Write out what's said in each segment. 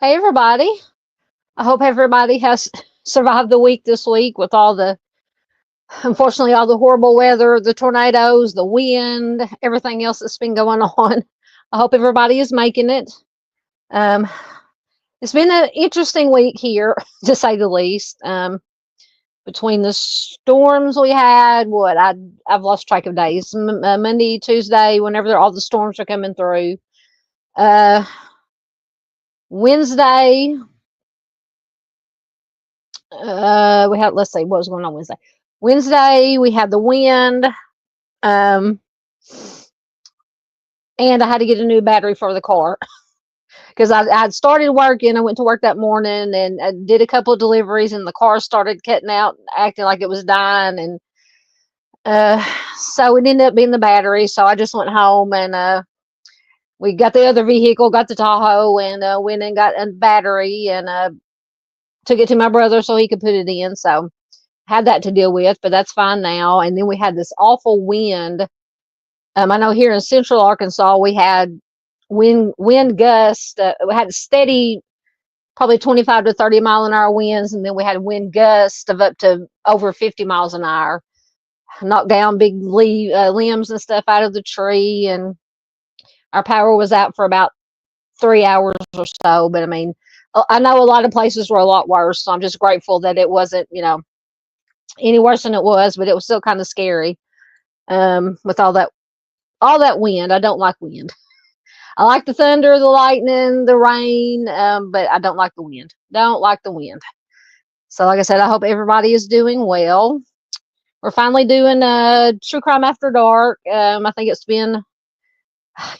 Hey everybody. I hope everybody has survived the week this week with unfortunately, all the horrible weather, the tornadoes, the wind, everything else that's been going on. I hope everybody is making it. It's been an interesting week here, to say the least. Between the storms we had, I've lost track of days. Monday, Tuesday, whenever all the storms are coming through. Wednesday, we had, let's see what was going on Wednesday. Wednesday, we had the wind, and I had to get a new battery for the car because I'd started working. I went to work that morning and I did a couple of deliveries, and the car started cutting out, acting like it was dying, and so it ended up being the battery. So I just went home and we got the other vehicle, got the Tahoe, and went and got a battery and took it to my brother so he could put it in. So had that to deal with, but that's fine now. And then we had this awful wind. I know here in central Arkansas, we had wind gusts. We had a steady, probably 25 to 30 mile an hour winds. And then we had wind gusts of up to over 50 miles an hour. Knocked down big limbs and stuff out of the tree. And our power was out for about 3 hours or so. But I mean, I know a lot of places were a lot worse. So I'm just grateful that it wasn't, any worse than it was, but it was still kind of scary with all that wind. I don't like wind. I like the thunder, the lightning, the rain, but I don't like the wind. Don't like the wind. So like I said, I hope everybody is doing well. We're finally doing True Crime After Dark. I think it's been,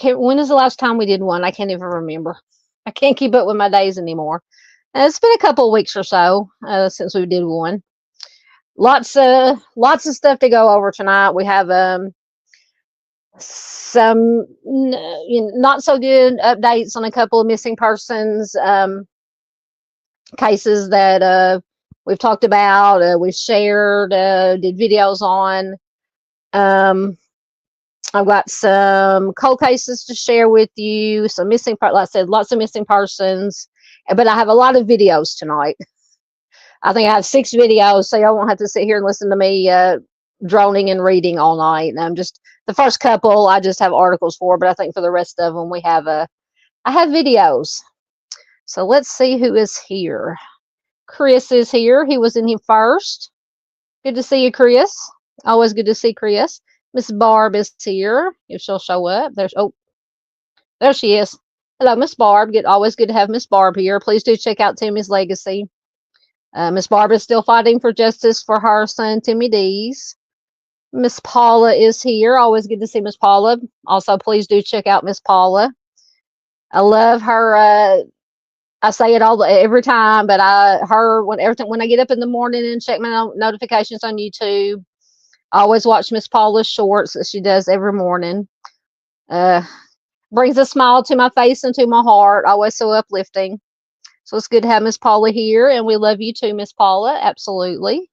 when is the last time we did one? I can't even remember. I can't keep up with my days anymore. It's been a couple of weeks or so since we did one. Lots of stuff to go over tonight. We have some not so good updates on a couple of missing persons cases that we've talked about, we've shared, did videos on. I've got some cold cases to share with you, some missing, like I said, lots of missing persons. But I have a lot of videos tonight. I think I have 6 videos, so y'all won't have to sit here and listen to me droning and reading all night. And I'm just, the first couple I just have articles for, but I think for the rest of them I have videos. So let's see who is here. Chris is here. He was in here first. Good to see you, Chris. Always good to see Chris. Miss Barb is here. If she'll show up. There she is. Hello, Miss Barb. Always good to have Miss Barb here. Please do check out Timmy's Legacy. Miss Barb is still fighting for justice for her son, Timmy Dees. Miss Paula is here. Always good to see Miss Paula. Also, please do check out Miss Paula. I love her. I say it every time, but when I get up in the morning and check my notifications on YouTube, I always watch Miss Paula's shorts that she does every morning. Brings a smile to my face and to my heart. Always so uplifting. So it's good to have Miss Paula here, and we love you too, Miss Paula. Absolutely.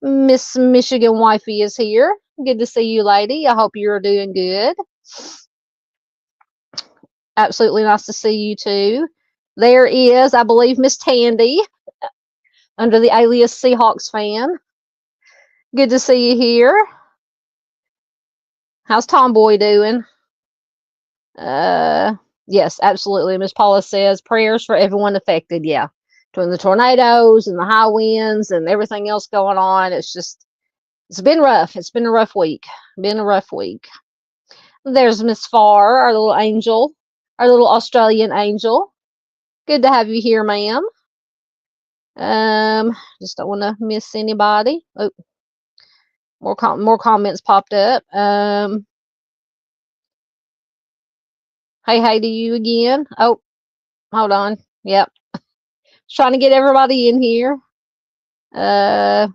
Miss Michigan Wifey is here. Good to see you, lady. I hope you're doing good. Absolutely nice to see you too. There is, I believe, Miss Tandy under the alias Seahawks fan. Good to see you here. How's Tomboy doing? Yes, absolutely. Miss Paula says prayers for everyone affected. Yeah, between the tornadoes and the high winds and everything else going on, it's been rough. It's been a rough week. There's Miss Farr, our little angel, our little Australian angel. Good to have you here, ma'am. Just don't want to miss anybody. Oh, more comments popped up. Hey to you again. Oh, hold on. Yep. Trying to get everybody in here. Yep,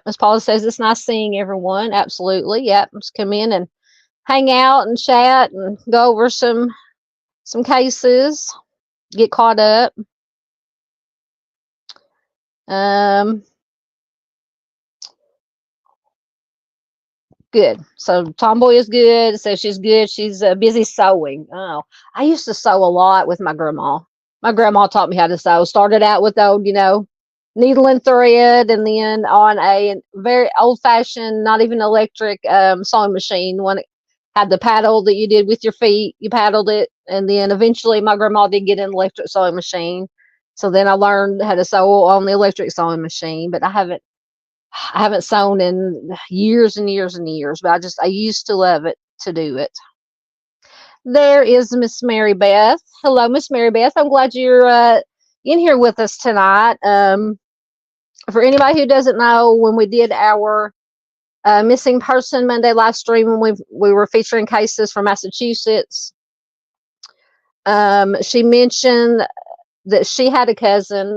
Miss Paula says it's nice seeing everyone. Absolutely. Yep. Just come in and hang out and chat and go over some cases. Get caught up. Good. So Tomboy is good. So she's good. She's busy sewing. Oh, I used to sew a lot with my grandma. My grandma taught me how to sew. Started out with old, needle and thread, and then on a very old-fashioned, not even electric sewing machine. One had the paddle that you did with your feet. You paddled it, and then eventually my grandma did get an electric sewing machine. So then I learned how to sew on the electric sewing machine, but I haven't sewn in years and years and years, but I used to love it to do it. There is Miss Mary Beth. Hello, Miss Mary Beth. I'm glad you're in here with us tonight. For anybody who doesn't know, when we did our Missing Person Monday live stream, when we were featuring cases from Massachusetts, she mentioned that she had a cousin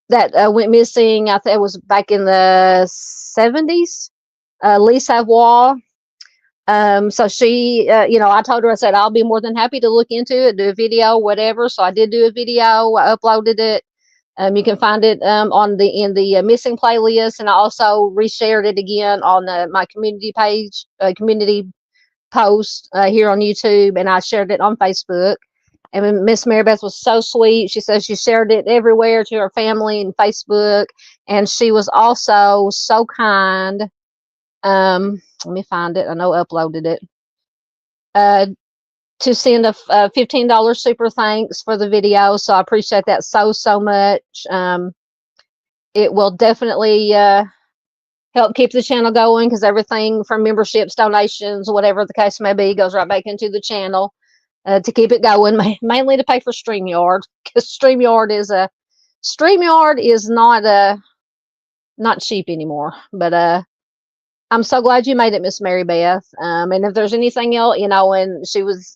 that went missing. I think it was back in the 70s, Lee Savoie. So she, I told her, I said, I'll be more than happy to look into it, do a video, whatever. So I did do a video. I uploaded it. You can find it in the missing playlist, and I also reshared it again on my community page, community post here on YouTube, and I shared it on Facebook. And Miss Mary Beth was so sweet. She says she shared it everywhere to her family and Facebook, and she was also so kind. Let me find it. I know I uploaded it. To send a $15 super thanks for the video. So I appreciate that so much. It will definitely help keep the channel going, because everything from memberships, donations, whatever the case may be, goes right back into the channel to keep it going, mainly to pay for StreamYard, because StreamYard is not cheap anymore. But I'm so glad you made it, Miss Mary Beth. And if there's anything else, and she was,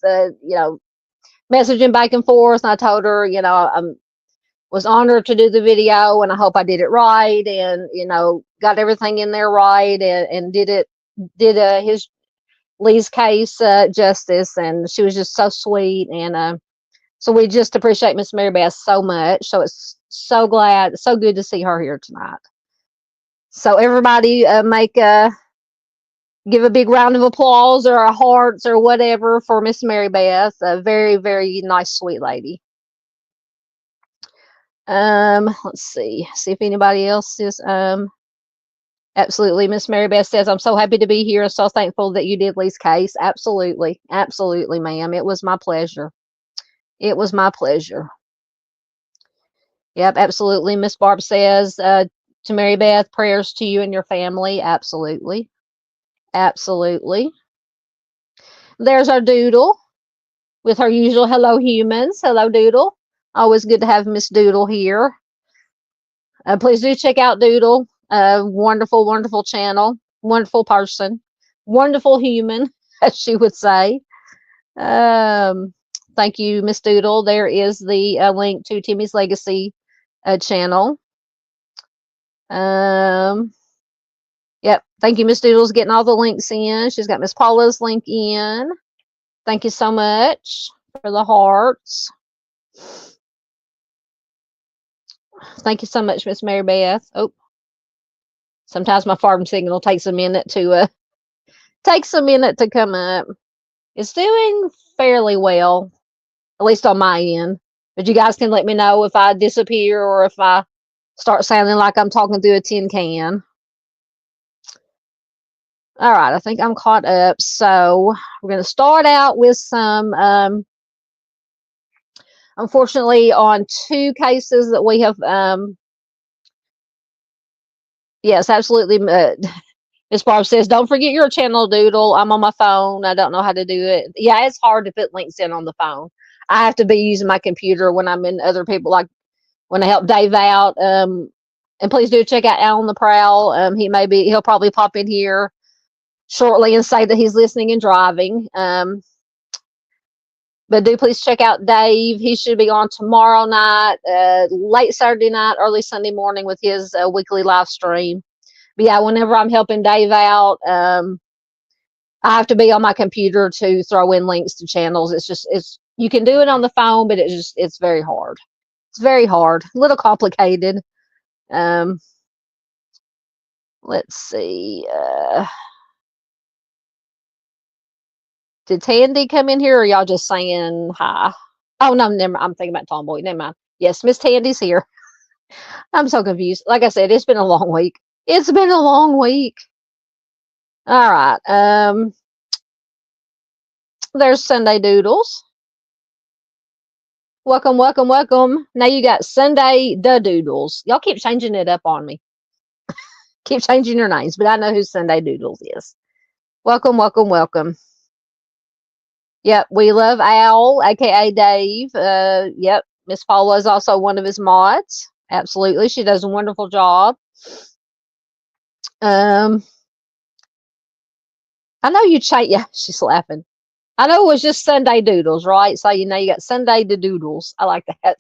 messaging back and forth, and I told her, I was honored to do the video, and I hope I did it right, and, got everything in there right, and did his Lee's case justice. And she was just so sweet. And so we just appreciate Miss Mary Beth so much. So it's so good to see her here tonight. So everybody make give a big round of applause or a hearts or whatever for Miss Mary Beth. A very, very nice, sweet lady. Let's see if anybody else is, absolutely. Miss Mary Beth says, I'm so happy to be here and so thankful that you did Lee's case. Absolutely. Absolutely, ma'am. It was my pleasure. It was my pleasure. Yep, absolutely. Miss Barb says, to Mary Beth, prayers to you and your family. Absolutely. Absolutely. There's our Doodle with her usual hello humans. Hello, Doodle. Always good to have Miss Doodle here. Please do check out Doodle. Wonderful, wonderful channel. Wonderful person. Wonderful human, as she would say. Thank you, Miss Doodle. There is the link to Timmy's Legacy channel. Yep. Thank you, Miss Doodle's getting all the links in. She's got Miss Paula's link in. Thank you so much for the hearts. Thank you so much, Miss Mary Beth. Oh, sometimes my farm signal takes a minute to come up. It's doing fairly well, at least on my end. But you guys can let me know if I disappear or if I start sounding like I'm talking through a tin can. All right, I think I'm caught up. So we're going to start out with some, unfortunately, on 2 cases that we have. Yes, absolutely. Miss Barb says, don't forget your channel, Doodle. I'm on my phone. I don't know how to do it. Yeah, it's hard to put links in on the phone. I have to be using my computer when I'm in other people, like when I help Dave out. And please do check out Al on the Prowl. He'll probably pop in here shortly and say that he's listening and driving. But do please check out Dave. He should be on tomorrow night, late Saturday night, early Sunday morning with his weekly live stream. But yeah, whenever I'm helping Dave out, I have to be on my computer to throw in links to channels. You can do it on the phone, but it's very hard. It's very hard, a little complicated. Let's see. Did Tandy come in here, or y'all just saying hi? Oh, no, never mind. I'm thinking about Tomboy. Never mind. Yes, Miss Tandy's here. I'm so confused. Like I said, it's been a long week. It's been a long week. All right. There's Sunday Doodles. Welcome, welcome, welcome. Now you got Sunday the Doodles. Y'all keep changing it up on me. Keep changing your names, but I know who Sunday Doodles is. Welcome, welcome, welcome. Yep, we love Al, aka Dave. Yep, Miss Paula is also one of his mods. Absolutely, she does a wonderful job. I know you chat. Yeah, she's laughing. I know it was just Sunday Doodles, right? So you got Sunday the Doodles. I like that.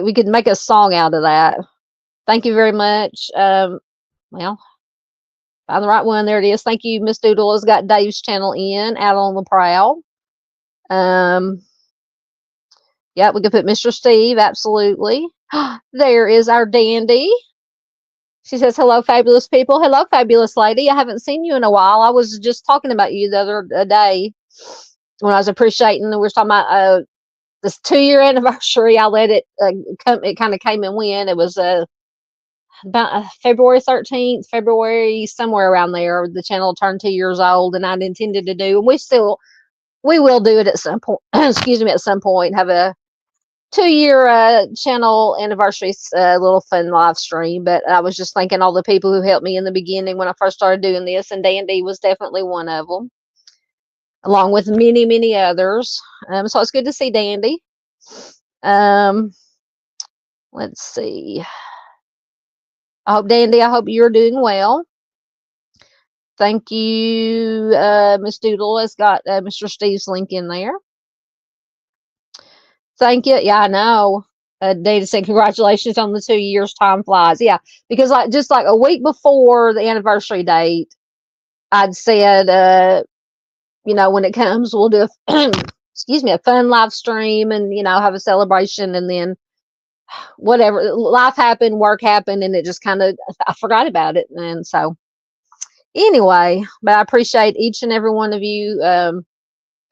We could make a song out of that. Thank you very much. Well, find the right one. There it is. Thank you, Miss Doodle has got Dave's channel in, Out on the Prowl. Yeah, we could put Mr. Steve, absolutely. There is our Dandy. She says, hello, fabulous people. Hello, fabulous lady. I haven't seen you in a while. I was just talking about you the other day when I was appreciating, we were talking about this 2-year anniversary. I let it come. It kind of came and went. It was about February 13th, February, somewhere around there. The channel turned 2 years old, and I'd intended to do, and we will do it at some point. Excuse me, at some point, have a 2-year channel anniversary little fun live stream. But I was just thanking all the people who helped me in the beginning when I first started doing this, and Dandy was definitely one of them, along with many, many others. So it's good to see Dandy. Let's see. Dandy, I hope you're doing well. Thank you. Miss Doodle has got Mr. Steve's link in there. Thank you. Yeah, I know. Data said, congratulations on the 2 years. Time flies. Yeah, because just like a week before the anniversary date, I'd said, when it comes, we'll do a fun live stream and, have a celebration. And then whatever, life happened, work happened, and it just I forgot about it. And so, Anyway, but I appreciate each and every one of you who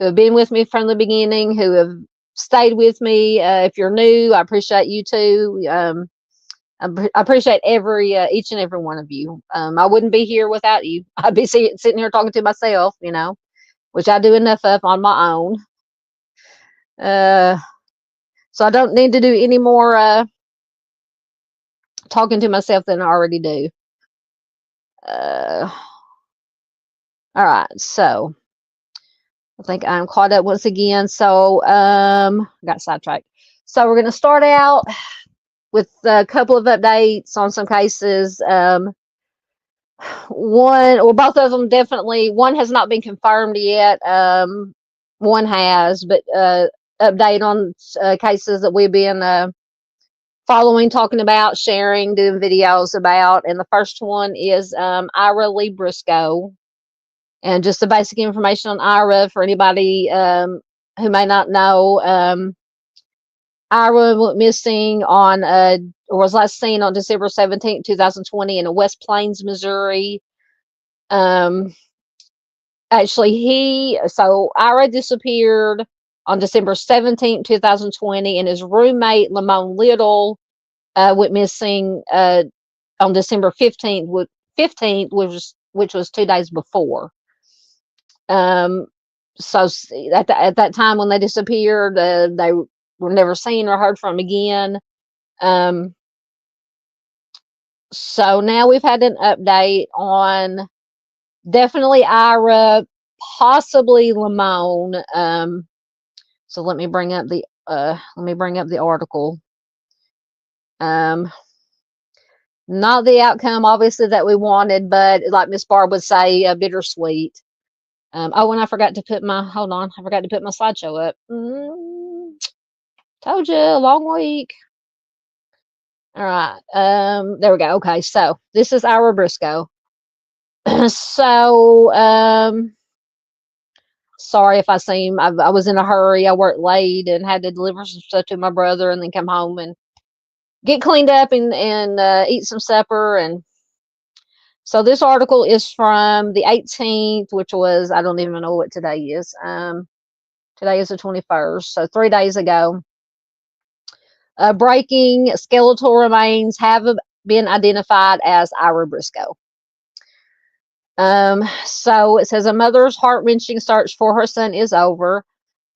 have been with me from the beginning, who have stayed with me. If you're new, I appreciate you too. I appreciate each and every one of you. I wouldn't be here without you. I'd be sitting here talking to myself, which I do enough of on my own. So I don't need to do any more talking to myself than I already do. All right, so I think I'm caught up once again. So got sidetracked. So we're going to start out with a couple of updates on some cases. One or both of them definitely. One has not been confirmed yet. One has, but update on cases that we've been following, talking about, sharing, doing videos about. And the first one is Ira Briscoe. And just the basic information on Ira for anybody who may not know. Ira went missing or was last seen on December 17, 2020 in West Plains, Missouri. Actually, Ira disappeared on December 17, 2020, and his roommate, Lamone Little, went missing on December 15th, which was 2 days before. So at that time when they disappeared, they were never seen or heard from again. So now we've had an update on definitely Ira, possibly Lamone. So let me bring up the article. Not the outcome, obviously, that we wanted, but like Miss Barb would say, bittersweet. Oh, and I forgot to put my slideshow up. Told you, a long week. All right. There we go. Okay, so this is Ira Briscoe. So, sorry if I was in a hurry. I worked late and had to deliver some stuff to my brother and then come home and get cleaned up and eat some supper. And so this article is from the 18th, which was, I don't even know what today is. Today is the 21st, so 3 days ago. Breaking: skeletal remains have been identified as Ira Briscoe. So it says a mother's heart-wrenching search for her son is over.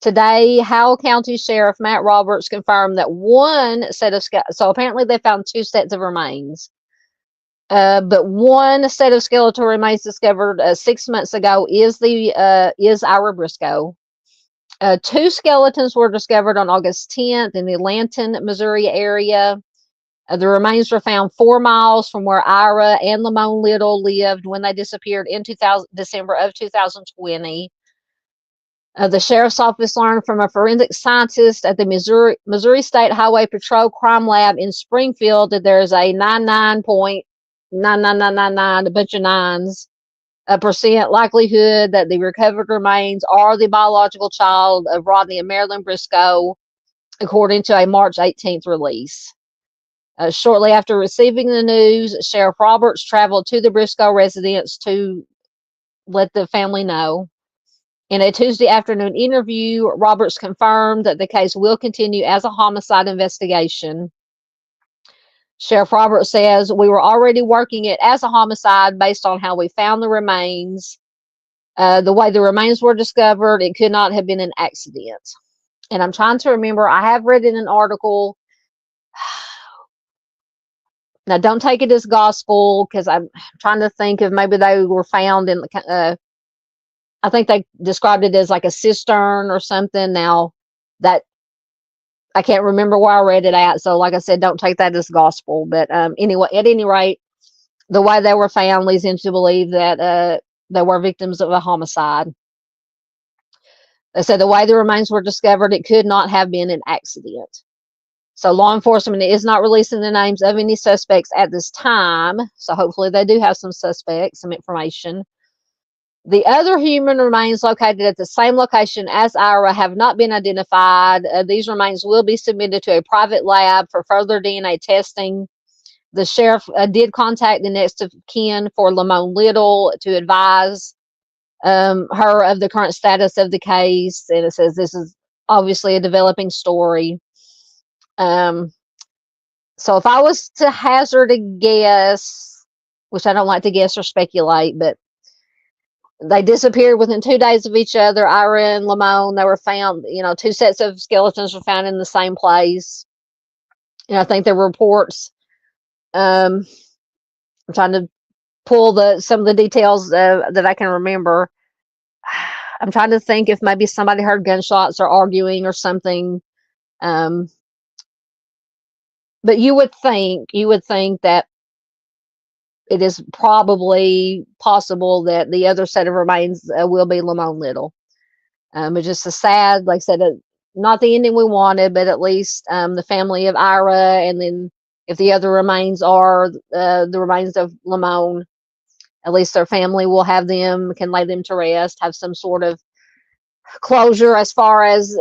Today, Howell County Sheriff Matt Roberts confirmed that one set of so apparently they found 2 sets of remains. But one set of skeletal remains discovered 6 months ago is Ira Briscoe. 2 skeletons were discovered on August 10th in the Lanton, Missouri area. The remains were found 4 miles from where Ira and Lamone Little lived when they disappeared in December of 2020. The sheriff's office learned from a forensic scientist at the Missouri State Highway Patrol Crime Lab in Springfield that there is a 99.99999, a bunch of nines, percent likelihood that the recovered remains are the biological child of Rodney and Marilyn Briscoe, according to a March 18th release. Shortly after receiving the news, Sheriff Roberts traveled to the Briscoe residence to let the family know. In a Tuesday afternoon interview, Roberts confirmed that the case will continue as a homicide investigation. Sheriff Roberts says, "We were already working it as a homicide based on how we found the remains. The way the remains were discovered, it could not have been an accident." And I'm trying to remember, I have read in an article. Now, don't take it as gospel, because I'm trying to think if maybe they were found in I think they described it as like a cistern or something. Now, that I can't remember where I read it at. So, like I said, don't take that as gospel. But anyway, at any rate, the way they were found leads into to believe that they were victims of a homicide. They said the way the remains were discovered, it could not have been an accident. So law enforcement is not releasing the names of any suspects at this time. So hopefully they do have some suspects, some information. The other human remains located at the same location as Ira have not been identified. These remains will be submitted to a private lab for further DNA testing. The sheriff did contact the next of kin for Lamone Little to advise her of the current status of the case. And it says this is obviously a developing story. So if I was to hazard a guess, which I don't like to guess or speculate, but they disappeared within 2 days of each other. Ira and Lamone, they were found, 2 sets of skeletons were found in the same place. And I think there were reports. I'm trying to pull some of the details that I can remember. I'm trying to think if maybe somebody heard gunshots or arguing or something. But you would think that it is probably possible that the other set of remains will be Lamone Little. It's just a sad, like I said, not the ending we wanted, but at least the family of Ira, and then if the other remains are the remains of Lamone, at least their family will have them, can lay them to rest, have some sort of closure as far as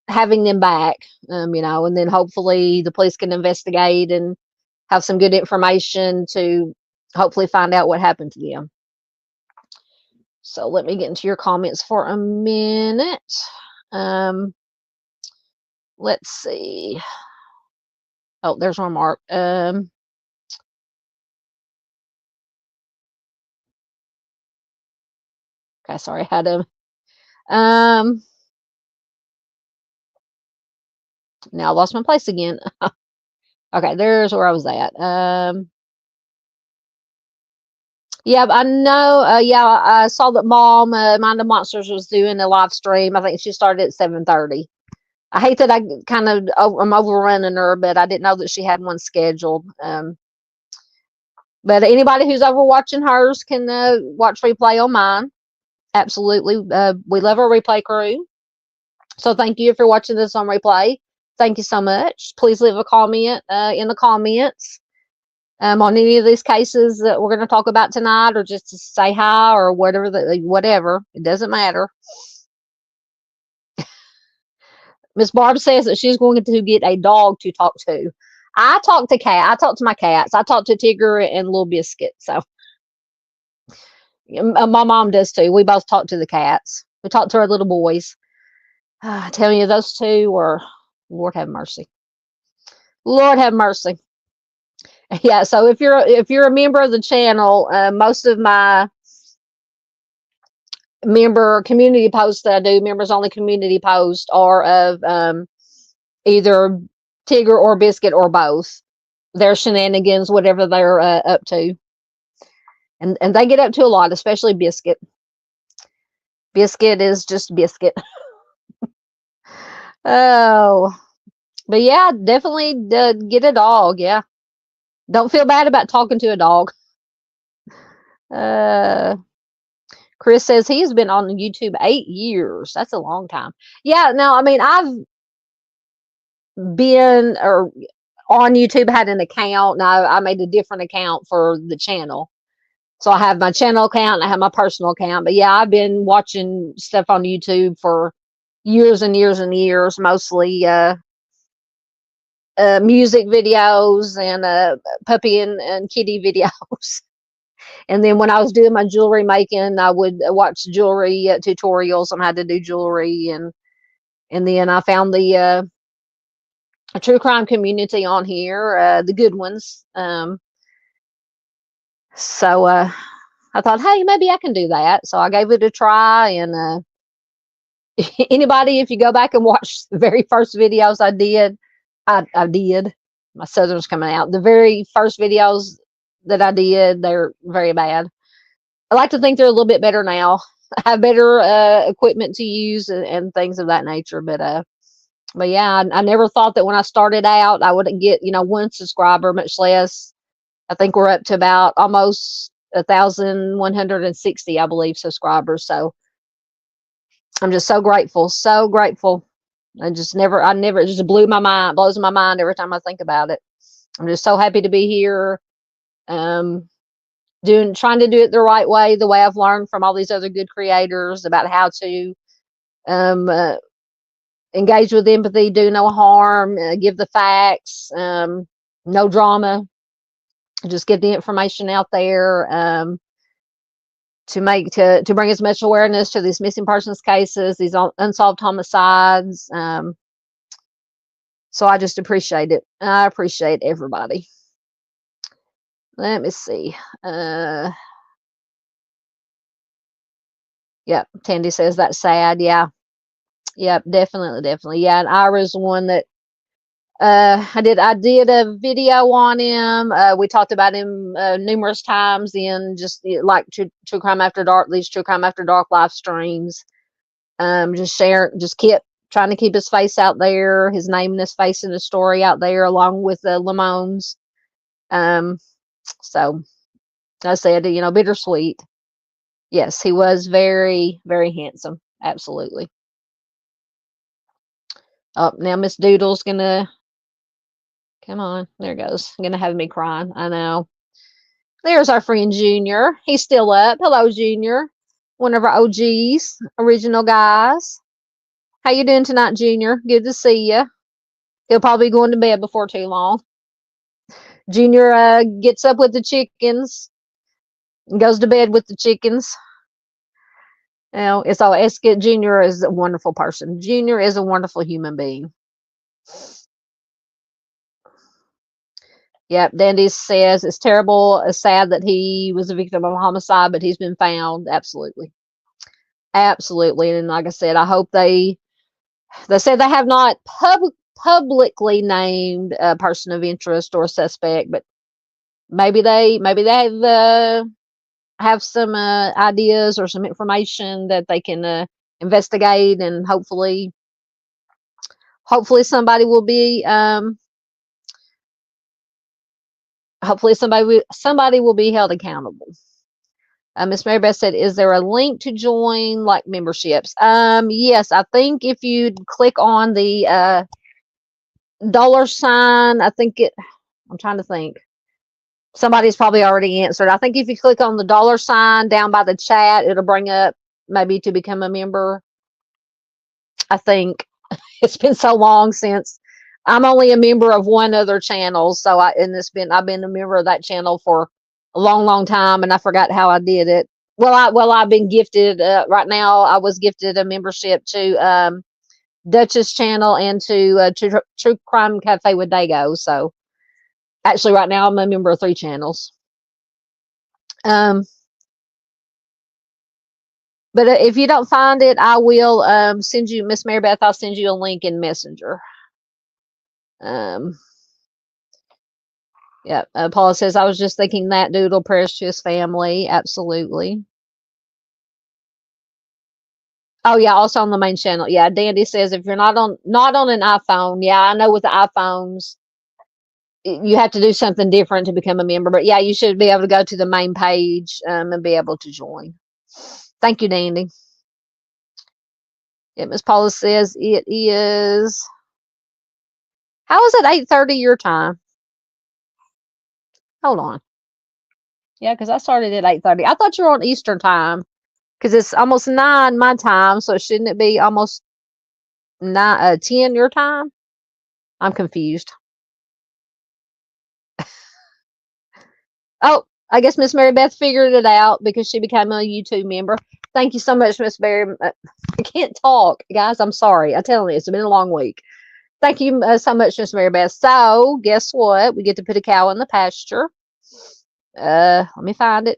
having them back, and then hopefully the police can investigate and have some good information to hopefully find out what happened to them. So let me get into your comments for a minute. Let's see. Oh, there's one mark. Okay, sorry, I had to. Now I lost my place again. Okay, there's where I was at. Yeah, I know. Yeah, I saw that Mom, Mind the Monsters, was doing a live stream. I think she started at 7:30. I hate that I'm overrunning her, but I didn't know that she had one scheduled. But anybody who's over watching hers can watch replay on mine. Absolutely. We love our replay crew. So thank you for watching this on replay. Thank you so much. Please leave a comment in the comments on any of these cases that we're going to talk about tonight, or just to say hi or whatever. It doesn't matter. Miss Barb says that she's going to get a dog to talk to. I talk to my cats. I talk to Tigger and Little Biscuit. So my mom does too. We both talk to the cats. We talk to our little boys. I tell you, those two were, Lord have mercy. Lord have mercy. Yeah. So if you're a member of the channel, most of my member community posts that I do, members only community posts, are of either Tigger or Biscuit or both. Their shenanigans, whatever they're up to. And they get up to a lot, especially Biscuit. Biscuit is just Biscuit. Oh, but yeah, definitely get a dog. Yeah. Don't feel bad about talking to a dog. Chris says he's been on YouTube 8 years. That's a long time. Yeah, no, I mean, I've been on YouTube, had an account. Now I made a different account for the channel. So I have my channel account and I have my personal account. But yeah, I've been watching stuff on YouTube for years and years and years, mostly music videos and puppy and kitty videos. And then when I was doing my jewelry making, I would watch jewelry tutorials on how to do jewelry. And then I found the true crime community on here, the good ones. So I thought, hey, maybe I can do that. So I gave it a try. And anybody, if you go back and watch the very first videos I did, my Southern's coming out. The very first videos that I did, they're very bad. I like to think they're a little bit better now. I have better equipment to use and things of that nature. But yeah, I never thought that when I started out, I wouldn't get, 1 subscriber, much less. I think we're up to about almost 1,160, I believe, subscribers. So I'm just so grateful, so grateful. It just blows my mind every time I think about it. I'm just so happy to be here. Trying to do it the right way, the way I've learned from all these other good creators about how to engage with empathy, do no harm, give the facts, no drama, just get the information out there, to bring as much awareness to these missing persons cases, these unsolved homicides. So I just appreciate it. I appreciate everybody. Let me see. Yep, Tandy says that's sad. Yeah. Yep, definitely. Yeah, and Ira's the one that I did a video on him. We talked about him numerous times in just like True Crime After Dark, these True Crime After Dark live streams. Just kept trying to keep his face out there, his name and his face in the story out there, along with Lamone's. So I said, bittersweet. Yes, he was very, very handsome. Absolutely. Oh, now Miss Doodle's gonna come on. There it goes. Gonna have me crying. I know. There's our friend Junior. He's still up. Hello, Junior. One of our OGs, original guys. How you doing tonight, Junior? Good to see you. He'll probably be going to bed before too long. Junior gets up with the chickens and goes to bed with the chickens. It's good. Junior is a wonderful person. Junior is a wonderful human being. Yep, Dandy says it's terrible, sad that he was a victim of a homicide, but he's been found. Absolutely. And like I said, I hope they said they have not publicly named a person of interest or a suspect, but maybe they have some ideas or some information that they can investigate, and hopefully somebody will be somebody will be held accountable. Miss Mary Beth said, is there a link to join like memberships? Yes, I think if you click on the $, I'm trying to think. Somebody's probably already answered. I think if you click on the $, down by the chat, it'll bring up maybe to become a member. I think it's been so long since I'm only a member of one other channel. So I've been a member of that channel for a long time, and I forgot how I did it. I've been gifted right now. I was gifted a membership to Dutch's channel and to True Crime Cafe with Dago. So actually right now I'm a member of 3 channels. But if you don't find it, I will send you, Miss Mary Beth, I'll send you a link in Messenger. Yeah, Paula says, I was just thinking that Doodle, prayers to his family. Absolutely. Oh yeah, also on the main channel. Yeah, Dandy says if you're not on an iPhone, yeah, I know with the iPhones you have to do something different to become a member, but yeah, you should be able to go to the main page and be able to join. Thank you, Dandy. Yeah, Miss Paula says it is. How is it 8:30 your time? Hold on. Yeah, because I started at 8:30. I thought you were on Eastern time because it's almost 9 my time, so shouldn't it be almost 10 your time? I'm confused. Oh, I guess Miss Mary Beth figured it out because she became a YouTube member. Thank you so much, Miss Mary. I can't talk, guys. I'm sorry. I tell you, it's been a long week. Thank you so much, Miss Mary Beth. So, guess what? We get to put a cow in the pasture. Let me find it.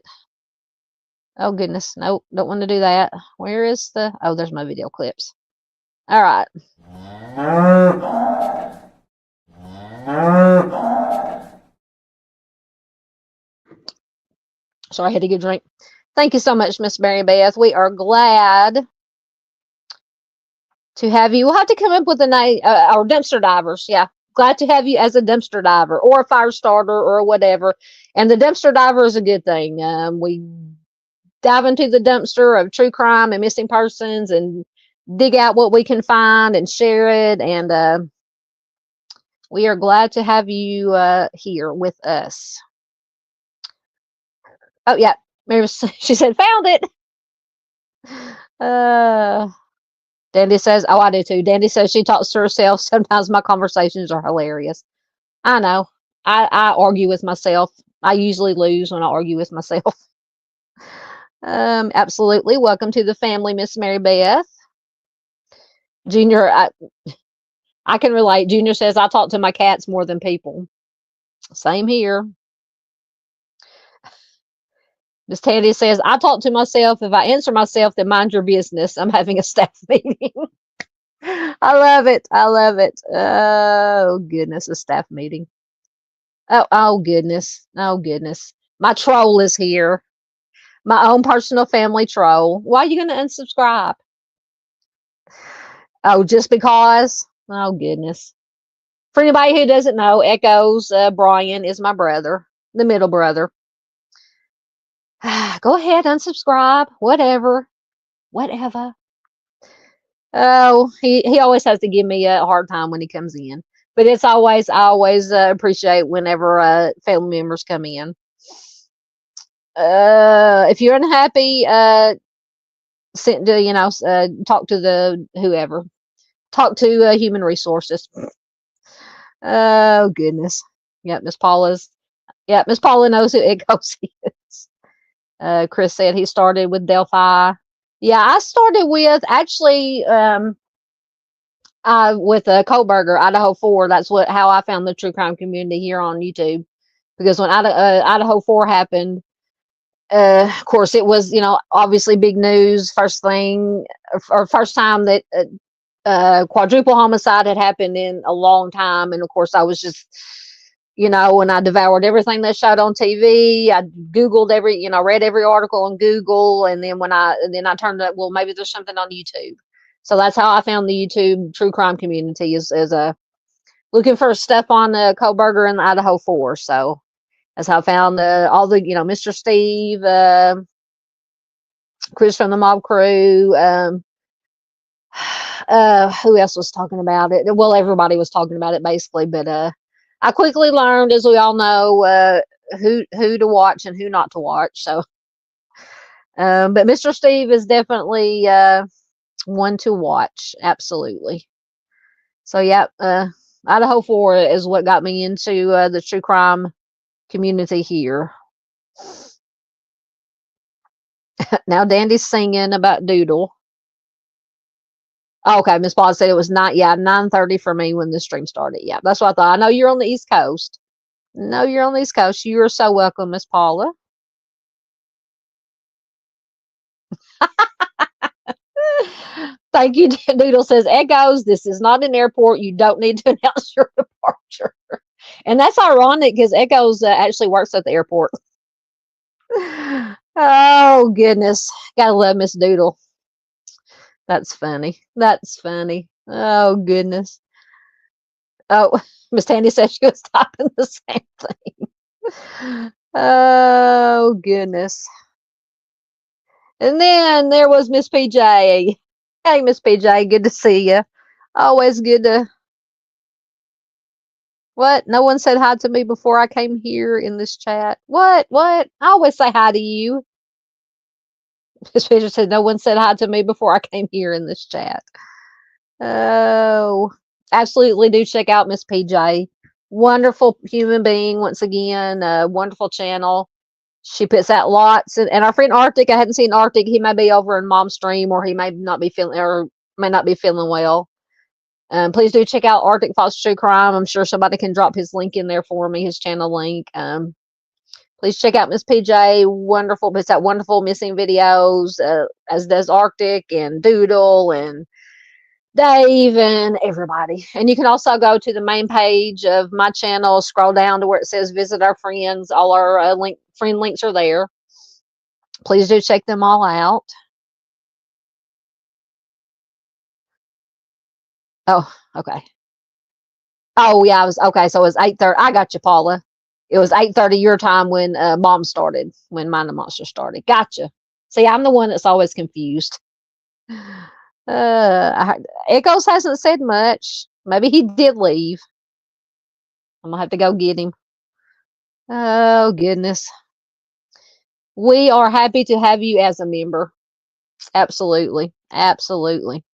Oh, goodness. Nope, don't want to do that. Where is the... Oh, there's my video clips. All right. Sorry, I had to get a drink. Thank you so much, Miss Mary Beth. We are glad to have you. We'll have to come up with a name, our dumpster divers. Yeah, glad to have you as a dumpster diver or a fire starter or whatever. And the dumpster diver is a good thing. We dive into the dumpster of true crime and missing persons and dig out what we can find and share it. And we are glad to have you here with us. Oh, yeah. She said, found it. Dandy says, oh, I do too. Dandy says she talks to herself. Sometimes my conversations are hilarious. I know. I argue with myself. I usually lose when I argue with myself. Absolutely. Welcome to the family, Miss Mary Beth. Junior, I can relate. Junior says, I talk to my cats more than people. Same here. Miss Tandy says, I talk to myself. If I answer myself, then mind your business. I'm having a staff meeting. I love it. I love it. Oh, goodness, a staff meeting. Oh, goodness. Oh, goodness. My troll is here. My own personal family troll. Why are you going to unsubscribe? Oh, just because? Oh, goodness. For anybody who doesn't know, Echoes, Brian is my brother, the middle brother. Go ahead, unsubscribe, whatever. Oh, he always has to give me a hard time when he comes in. But I always appreciate whenever family members come in. If you're unhappy, talk to the whoever. Talk to human resources. Oh, goodness. Yep, Miss Paula knows who Echoes is. Chris said he started with Delphi. Yeah, I started with actually with Kohlberger, Idaho 4. That's how I found the true crime community here on YouTube. Because when Idaho 4 happened, of course, it was, obviously big news. First time that quadruple homicide had happened in a long time. And of course, I was just, when I devoured everything they showed on TV, I Googled read every article on Google. And then I turned up, well, maybe there's something on YouTube. So that's how I found the YouTube true crime community is looking for stuff on Kohlberger and the Idaho 4. So that's how I found all the, Mr. Steve, Chris from the Mob Crew. Who else was talking about it? Well, everybody was talking about it basically, but I quickly learned, as we all know, who to watch and who not to watch. So, but Mr. Steve is definitely one to watch. Absolutely. So, yeah, Idaho 4 is what got me into the true crime community here. Now Dandy's singing about Doodle. Oh, okay, Miss Paula said it was 9:30 for me when the stream started. Yeah, that's what I thought. I know you're on the East Coast. No, you're on the East Coast. You are so welcome, Miss Paula. Thank you. Doodle says, Echoes, this is not an airport. You don't need to announce your departure. And that's ironic because Echoes actually works at the airport. Oh, goodness. Gotta love Miss Doodle. That's funny. That's funny. Oh, goodness. Oh, Miss Tandy said she was typing the same thing. Oh, goodness. And then there was Miss PJ. Hey, Miss PJ, good to see you. Always good to... What? No one said hi to me before I came here in this chat. What? I always say hi to you. Miss PJ said no one said hi to me before I came here in this chat. Oh, absolutely do check out Miss PJ. Wonderful human being, once again. Wonderful channel. She puts out lots. And our friend Arctic, I hadn't seen Arctic. He may be over in Mom's stream, or he may not be feeling well. Please do check out Arctic Fox True Crime. I'm sure somebody can drop his link in there for me, his channel link. Please check out Miss PJ. Wonderful, puts out wonderful missing videos, as does Arctic and Doodle and Dave and everybody. And you can also go to the main page of my channel, scroll down to where it says visit our friends. All our friend links are there. Please do check them all out. Oh, okay. Oh, yeah, okay. So it was 8:30. I got you, Paula. It was 8:30 your time when Mom started, when Mind the Monster started. Gotcha. See, I'm the one that's always confused. Echoes hasn't said much. Maybe he did leave. I'm gonna have to go get him. Oh, goodness. We are happy to have you as a member. Absolutely. Absolutely.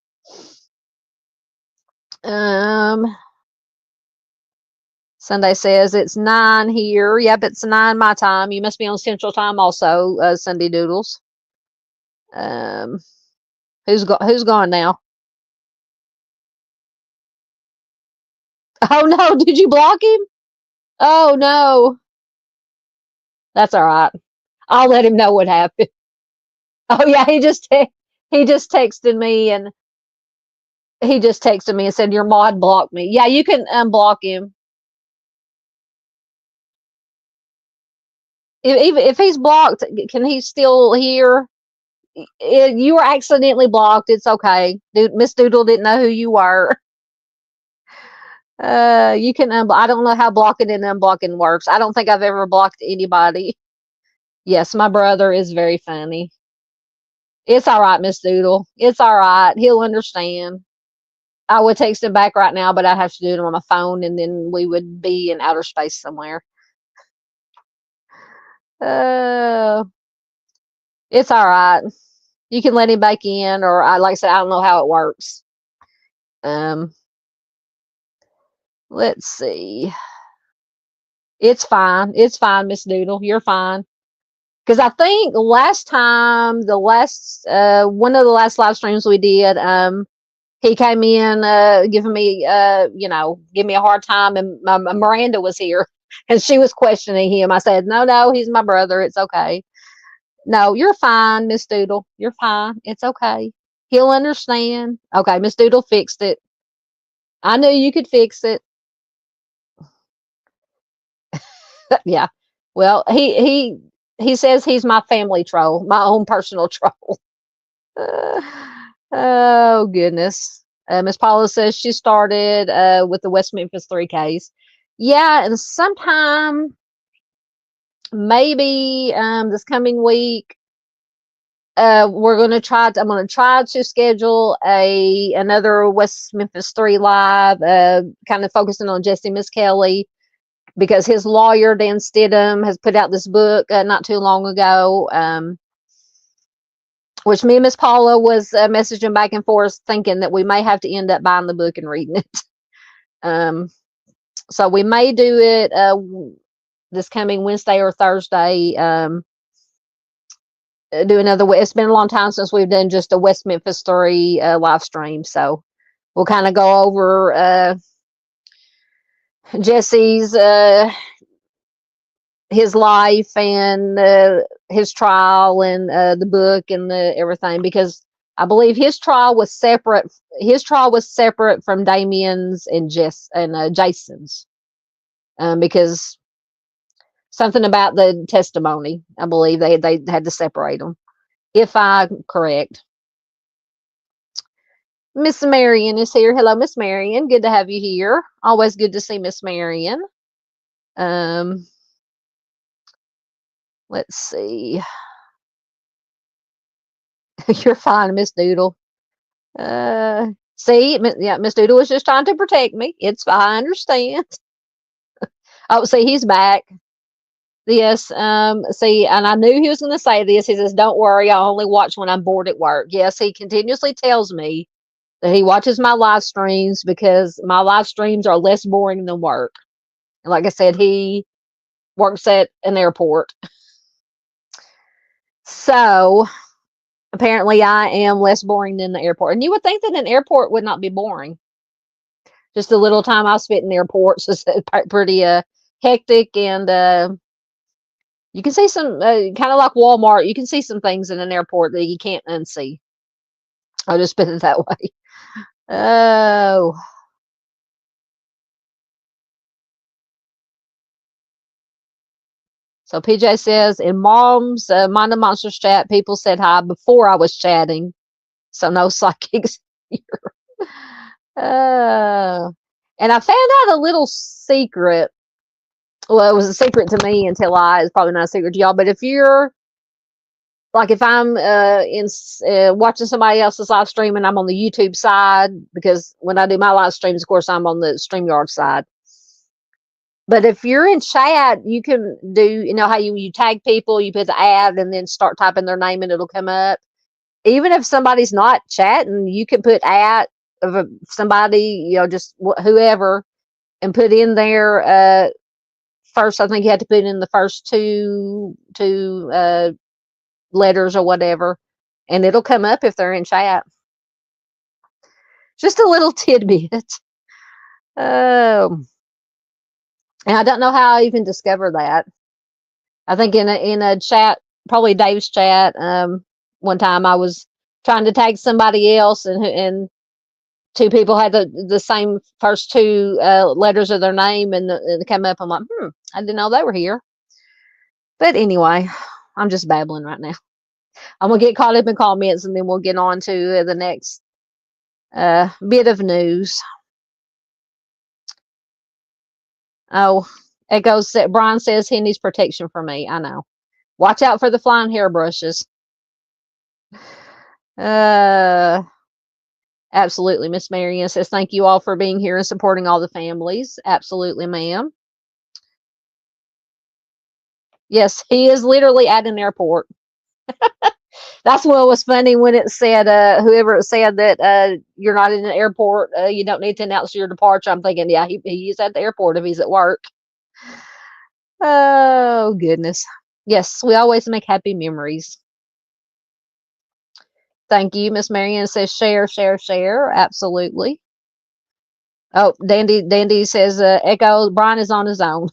Sunday says it's 9 here. Yep, it's 9 my time. You must be on Central Time also, Sunday Doodles. Who's gone now? Oh no, did you block him? Oh no. That's all right. I'll let him know what happened. Oh yeah, he just texted me and said your mod blocked me. Yeah, you can unblock him. Even if he's blocked, can he still hear? You were accidentally blocked. It's okay. Dude, Miss Doodle didn't know who you were. You can I don't know how blocking and unblocking works. I don't think I've ever blocked anybody. Yes, my brother is very funny. It's all right, Miss Doodle. It's all right. He'll understand. I would text him back right now, but I have to do it on my phone, and then we would be in outer space somewhere. It's all right. You can let him back in, or like I said, I don't know how it works. Let's see. It's fine. It's fine, Miss Doodle. You're fine. Because I think last time, one of the last live streams we did, he came in giving me, give me a hard time, and Miranda was here, and she was questioning him. I said, no, he's my brother. It's okay. No, you're fine, Miss Doodle. You're fine. It's okay. He'll understand. Okay, Miss Doodle fixed it. I knew you could fix it. Yeah. Well, he says he's my family troll, my own personal troll. Oh goodness. Miss Paula says she started with the West Memphis 3Ks. Yeah, and sometime maybe this coming week I'm going to try to schedule another West Memphis 3 live, kind of focusing on Jesse Miss Kelly, because his lawyer Dan Stidham has put out this book not too long ago, which me and Miss Paula was messaging back and forth, thinking that we may have to end up buying the book and reading it. So we may do it this coming Wednesday or Thursday. Do another. It's been a long time since we've done just a West Memphis 3 live stream, so we'll kind of go over Jesse's his life and his trial and the book and everything, because I believe his trial was separate. His trial was separate from Damien's and Jason's, because something about the testimony. I believe they had to separate them, if I'm correct. Miss Marion is here. Hello, Miss Marion. Good to have you here. Always good to see Miss Marion. Let's see. You're fine, Miss Doodle. See, yeah, Miss Doodle was just trying to protect me. It's fine, I understand. Oh, see, he's back. Yes, see, and I knew he was going to say this. He says, don't worry, I only watch when I'm bored at work. Yes, he continuously tells me that he watches my live streams because my live streams are less boring than work. And like I said, he works at an airport. So apparently I am less boring than the airport. And you would think that an airport would not be boring. Just the little time I spent in airports is pretty hectic, and you can see some, kind of like Walmart, you can see some things in an airport that you can't unsee. I'll just put it that way. Oh. So PJ says, in Mom's Mind the Monsters chat, people said hi before I was chatting. So no psychics here. And I found out a little secret. Well, it was a secret to me it's probably not a secret to y'all, but if you're, like if I'm watching somebody else's live stream and I'm on the YouTube side, because when I do my live streams, of course, I'm on the StreamYard side. But if you're in chat, you can do, how you tag people, you put the ad and then start typing their name and it'll come up. Even if somebody's not chatting, you can put ad of somebody, just whoever, and put in there, first, I think you had to put in the first two letters or whatever, and it'll come up if they're in chat. Just a little tidbit. And I don't know how I even discovered that. I think in a chat, probably Dave's chat, one time I was trying to tag somebody else, and two people had the same first two letters of their name, and it came up. I'm like, I didn't know they were here. But anyway, I'm just babbling right now. I'm gonna get caught up in comments, and then we'll get on to the next bit of news. Oh, Echoes. Brian says he needs protection for me. I know. Watch out for the flying hairbrushes. Absolutely. Miss Marion says, thank you all for being here and supporting all the families. Absolutely, ma'am. Yes, he is literally at an airport. That's what was funny when it said, whoever it said that you're not in an airport, you don't need to announce your departure. I'm thinking, yeah, he is at the airport if he's at work. Oh, goodness. Yes, we always make happy memories. Thank you. Miss Marion says, share, share, share. Absolutely. Oh, Dandy says, Echo, Brian is on his own.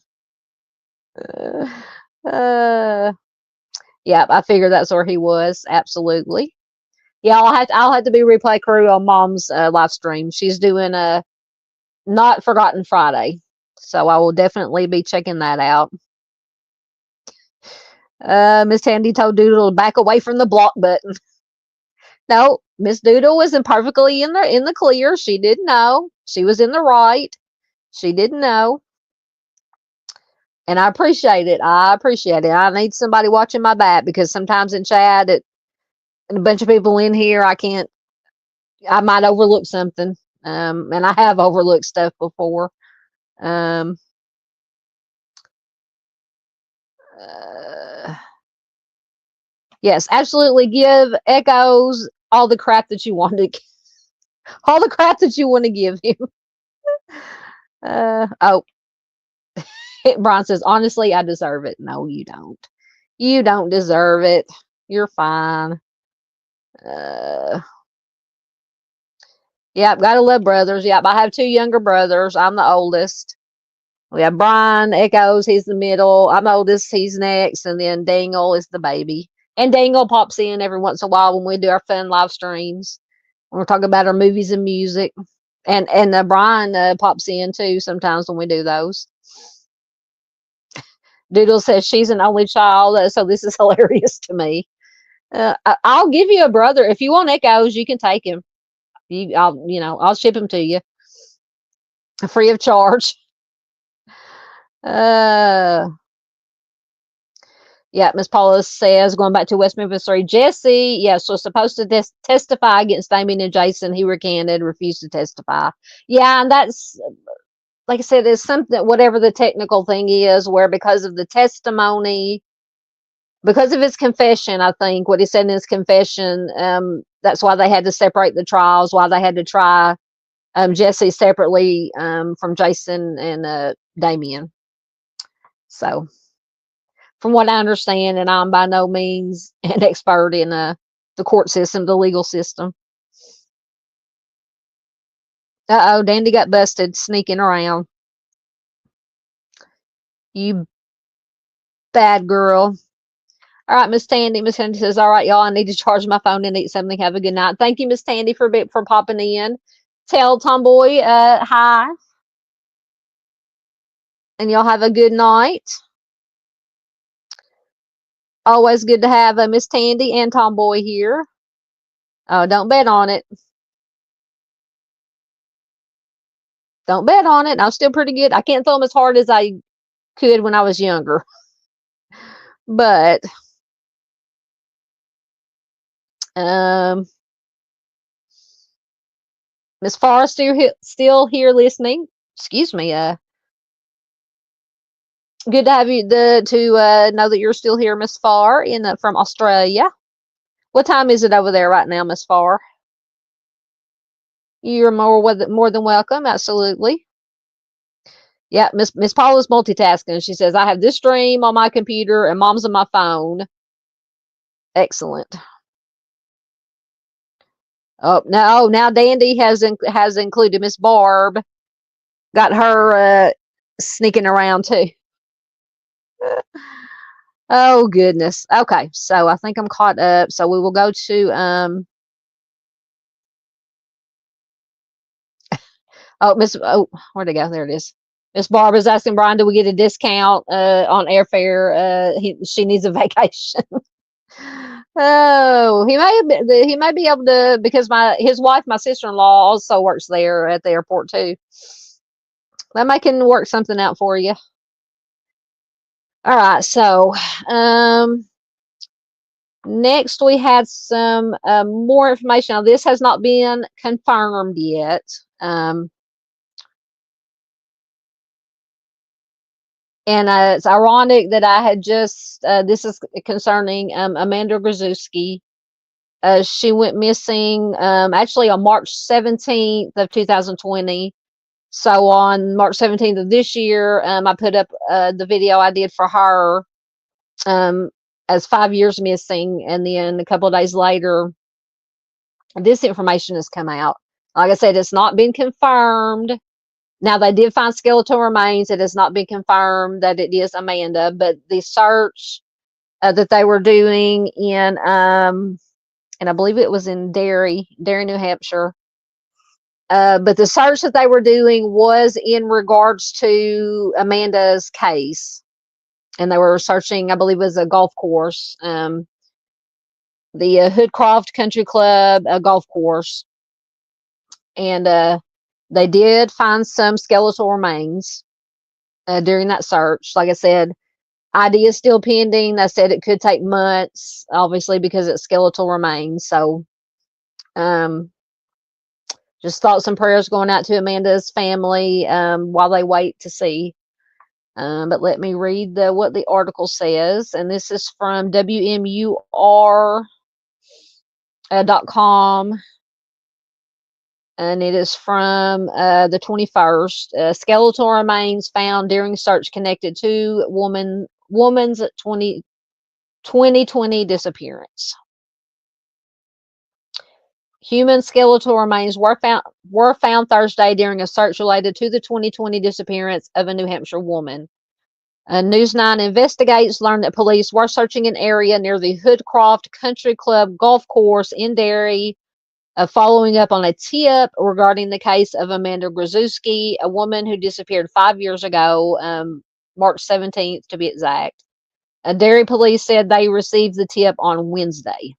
Yeah, I figured that's where he was. Absolutely. Yeah, I'll have to be replay crew on Mom's live stream. She's doing a Not Forgotten Friday, so I will definitely be checking that out. Miss Tandy told Doodle to back away from the block button. No, Miss Doodle wasn't perfectly in the clear. She didn't know. She was in the right. She didn't know. And I appreciate it. I need somebody watching my back, because sometimes in chat, and a bunch of people in here, I might overlook something. And I have overlooked stuff before. Yes, absolutely. Give Echoes all the crap that you want to, all the crap that you want to give him. Oh, Brian says, honestly, I deserve it. No, you don't. You don't deserve it. You're fine. Yep, gotta love brothers. Yep, I have two younger brothers. I'm the oldest. We have Brian, Echoes, he's the middle. I'm the oldest, he's next, and then Dangle is the baby. And Dangle pops in every once in a while when we do our fun live streams. When we're talking about our movies and music. And Brian pops in too sometimes when we do those. Doodle says she's an only child, so this is hilarious to me. I'll give you a brother. If you want Echoes, you can take him. I'll ship him to you free of charge. Yeah, Miss Paula says, going back to West Memphis 3, Jesse, yes, was supposed to testify against Damien and Jason. He recanted, refused to testify. Yeah, and that's, like I said, it's something, whatever the technical thing is, where because of the testimony, because of his confession, I think what he said in his confession, that's why they had to separate the trials, why they had to try Jesse separately from Jason and Damien. So, from what I understand, and I'm by no means an expert in the court system, the legal system. Uh-oh, Dandy got busted sneaking around. You bad girl. All right, Miss Tandy. Miss Tandy says, all right, y'all, I need to charge my phone and eat something. Have a good night. Thank you, Miss Tandy, for popping in. Tell Tomboy hi. And y'all have a good night. Always good to have Miss Tandy and Tomboy here. Oh, don't bet on it. Don't bet on it. I'm still pretty good. I can't throw them as hard as I could when I was younger. But Miss Farr still here listening. Excuse me. Good to have you to know that you're still here, Miss Farr, from Australia. What time is it over there right now, Miss Farr? You're more than welcome. Absolutely. Yeah, Miss Paula's multitasking. She says, I have this stream on my computer and mom's on my phone. Excellent. Oh, now Dandy has included Miss Barb. Got her sneaking around too. Oh goodness. Okay, so I think I'm caught up. So we will go to where'd it go? There it is. Miss Barbara's asking Brian, do we get a discount on airfare? She needs a vacation. Oh, he may be able to, because his wife, my sister-in-law, also works there at the airport too. That may can work something out for you. All right, so next we had some more information. Now this has not been confirmed yet. And it's ironic that I had just, this is concerning Amanda Grazewski. She went missing actually on March 17th of 2020. So on March 17th of this year, I put up the video I did for her as 5 years missing. And then a couple of days later, this information has come out. Like I said, it's not been confirmed. Now, they did find skeletal remains. It has not been confirmed that it is Amanda, but the search that they were doing in, and I believe it was in Derry, New Hampshire. But the search that they were doing was in regards to Amanda's case. And they were searching, I believe it was a golf course, the Hoodcroft Country Club golf course. And they did find some skeletal remains during that search. Like I said, ID is still pending. I said it could take months, obviously, because it's skeletal remains. So just thoughts and prayers going out to Amanda's family while they wait to see. But let me read what the article says. And this is from WMUR.com. And it is from the 21st. Skeletal remains found during search connected to woman's 2020 disappearance. Human skeletal remains were found Thursday during a search related to the 2020 disappearance of a New Hampshire woman. News 9 investigates learned that police were searching an area near the Hoodcroft Country Club golf course in Derry, following up on a tip regarding the case of Amanda Grazewski, a woman who disappeared 5 years ago, March 17th to be exact. Derry police said they received the tip on Wednesday.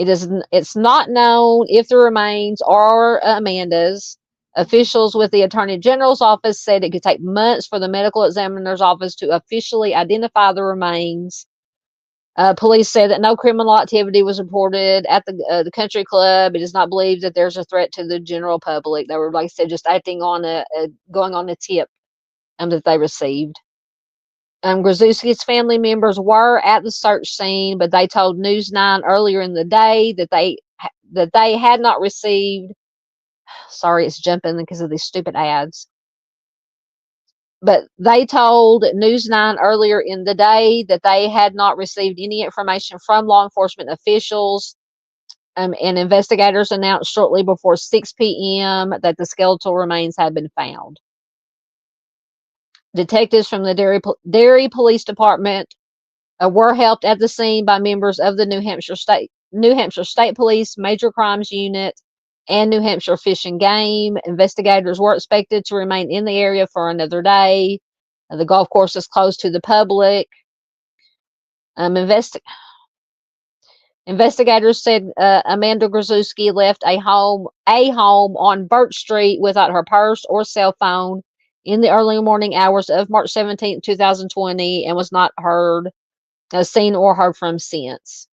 It's not known if the remains are Amanda's. Officials with the Attorney General's office said it could take months for the medical examiner's office to officially identify the remains. Police said that no criminal activity was reported at the country club. It is not believed that there's a threat to the general public. They were, like I said, just acting on going on a tip that they received. Grazewski's family members were at the search scene, but they told News 9 earlier in the day that they had not received. Sorry, it's jumping because of these stupid ads. But they told News 9 earlier in the day that they had not received any information from law enforcement officials. And investigators announced shortly before 6 p.m. that the skeletal remains had been found. Detectives from the Derry Police Department were helped at the scene by members of the New Hampshire State Police Major Crimes Unit and New Hampshire Fish and Game. Investigators were expected to remain in the area for another day. The golf course is closed to the public. Investigators said Amanda Grazewski left a home on Birch Street without her purse or cell phone in the early morning hours of March 17, 2020, and was not seen or heard from since.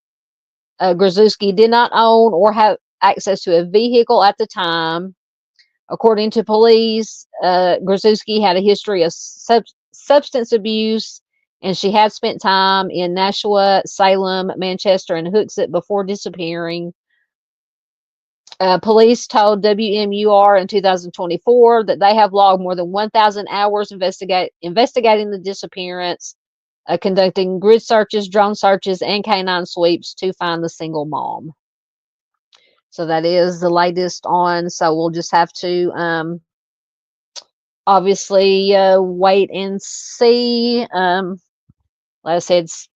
Grazewski did not own or have access to a vehicle at the time. According to police, Grazewski had a history of substance abuse, and she had spent time in Nashua, Salem, Manchester, and Hooksett before disappearing. Police told WMUR in 2024 that they have logged more than 1,000 hours investigating the disappearance, conducting grid searches, drone searches, and canine sweeps to find the single mom. So that is the latest on. So we'll just have to obviously wait and see. Like I said, it's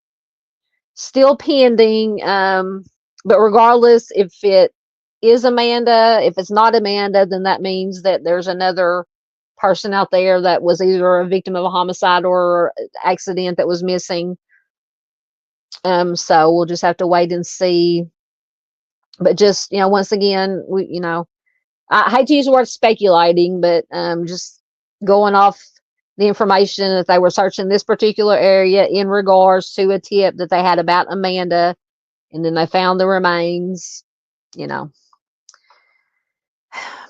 still pending. But regardless, if it is Amanda, if it's not Amanda, then that means that there's another person out there that was either a victim of a homicide or accident that was missing. So we'll just have to wait and see. But just, once again, I hate to use the word speculating, but just going off the information that they were searching this particular area in regards to a tip that they had about Amanda, and then they found the remains,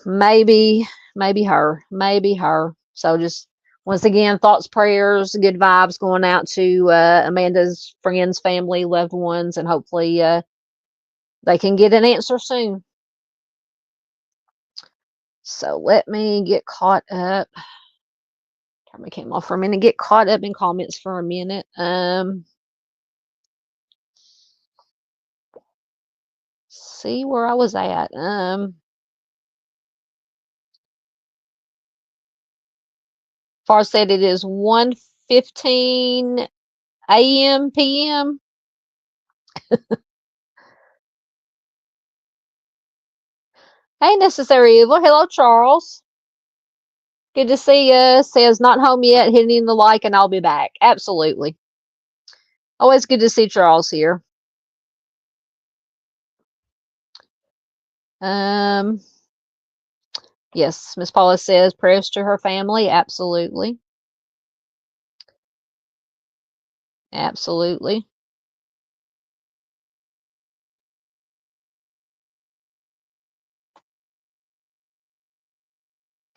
maybe her. So just once again, thoughts, prayers, good vibes going out to Amanda's friends, family, loved ones, and hopefully they can get an answer soon. So let me get caught up. Turn my camera off for a minute. Get caught up in comments for a minute. See where I was at. Far said it is 1:15 a.m. p.m. Hey, Necessary Evil. Hello, Charles. Good to see you. Says not home yet. Hitting the like, and I'll be back. Absolutely. Always good to see Charles here. Yes, Miss Paula says prayers to her family. Absolutely. Absolutely.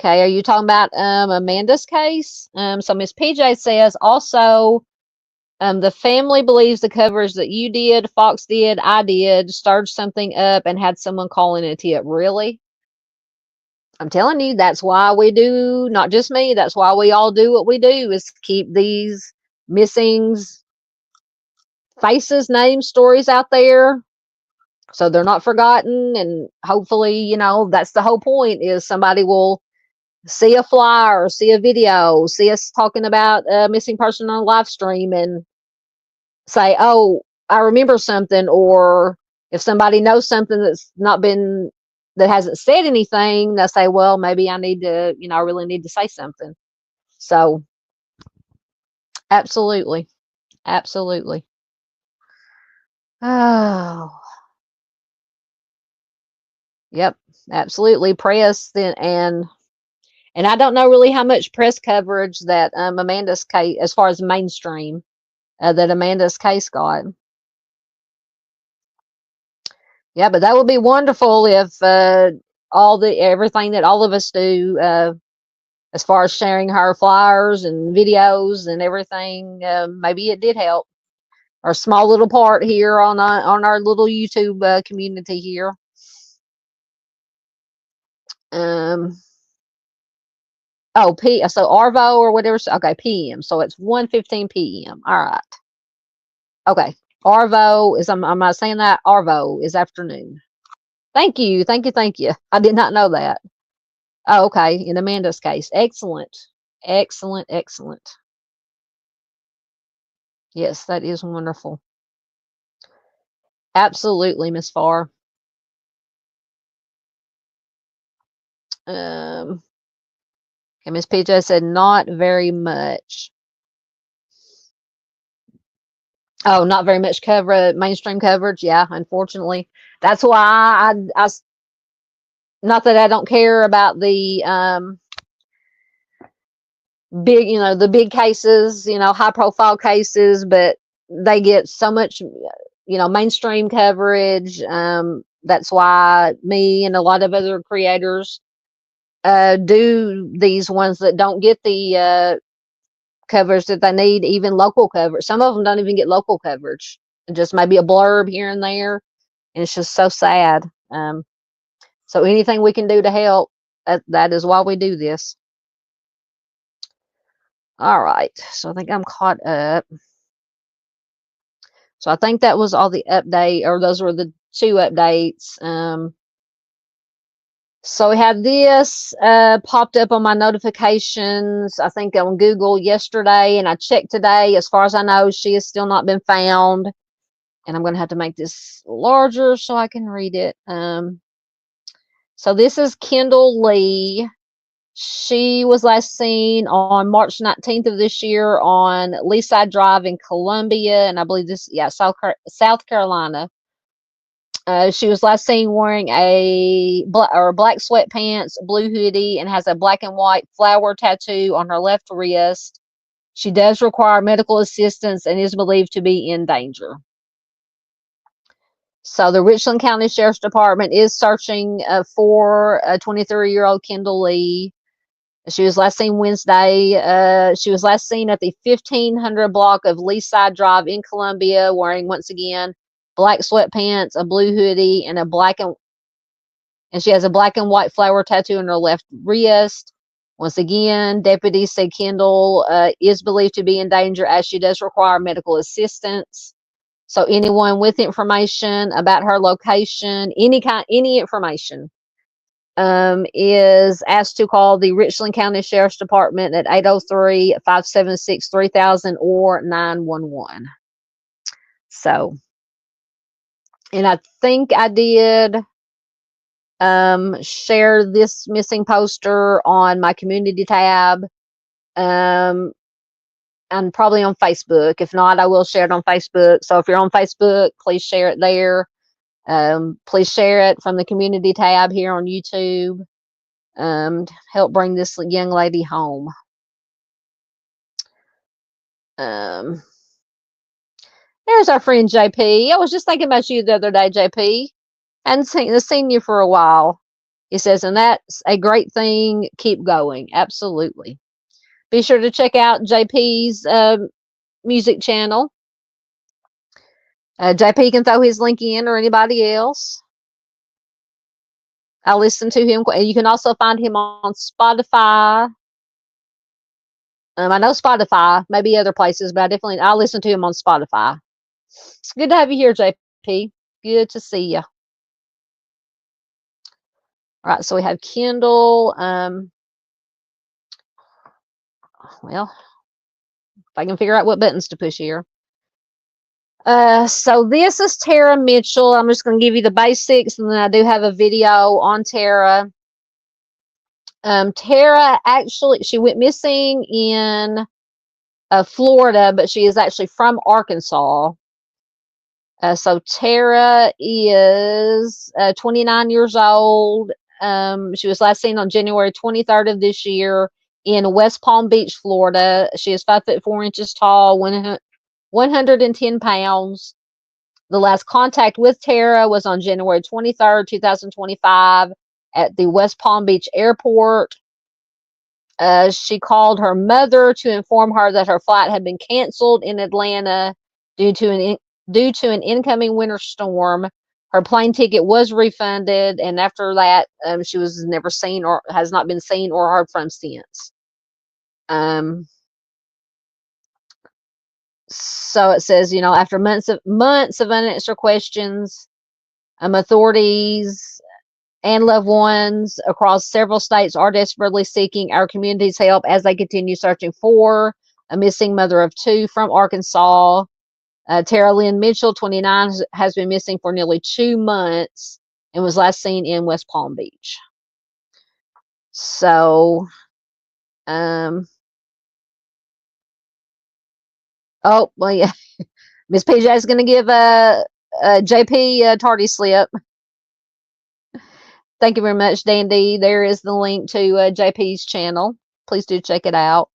Okay, are you talking about Amanda's case? So Miss PJ says also the family believes the coverage that you did, Fox did, I did, stirred something up and had someone calling a tip. Really? I'm telling you, that's why we do, not just me, that's why we all do what we do, is keep these missings, faces, names, stories out there so they're not forgotten. And hopefully, that's the whole point, is somebody will see a flyer, see a video, see us talking about a missing person on a live stream and say, oh, I remember something. Or if somebody knows something that hasn't said anything, they'll say, well, maybe I need to, I really need to say something. So absolutely. Absolutely. Oh, yep. Absolutely. Press and I don't know really how much press coverage that Amanda's case, as far as mainstream, that Amanda's case got. Yeah, but that would be wonderful if everything that all of us do, as far as sharing her flyers and videos and everything, maybe it did help. Our small little part here on our little YouTube community here. So Arvo or whatever. Okay, PM. So it's 1:15 p.m. All right. Okay. Arvo is, am I saying that? Arvo is afternoon. Thank you. Thank you. Thank you. I did not know that. Oh, okay. In Amanda's case. Excellent. Excellent. Excellent. Yes, that is wonderful. Absolutely, Miss Farr. Okay, Miss PJ said not very much. Oh, not very much mainstream coverage. Yeah, unfortunately. That's why I not that I don't care about the big, the big cases, high profile cases, but they get so much, mainstream coverage. That's why me and a lot of other creators do these ones that don't get the coverage that they need, even local coverage. Some of them don't even get local coverage, just maybe a blurb here and there. And it's just so sad. So anything we can do to help, that is why we do this. All right, so I think I'm caught up. So I think that was all the update, or those were the 2 updates. So we had this popped up on my notifications, I think on Google yesterday, and I checked today. As far as I know, she has still not been found. And I'm going to have to make this larger so I can read it. So this is Kendall Lee. She was last seen on March 19th of this year on Leaside Drive in Columbia, and I believe this, yeah, South Carolina. She was last seen wearing a black sweatpants, blue hoodie, and has a black and white flower tattoo on her left wrist. She does require medical assistance and is believed to be in danger. So the Richland County Sheriff's Department is searching for a 23-year-old Kendall Lee. She was last seen Wednesday. She was last seen at the 1500 block of Leaside Drive in Columbia, wearing, once again, black sweatpants, a blue hoodie, and she has a black and white flower tattoo on her left wrist. Once again, deputies say Kendall is believed to be in danger, as she does require medical assistance. So anyone with information about her location, any information, is asked to call the Richland County Sheriff's Department at 803-576-3000 or 911. So, and I think I did share this missing poster on my community tab, and probably on Facebook. If not, I will share it on Facebook. So if you're on Facebook, please share it there. Please share it from the community tab here on YouTube. Help bring this young lady home. There's our friend JP. I was just thinking about you the other day, JP. Hadn't seen you for a while. He says, and that's a great thing. Keep going. Absolutely. Be sure to check out JP's music channel. JP can throw his link in, or anybody else. I listen to him. You can also find him on Spotify. I know Spotify, maybe other places, but I listen to him on Spotify. It's good to have you here, JP. Good to see you. All right, so we have Kendall. Well, if I can figure out what buttons to push here. So this is Tara Mitchell. I'm just going to give you the basics, and then I do have a video on Tara. Tara actually, she went missing in Florida, but she is actually from Arkansas. So Tara is 29 years old. She was last seen on January 23rd of this year in West Palm Beach, Florida. She is 5'4" tall, 110 pounds. The last contact with Tara was on January 23rd, 2025 at the West Palm Beach airport. She called her mother to inform her that her flight had been canceled in Atlanta due to an incoming winter storm. Her plane ticket was refunded, and after that, she was never seen, or has not been seen or heard from since. So it says, after months of unanswered questions, authorities and loved ones across several states are desperately seeking our community's help as they continue searching for a missing mother of 2 from Arkansas. Tara Lynn Mitchell, 29, has been missing for nearly 2 months and was last seen in West Palm Beach. So, oh, well, yeah, Miss PJ is going to give JP a tardy slip. Thank you very much, Dandy. There is the link to JP's channel. Please do check it out.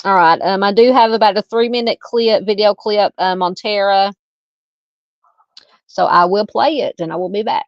All right. I do have about a 3-minute video clip on Tara. So I will play it and I will be back.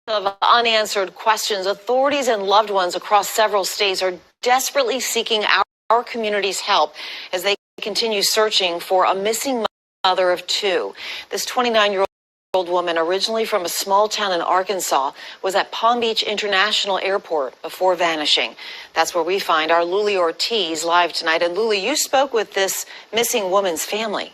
Of unanswered questions, authorities and loved ones across several states are desperately seeking our community's help as they continue searching for a missing mother of two. This 29-year-old woman, originally from a small town in Arkansas, was at Palm Beach International Airport before vanishing. That's where we find our Luli Ortiz live tonight. And Luli, you spoke with this missing woman's family.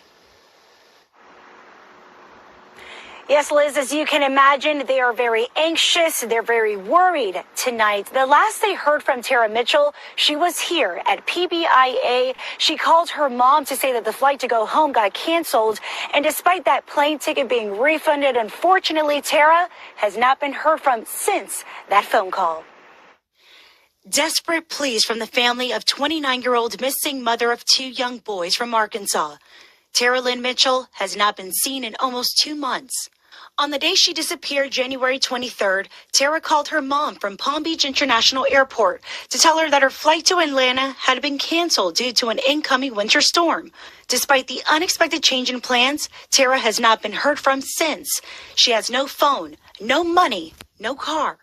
Yes, Liz, as you can imagine, they are very anxious. They're very worried tonight. The last they heard from Tara Mitchell, she was here at PBIA. She called her mom to say that the flight to go home got canceled. And despite that plane ticket being refunded, unfortunately, Tara has not been heard from since that phone call. Desperate pleas from the family of 29-year-old missing mother of two young boys from Arkansas. Tara Lynn Mitchell has not been seen in almost 2 months. On the day she disappeared, January 23rd, Tara called her mom from Palm Beach International Airport to tell her that her flight to Atlanta had been canceled due to an incoming winter storm. Despite the unexpected change in plans, Tara has not been heard from since. She has no phone, no money, no car.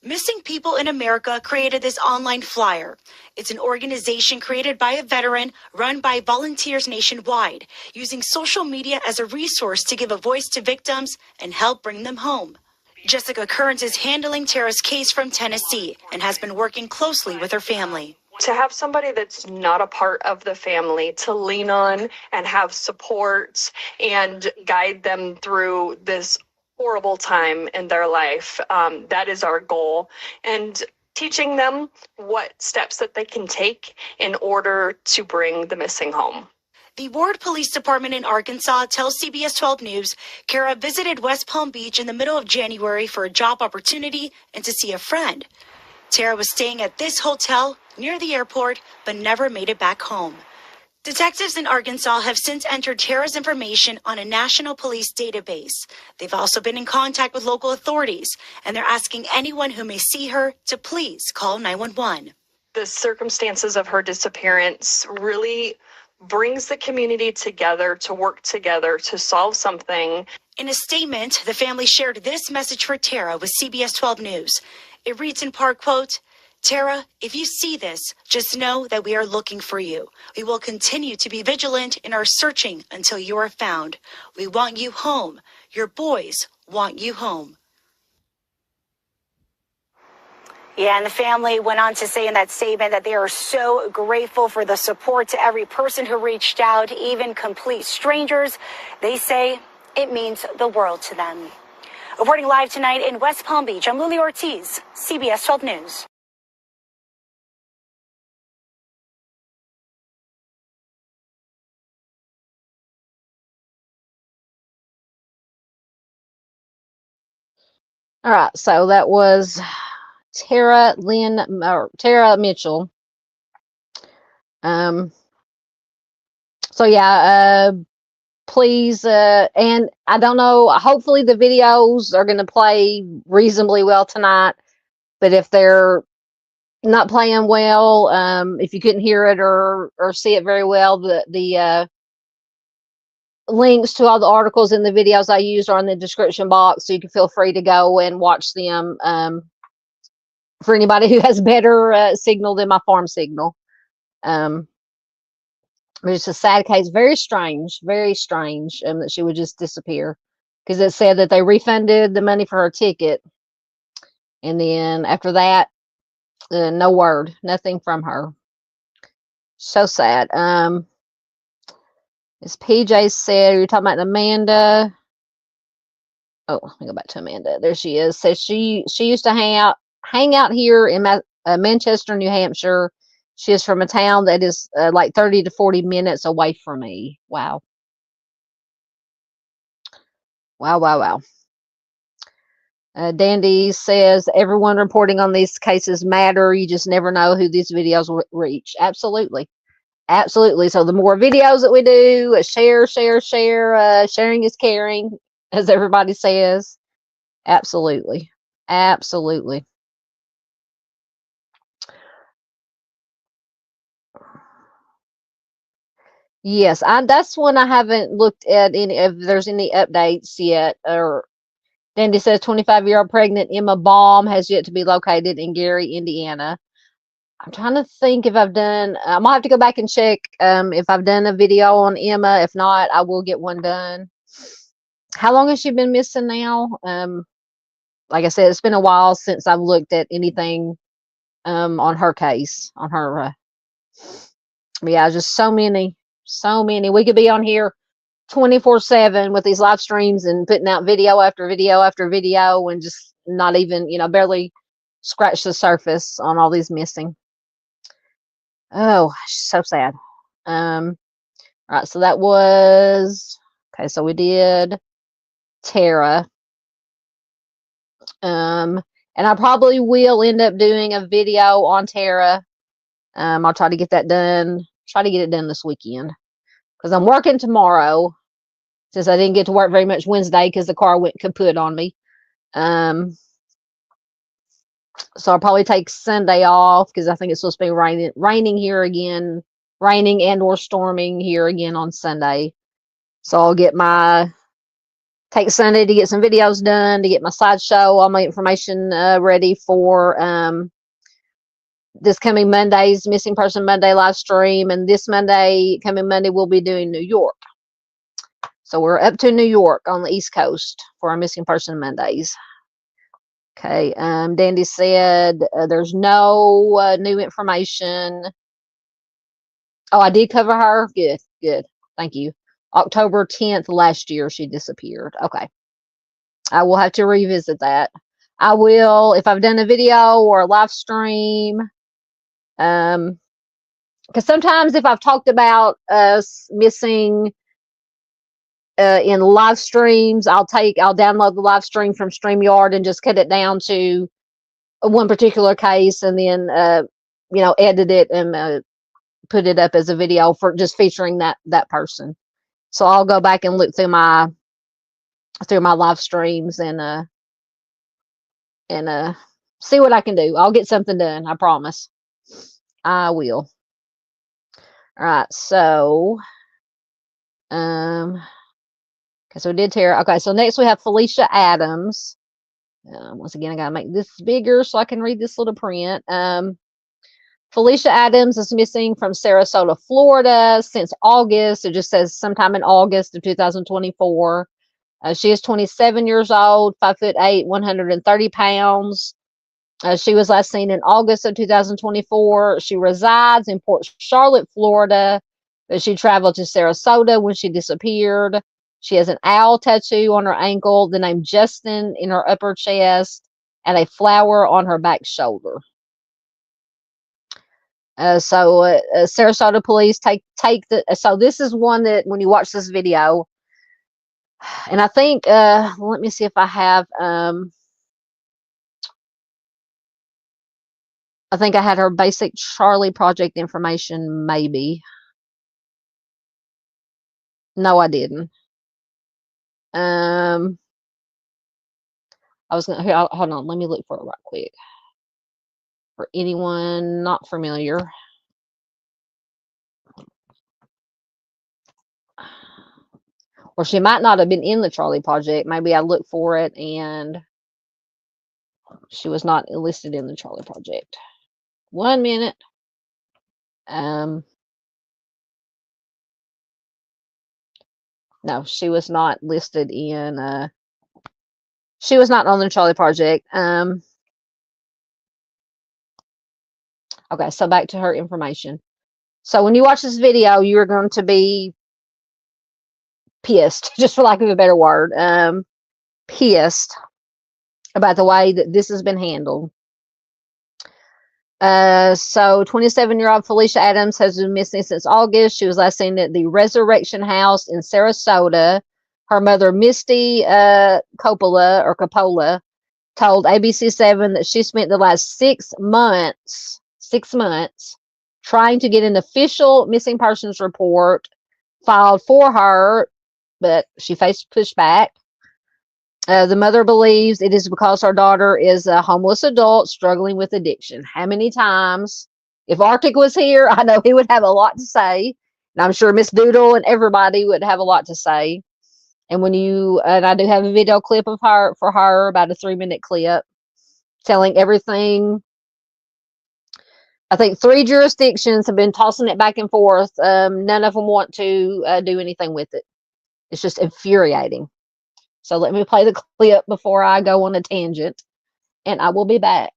Missing People in America created this online flyer. It's an organization created by a veteran, run by volunteers nationwide, using social media as a resource to give a voice to victims and help bring them home. Jessica Kearns is handling Tara's case from Tennessee and has been working closely with her family. To have somebody that's not a part of the family to lean on and have support and guide them through this horrible time in their life, that is our goal. And teaching them what steps that they can take in order to bring the missing home. The Ward Police Department in Arkansas tells CBS 12 News Kara visited West Palm Beach in the middle of January for a job opportunity and to see a friend. Tara was staying at this hotel near the airport but never made it back home. Detectives in Arkansas have since entered Tara's information on a national police database. They've also been in contact with local authorities, and they're asking anyone who may see her to please call 911. The circumstances of her disappearance really brings the community together to work together to solve something. In a statement, the family shared this message for Tara with CBS 12 News. It reads in part, quote, Tara, if you see this, just know that we are looking for you. We will continue to be vigilant in our searching until you are found. We want you home. Your boys want you home. Yeah, and the family went on to say in that statement that they are so grateful for the support to every person who reached out, even complete strangers. They say it means the world to them. Reporting live tonight in West Palm Beach, I'm Luli Ortiz, CBS 12 News. All right, so that was Tara Mitchell. So yeah, please, and I don't know, hopefully the videos are going to play reasonably well tonight, but if they're not playing well, if you couldn't hear it or see it very well, the links to all the articles and the videos I used are in the description box, so you can feel free to go and watch them. For anybody who has better signal than my farm signal. But it's a sad case, very strange that she would just disappear, because it said that they refunded the money for her ticket, and then after that, no word, nothing from her. So sad. As PJ said, you're talking about Amanda. Oh, let me go back to Amanda. There she is. Says she used to hang out here in Manchester, New Hampshire. She is from a town that is like 30 to 40 minutes away from me. Wow. Wow. Dandy says everyone reporting on these cases matter. You just never know who these videos will reach. Absolutely. So the more videos that we do, share. Sharing is caring, as everybody says. Absolutely. Yes, that's one I haven't looked at any if there's any updates yet, or Dandy says 25-year-old pregnant Emma Baum has yet to be located in Gary, Indiana. I'm trying to think if I've done, I'm gonna have to go back and check if I've done a video on Emma. If not, I will get one done. How long has she been missing now? Like I said, it's been a while since I've looked at anything on her case, on her. Yeah, just so many. We could be on here 24/7 with these live streams and putting out video after video after video and just not even, barely scratch the surface on all these missing. Oh, so sad. All right, so that was okay. So we did Tara. And I probably will end up doing a video on Tara. I'll try to get that done. Try to get it done this weekend because I'm working tomorrow. Since I didn't get to work very much Wednesday because the car went kaput on me. So I'll probably take Sunday off because I think it's supposed to be raining here again, raining and or storming here again on Sunday. So I'll take Sunday to get some videos done, to get my slideshow, all my information ready for this coming Monday's Missing Person Monday live stream. And this coming Monday, we'll be doing New York. So we're up to New York on the East Coast for our Missing Person Mondays. Okay, Dandy said there's no new information. Oh, I did cover her? Good. Thank you. October 10th last year, she disappeared. Okay. I will have to revisit that. I will, if I've done a video or a live stream, because sometimes if I've talked about us missing in live streams, I'll download the live stream from StreamYard and just cut it down to one particular case and then, edit it and put it up as a video for just featuring that person. So I'll go back and look through my live streams and see what I can do. I'll get something done. I promise. I will. All right. So, okay, so we did Tara. Okay, so next we have Felicia Adams. Once again, I gotta make this bigger so I can read this little print. Felicia Adams is missing from Sarasota, Florida since August. It just says sometime in August of 2024. She is 27 years old, 5'8", 130 pounds. She was last seen in August of 2024. She resides in Port Charlotte, Florida, but she traveled to Sarasota when she disappeared. She has an owl tattoo on her ankle, the name Justin in her upper chest, and a flower on her back shoulder. So Sarasota police take so this is one that when you watch this video, and I think let me see if I have I think I had her basic Charlie Project information, maybe. No, I didn't. I was gonna hold on, let me look for it right quick. For anyone not familiar. Or she might not have been in the Charlie Project. Maybe I looked for it and she was not listed in the Charlie Project. 1 minute. No, she was not listed in she was not on the Charlie Project. Okay, so back to her information. So when you watch this video, you're going to be pissed, just for lack of a better word, pissed about the way that this has been handled. So 27-year-old Felicia Adams has been missing since August. She was last seen at the Resurrection House in Sarasota. Her mother, Misty Coppola, told ABC7 that she spent the last 6 months trying to get an official missing persons report filed for her, but she faced pushback. The mother believes it is because her daughter is a homeless adult struggling with addiction. How many times? If Arctic was here, I know he would have a lot to say. And I'm sure Miss Doodle and everybody would have a lot to say. And I do have a video clip of her for her, about a 3-minute clip, telling everything. I think 3 jurisdictions have been tossing it back and forth. None of them want to do anything with it. It's just infuriating. So let me play the clip before I go on a tangent, and I will be back.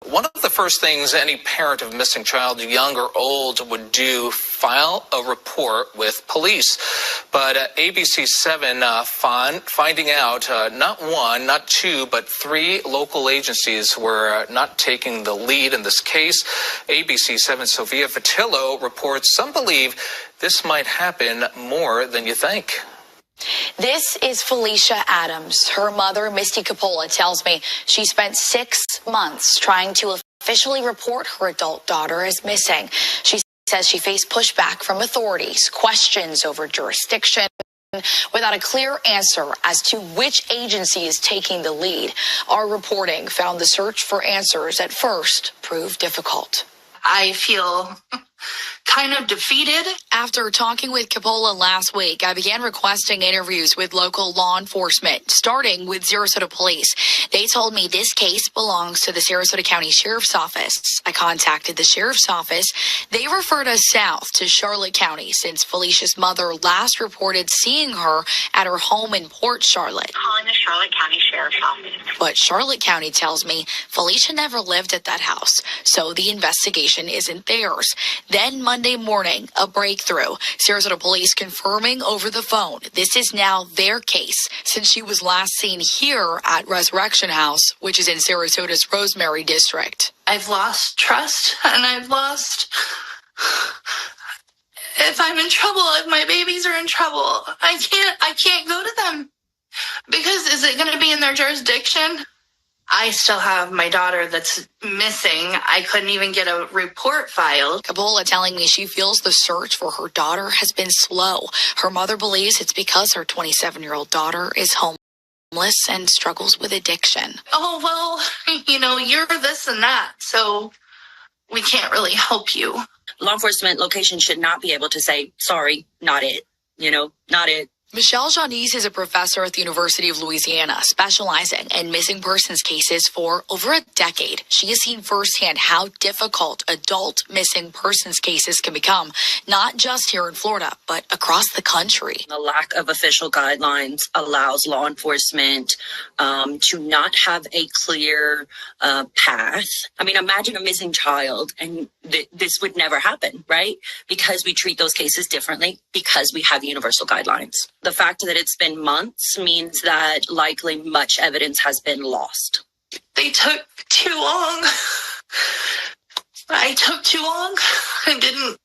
One of the first things any parent of a missing child, young or old, would do, file a report with police. But ABC 7 finding out not 1, not 2, but 3 local agencies were not taking the lead in this case. ABC 7's Sophia Fatillo reports some believe this might happen more than you think. This is Felicia Adams. Her mother, Misty Coppola, tells me she spent 6 months trying to officially report her adult daughter as missing. She says she faced pushback from authorities, questions over jurisdiction, without a clear answer as to which agency is taking the lead. Our reporting found the search for answers at first proved difficult. I feel kind of defeated. After talking with Coppola last week, I began requesting interviews with local law enforcement, starting with Sarasota Police. They told me this case belongs to the Sarasota County Sheriff's Office. I contacted the Sheriff's Office. They referred us south to Charlotte County since Felicia's mother last reported seeing her at her home in Port Charlotte. Calling the Charlotte County Sheriff's Office. But Charlotte County tells me Felicia never lived at that house, so the investigation isn't theirs. Then Monday morning, a breakthrough. Sarasota Police confirming over the phone this is now their case since she was last seen here at Resurrection House, which is in Sarasota's Rosemary district. I've lost trust, and I've lost... If I'm in trouble, if my babies are in trouble, I can't go to them. Because is it going to be in their jurisdiction? I still have my daughter that's missing. I couldn't even get a report filed. Coppola telling me she feels the search for her daughter has been slow. Her mother believes it's because her 27-year-old daughter is homeless and struggles with addiction. Oh, well, you're this and that, so we can't really help you. Law enforcement location should not be able to say, sorry, not it, not it. Michelle Janice is a professor at the University of Louisiana, specializing in missing persons cases for over a decade. She has seen firsthand how difficult adult missing persons cases can become, not just here in Florida, but across the country. The lack of official guidelines allows law enforcement to not have a clear path. I mean, imagine a missing child, and this would never happen, right? Because we treat those cases differently, because we have universal guidelines. The fact that it's been months means that likely much evidence has been lost. They took too long. I took too long. I didn't.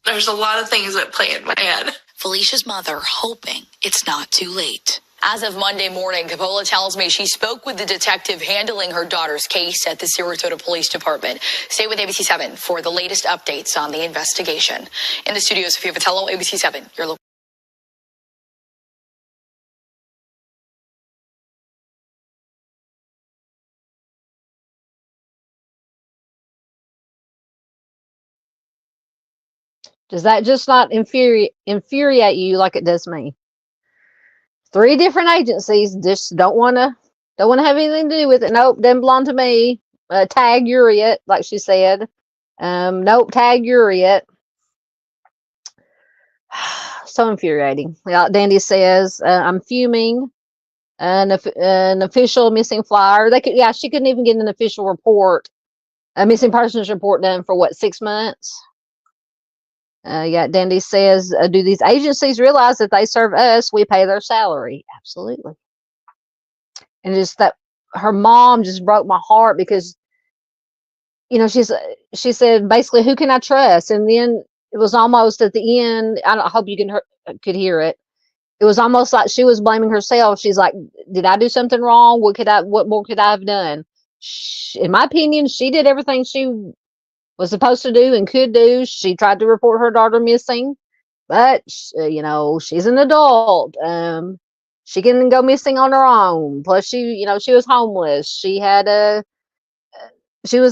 There's a lot of things that play in my head. Felicia's mother hoping it's not too late. As of Monday morning, Coppola tells me she spoke with the detective handling her daughter's case at the Sarasota Police Department. Stay with ABC 7 for the latest updates on the investigation. In the studio, Sophia Vitello, ABC 7, your local. Does that just not infuriate you like it does me? 3 different agencies just don't want to have anything to do with it. Nope, doesn't belong to me. Tag you're it, like she said. Nope, tag you're it. So infuriating. Like Dandy says, I'm fuming. An official missing flyer. She couldn't even get an official report A missing persons report done for what, 6 months? Yeah, Dandy says, do these agencies realize that they serve us? We pay their salary. Absolutely. And just that her mom just broke my heart because, you know, she said basically, who can I trust? And then it was almost at the end. I hope you could hear it. It was almost like she was blaming herself. She's like, did I do something wrong? What more could I have done? In my opinion, she did everything she was supposed to do and could do. She tried to report her daughter missing, but you know, she's an adult. She can go missing on her own. Plus, she was homeless. She was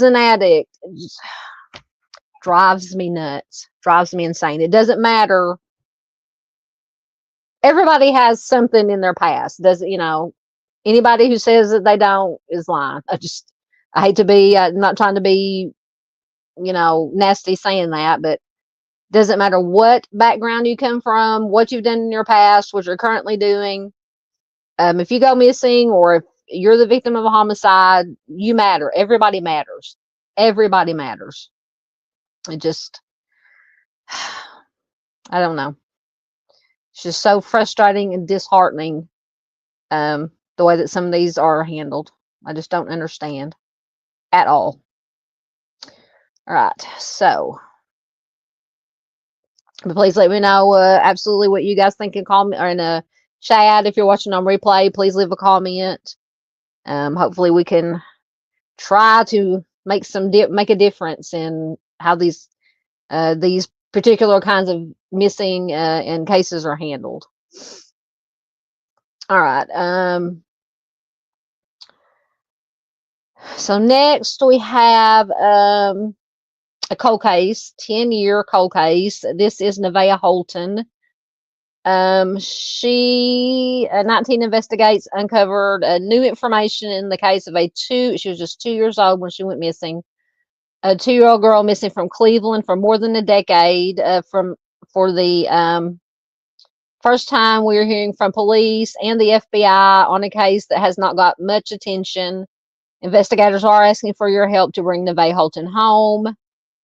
an addict. It just drives me nuts. Drives me insane. It doesn't matter. Everybody has something in their past. Anybody who says that they don't is lying. I hate to be, I'm not trying to be, nasty saying that, but doesn't matter what background you come from, what you've done in your past, what you're currently doing. If you go missing or if you're the victim of a homicide, you matter. Everybody matters. Everybody matters. It just, I don't know. It's just so frustrating and disheartening, the way that some of these are handled. I just don't understand at all. All right, so but please let me know absolutely what you guys think and comment, or in a chat if you're watching on replay. Please leave a comment. Hopefully we can try to make a difference in how these particular kinds of missing and cases are handled. All right. So next we have a cold case, 10-year cold case. This is Neveah Holton. 19 Investigates uncovered new information in the case of she was just 2 years old when she went missing. A 2-year-old girl missing from Cleveland for more than a decade. For the first time we're hearing from police and the FBI on a case that has not got much attention. Investigators are asking for your help to bring Neveah Holton home.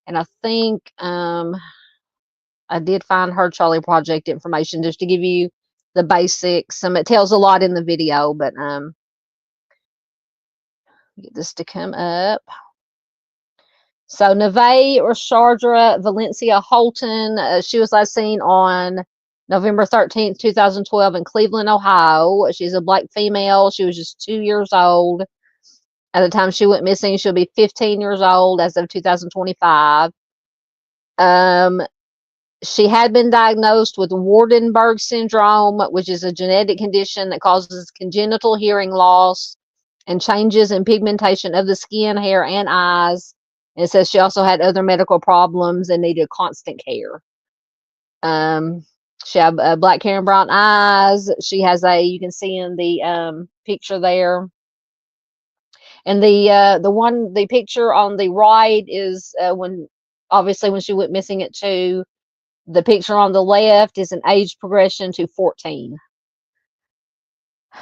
And I think I did find her Charlie Project information just to give you the basics. It tells a lot in the video, but get this to come up. So Neveah or Chandra Valencia Holton, she was last seen on November 13th, 2012 in Cleveland, Ohio. She's a Black female. She was just 2 years old at the time she went missing. She'll be 15 years old as of 2025. She had been diagnosed with Waardenburg syndrome, which is a genetic condition that causes congenital hearing loss and changes in pigmentation of the skin, hair, and eyes. And it says she also had other medical problems and needed constant care. She had black hair and brown eyes. She has you can see in the picture there. And the picture on the right is when she went missing at 2. The picture on the left is an age progression to 14.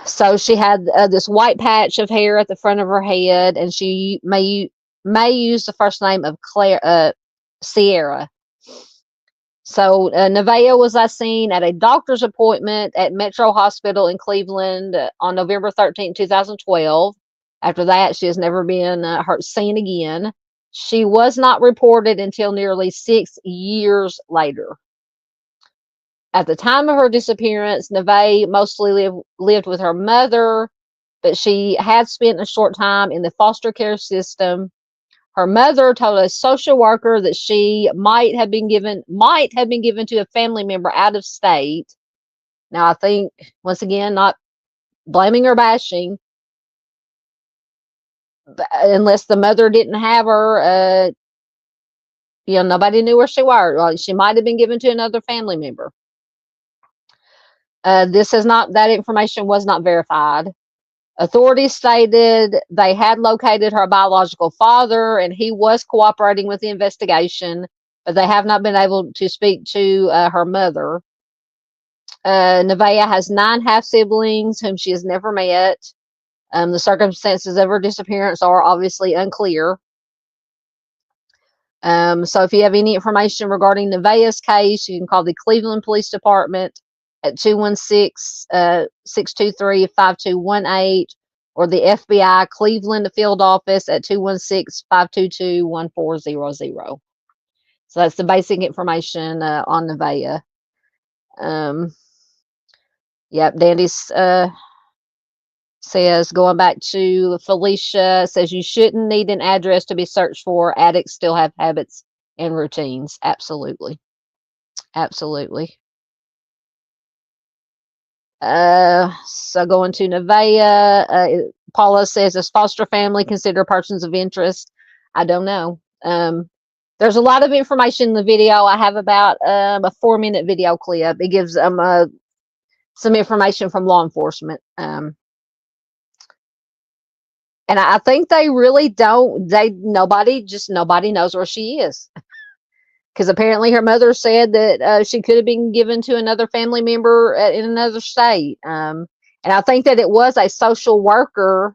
So she had this white patch of hair at the front of her head, and she may use the first name of Sierra. So Neveah was last seen at a doctor's appointment at Metro Hospital in Cleveland on November 13, 2012. After that, she has never been seen again. She was not reported until nearly 6 years later. At the time of her disappearance, Neveah mostly lived with her mother, but she had spent a short time in the foster care system. Her mother told a social worker that she might have been given to a family member out of state. Now, I think, once again, not blaming or bashing, unless the mother didn't have her, nobody knew where she was. Well, she might have been given to another family member. That information was not verified. Authorities stated they had located her biological father and he was cooperating with the investigation, but they have not been able to speak to her mother. Neveah has 9 half-siblings whom she has never met. The circumstances of her disappearance are obviously unclear. So if you have any information regarding Neveah's case, you can call the Cleveland Police Department at 216-623-5218 or the FBI Cleveland Field Office at 216-522-1400. So that's the basic information on Neveah. Yep, Dandy's says, going back to Felicia, says you shouldn't need an address to be searched for. Addicts still have habits and routines. Absolutely. Absolutely. So going to Neveah, Paula says, is foster family considered persons of interest? I don't know. There's a lot of information in the video. I have about a 4-minute video clip. It gives some information from law enforcement. And I think they really don't, nobody knows where she is. Because apparently her mother said that she could have been given to another family member in another state. And I think that it was a social worker.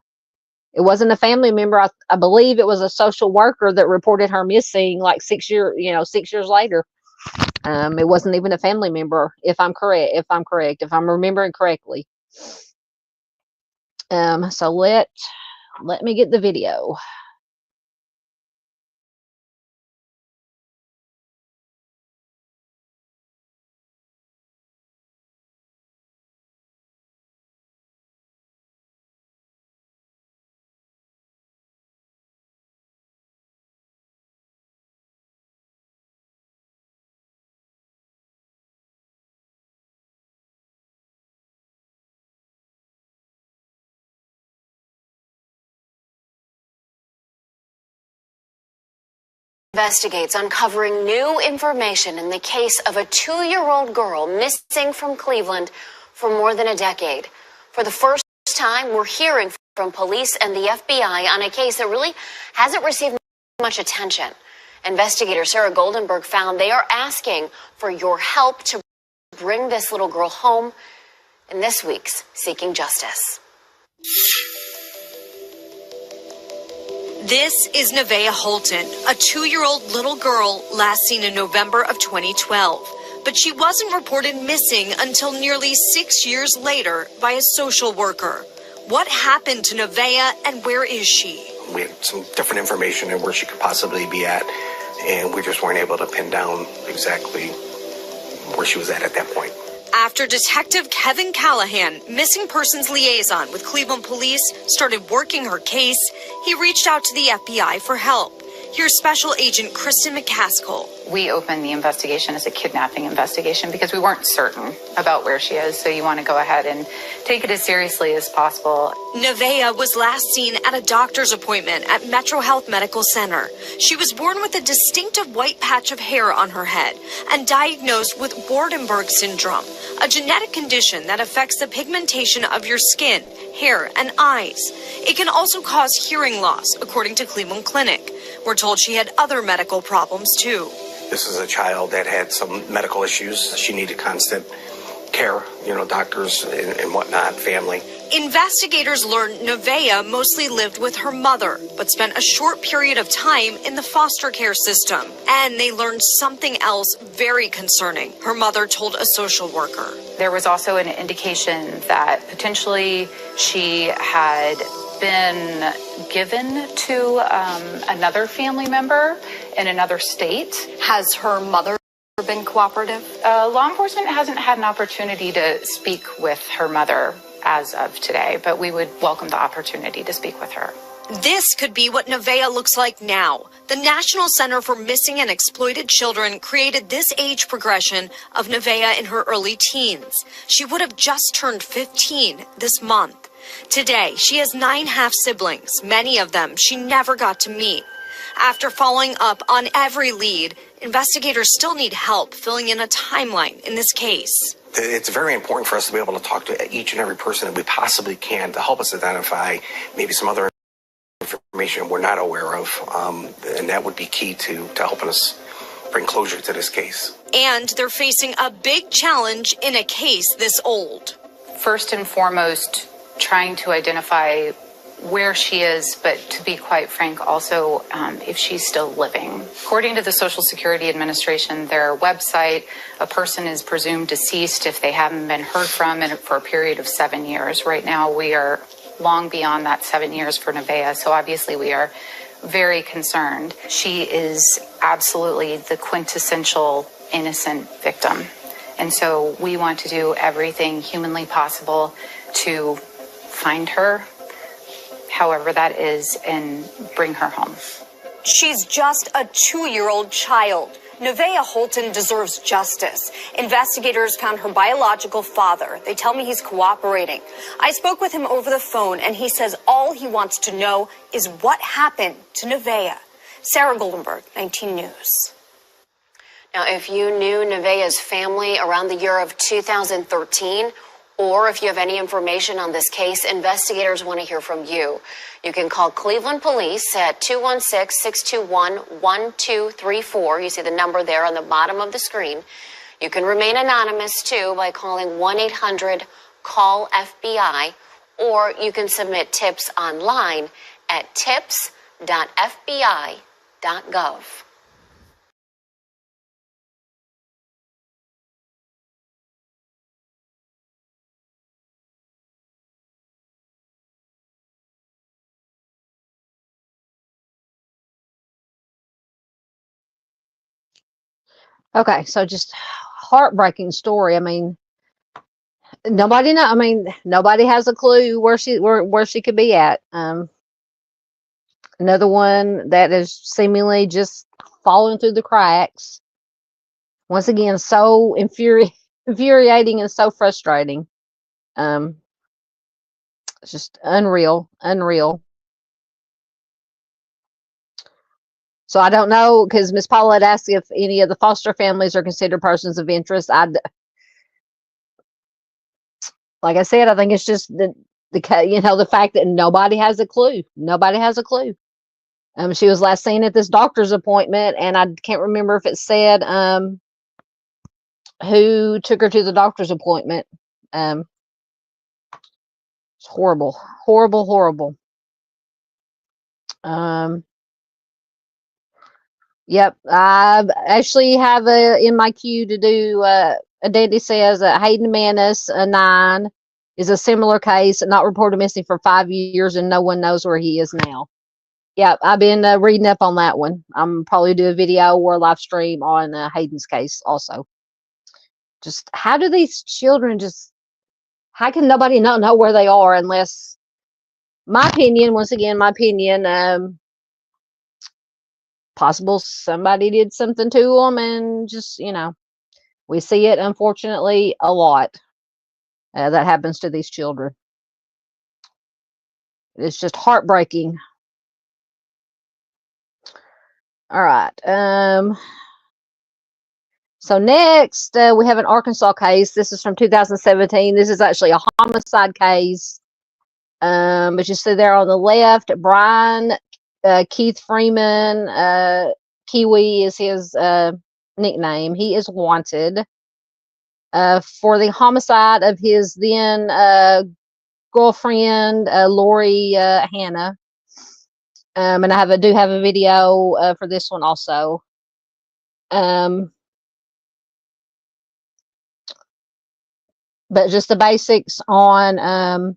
It wasn't a family member. I believe it was a social worker that reported her missing like 6 years later. It wasn't even a family member, if I'm remembering correctly. So let me get the video. Investigates uncovering new information in the case of a 2-year-old girl missing from Cleveland for more than a decade. For the first time, we're hearing from police and the FBI on a case that really hasn't received much attention. Investigator Sarah Goldenberg found they are asking for your help to bring this little girl home in this week's Seeking Justice. This is Neveah Holton, a 2-year-old little girl last seen in November of 2012. But she wasn't reported missing until nearly 6 years later by a social worker. What happened to Neveah and where is she? We had some different information on where she could possibly be at, and we just weren't able to pin down exactly where she was at that point. After Detective Kevin Callahan, missing persons liaison with Cleveland Police, started working her case, he reached out to the FBI for help. Here's Special Agent Kristen McCaskill. We opened the investigation as a kidnapping investigation because we weren't certain about where she is, so you want to go ahead and take it as seriously as possible. Neveah was last seen at a doctor's appointment at Metro Health Medical Center. She was born with a distinctive white patch of hair on her head and diagnosed with Waardenburg syndrome, a genetic condition that affects the pigmentation of your skin, hair, and eyes. It can also cause hearing loss, according to Cleveland Clinic. We're told she had other medical problems, too. This is a child that had some medical issues. She needed constant care, doctors and whatnot, family. Investigators learned Neveah mostly lived with her mother, but spent a short period of time in the foster care system. And they learned something else very concerning. Her mother told a social worker. There was also an indication that potentially she had been given to another family member in another state. Has her mother been cooperative? Law enforcement hasn't had an opportunity to speak with her mother as of today, but we would welcome the opportunity to speak with her. This could be what Neveah looks like now. The National Center for Missing and Exploited Children created this age progression of Neveah in her early teens. She would have just turned 15 this month. Today, she has 9 half-siblings, many of them she never got to meet. After following up on every lead, investigators still need help filling in a timeline in this case. It's very important for us to be able to talk to each and every person that we possibly can to help us identify maybe some other information we're not aware of, and that would be key to helping us bring closure to this case. And they're facing a big challenge in a case this old. First and foremost, trying to identify where she is, but to be quite frank, also if she's still living. According to the Social Security Administration, their website, a person is presumed deceased if they haven't been heard from for a period of 7 years. Right now, we are long beyond that 7 years for Neveah, so obviously we are very concerned. She is absolutely the quintessential innocent victim. And so we want to do everything humanly possible to find her, however that is, and bring her home. She's just a 2-year-old child. Neveah Holton deserves justice. Investigators found her biological father. They tell me he's cooperating. I spoke with him over the phone, and he says all he wants to know is what happened to Neveah. Sarah Goldenberg, 19 News. Now, if you knew Neveah's family around the year of 2013, or if you have any information on this case, investigators want to hear from you. You can call Cleveland Police at 216-621-1234. You see the number there on the bottom of the screen. You can remain anonymous, too, by calling 1-800-CALL-FBI, or you can submit tips online at tips.fbi.gov. Okay, so just heartbreaking story. I mean, nobody has a clue where she could be at. Another one that is seemingly just falling through the cracks. Once again, so infuriating and so frustrating. It's just unreal. So I don't know, because Miss Paula had asked if any of the foster families are considered persons of interest. Like I said, I think it's just the fact that nobody has a clue. She was last seen at this doctor's appointment, and I can't remember if it said who took her to the doctor's appointment. It's horrible. Yep, I actually have in my queue to do. Dandy says Hayden Manis, 9, is a similar case, not reported missing for 5 years, and no one knows where he is now. Yep, I've been reading up on that one. I'm probably do a video or a live stream on Hayden's case also. Just how do these children how can nobody not know where they are unless, my opinion, possible somebody did something to them, and just, we see it unfortunately a lot that happens to these children. It's just heartbreaking. All right. So next we have an Arkansas case. This is from 2017. This is actually a homicide case. But you see there on the left, Brian Keith Freeman, Kiwi is his nickname. He is wanted for the homicide of his then girlfriend, Lori Hannah. And I do have a video for this one also. But just the basics on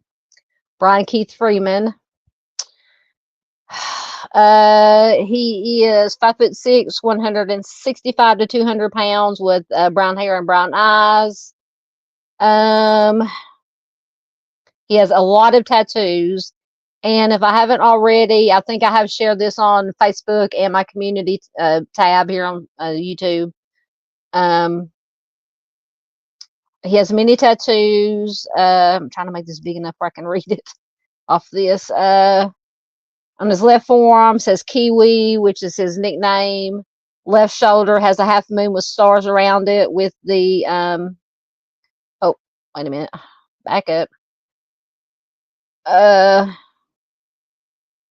Brian Keith Freeman. He is 5'6", 165 to 200 pounds, with brown hair and brown eyes. He has a lot of tattoos, and if I haven't already, I think I have shared this on Facebook and my community tab here on YouTube. He has many tattoos. I'm trying to make this big enough where I can read it off this. On his left forearm says Kiwi, which is his nickname. Left shoulder has a half moon with stars around it, with the oh, wait a minute, back up.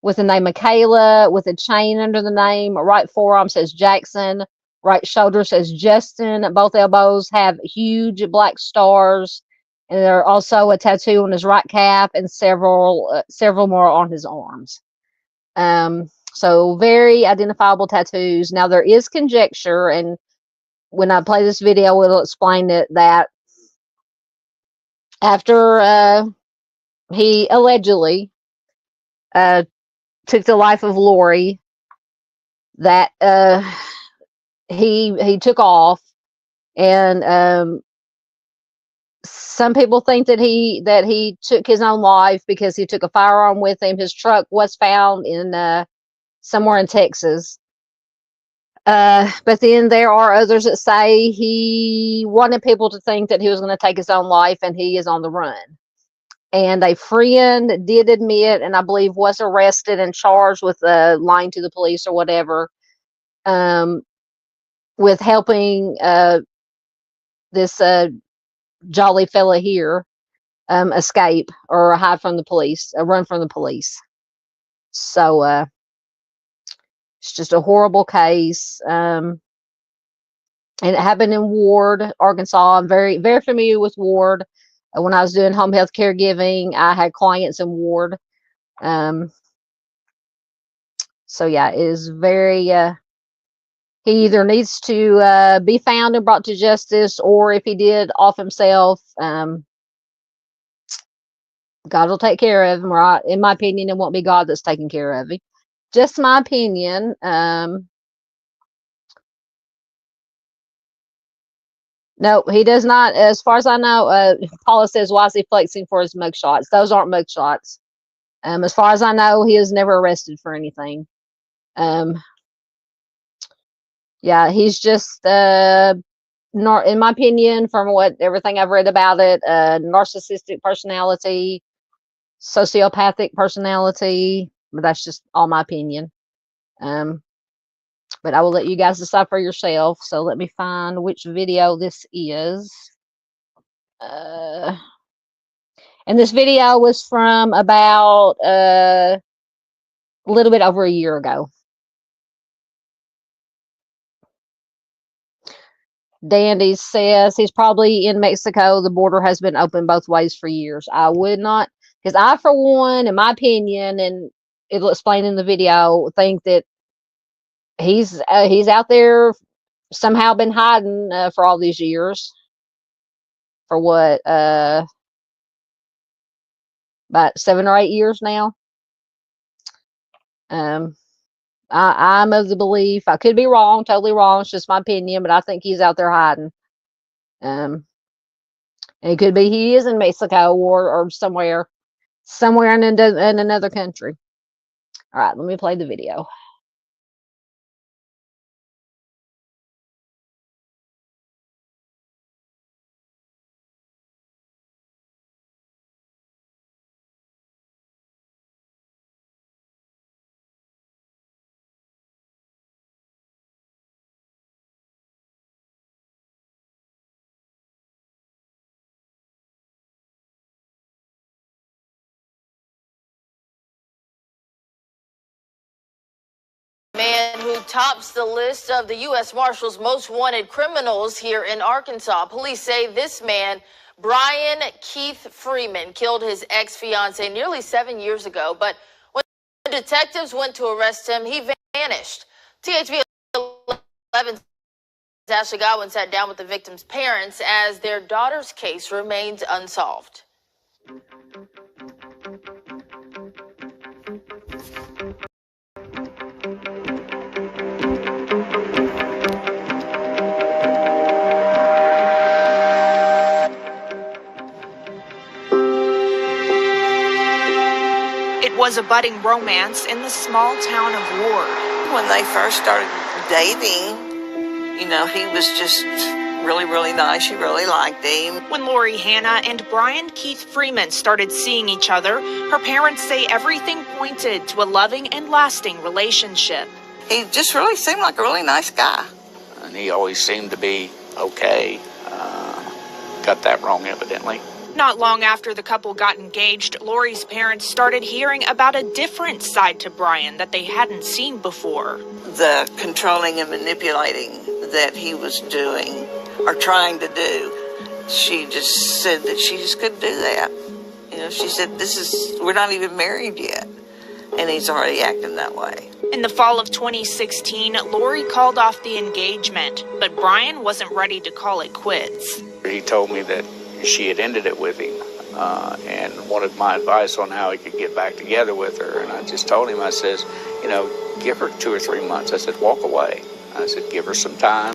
With the name Michaela, with a chain under the name. Right forearm says Jackson. Right shoulder says Justin. Both elbows have huge black stars, And there are also a tattoo on his right calf and several more on his arms. So very identifiable tattoos. Now there is conjecture, and when I play this video, it'll explain it, that after he allegedly took the life of Lori, that he took off, and some people think that he took his own life because he took a firearm with him. His truck was found in somewhere in Texas. But then there are others that say he wanted people to think that he was going to take his own life, and he is on the run. And a friend did admit, and I believe was arrested and charged with lying to the police or whatever, with helping this jolly fella here escape or hide from the police, run from the police. So it's just a horrible case. And it happened in Ward, Arkansas. I'm very, very familiar with Ward. When I was doing home health caregiving, I had clients in Ward. So yeah, it is very, he either needs to be found and brought to justice, or if he did off himself, God will take care of him. Or in my opinion, it won't be God that's taking care of him. Just my opinion. No, he does not. As far as I know, Paula says, why is he flexing for his mugshots? Those aren't mugshots. As far as I know, he was never arrested for anything. Yeah, he's just, in my opinion, from everything I've read about it, narcissistic personality, sociopathic personality. But that's just all my opinion. But I will let you guys decide for yourself. So let me find which video this is. And this video was from about a little bit over a year ago. Dandy says he's probably in Mexico. The border has been open both ways for years. I would not, because I, for one, in my opinion, and it'll explain in the video, think that he's out there, somehow been hiding for all these years. For what, about 7 or 8 years now. I'm of the belief, I could be wrong, totally wrong, it's just my opinion, but I think he's out there hiding. And it could be he is in Mexico or somewhere in another country. All right, let me play the video. Man who tops the list of the U.S. Marshals most wanted criminals here in Arkansas. Police say this man, Brian Keith Freeman, killed his ex-fiancee nearly 7 years ago. But when detectives went to arrest him, he vanished. THV 11's Ashley Godwin sat down with the victim's parents as their daughter's case remains unsolved. It was a budding romance in the small town of Ward. When they first started dating, you know, he was just really, really nice. She really liked him. When Lori Hannah and Brian Keith Freeman started seeing each other, her parents say everything pointed to a loving and lasting relationship. He just really seemed like a really nice guy. And he always seemed to be okay. Got that wrong, evidently. Not long after the couple got engaged, Lori's parents started hearing about a different side to Brian that they hadn't seen before. The controlling and manipulating that he was doing or trying to do she just said that she just couldn't do that. You know, she said, we're not even married yet. And he's already acting that way. In the fall of 2016, Lori called off the engagement, but Brian wasn't ready to call it quits. He told me that she had ended it with him and wanted my advice on how he could get back together with her. And I just told him, I says, you know, give her 2 or 3 months. I said, walk away. I said, give her some time.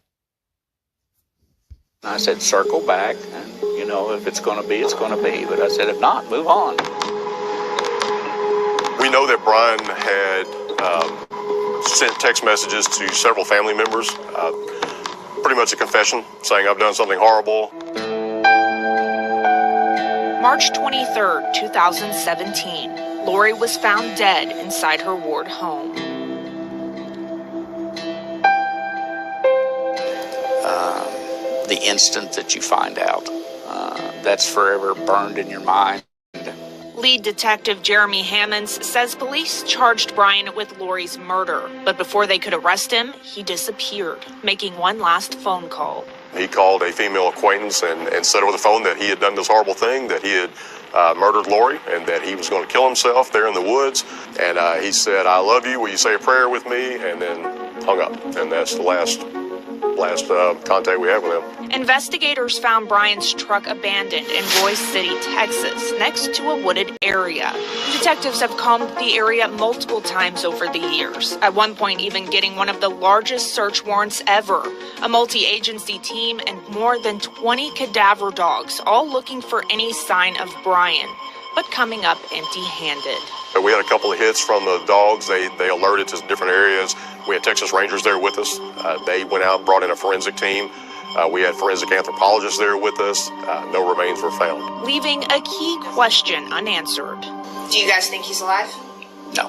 I said, circle back, and, you know, if it's going to be, it's going to be. But I said, if not, move on. We know that Brian had sent text messages to several family members, pretty much a confession, saying, I've done something horrible. March 23rd, 2017, Lori was found dead inside her Ward home. The instant that you find out, that's forever burned in your mind. Lead Detective Jeremy Hammonds says police charged Brian with Lori's murder, but before they could arrest him, he disappeared, making one last phone call. He called a female acquaintance and said over the phone that he had done this horrible thing, that he had murdered Lori, and that he was going to kill himself there in the woods. And he said, I love you, will you say a prayer with me? And then hung up. And that's the last contact we had with him. Investigators found Brian's truck abandoned in Royce City, Texas, next to a wooded area. Detectives have combed the area multiple times over the years, at one point even getting one of the largest search warrants ever. A multi-agency team and more than 20 cadaver dogs, all looking for any sign of Brian, but coming up empty-handed. We had a couple of hits from the dogs. They alerted to different areas. We had Texas Rangers there with us. They went out and brought in a forensic team. We had forensic anthropologists there with us. No remains were found. Leaving a key question unanswered. Do you guys think he's alive? No.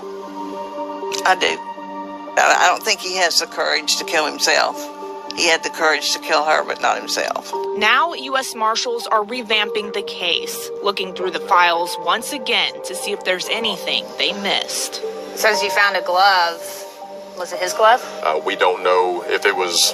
I do. I don't think he has the courage to kill himself. He had the courage to kill her, but not himself. Now, U.S. Marshals are revamping the case, looking through the files once again to see if there's anything they missed. Says you found a glove. Was it his glove? We don't know if it was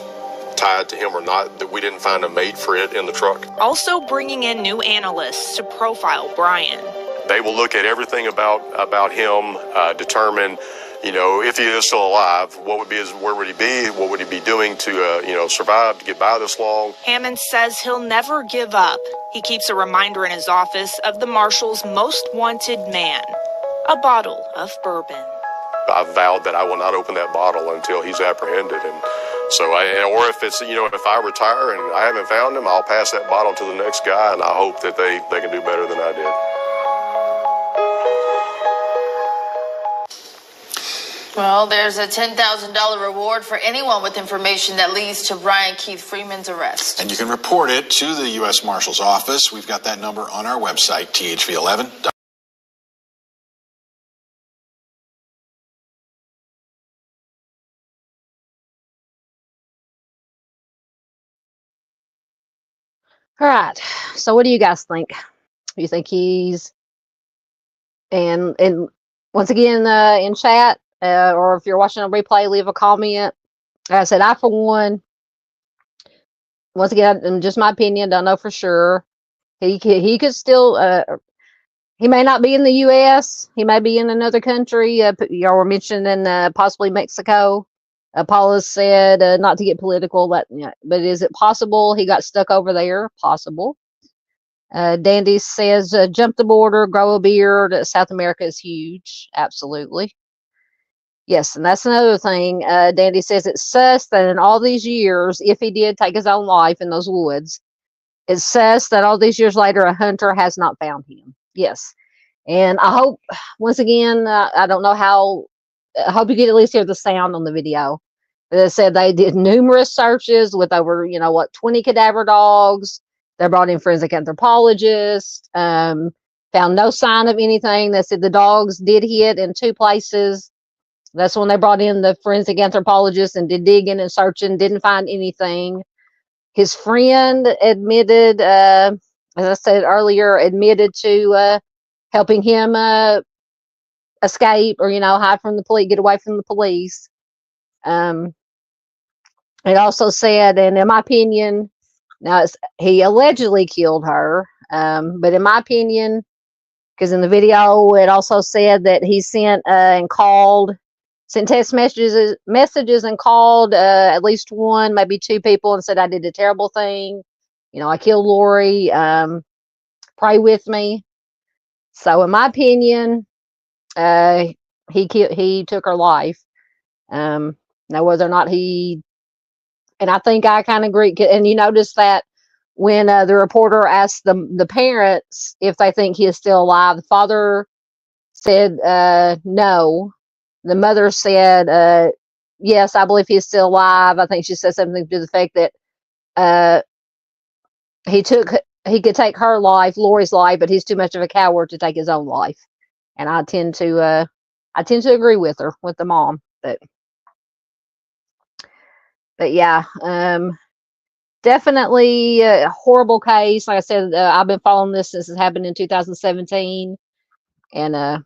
tied to him or not. That we didn't find a mate for it in the truck. Also bringing in new analysts to profile Brian. They will look at everything about him, determine, you know, if he is still alive, where would he be? What would he be doing to, survive, to get by this long? Hammond says he'll never give up. He keeps a reminder in his office of the Marshal's most wanted man, a bottle of bourbon. I vowed that I will not open that bottle until he's apprehended. And so, or if it's, if I retire and I haven't found him, I'll pass that bottle to the next guy, and I hope that they can do better than I did. Well, there's a $10,000 reward for anyone with information that leads to Brian Keith Freeman's arrest. And you can report it to the U.S. Marshal's office. We've got that number on our website, thv11. All right. So what do you guys think? You think he's, and once again, in chat, or if you're watching a replay, leave a comment. I said, I, for one, once again, in just my opinion, don't know for sure. He could still, he may not be in the U.S. He may be in another country. Y'all were mentioning possibly Mexico. Paula said not to get political, but is it possible he got stuck over there? Possible. Dandy says jump the border, grow a beard. South America is huge. Absolutely. Yes, and that's another thing. Dandy says it's sus that in all these years, if he did take his own life in those woods, it's sus that all these years later, a hunter has not found him. Yes. And I hope, once again, I don't know how, I hope you get at least hear the sound on the video. They said they did numerous searches with over, 20 cadaver dogs. They brought in forensic anthropologists, found no sign of anything. They said the dogs did hit in 2 places. That's when they brought in the forensic anthropologist and did digging and searching, didn't find anything. His friend admitted, as I said earlier, admitted to helping him escape or, hide from the police, get away from the police. It also said, and in my opinion, Now, he allegedly killed her, but in my opinion, because in the video it also said that he sent text messages and called at least one, maybe two people, and said, I did a terrible thing. I killed Lori. Pray with me. So in my opinion, he took her life. Now whether or not and I think I kind of agree. And you notice that when the reporter asked the parents if they think he is still alive, the father said no. The mother said yes, I believe he's still alive. I think she said something to the fact that he could take her life, Lori's life, but he's too much of a coward to take his own life. And I tend to agree with her, with the mom. But yeah, definitely a horrible case. Like I said, I've been following this since it happened in 2017, and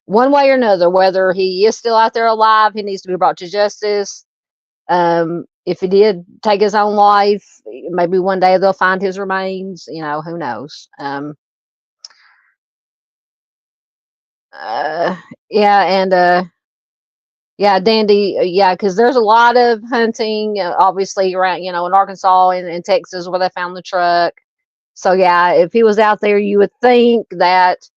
one way or another, whether he is still out there alive, he needs to be brought to justice. If he did take his own life, maybe one day they'll find his remains. Who knows? Yeah, and yeah, Dandy, yeah, because there's a lot of hunting, obviously, around, in Arkansas and in Texas where they found the truck. So, yeah, if he was out there, you would think that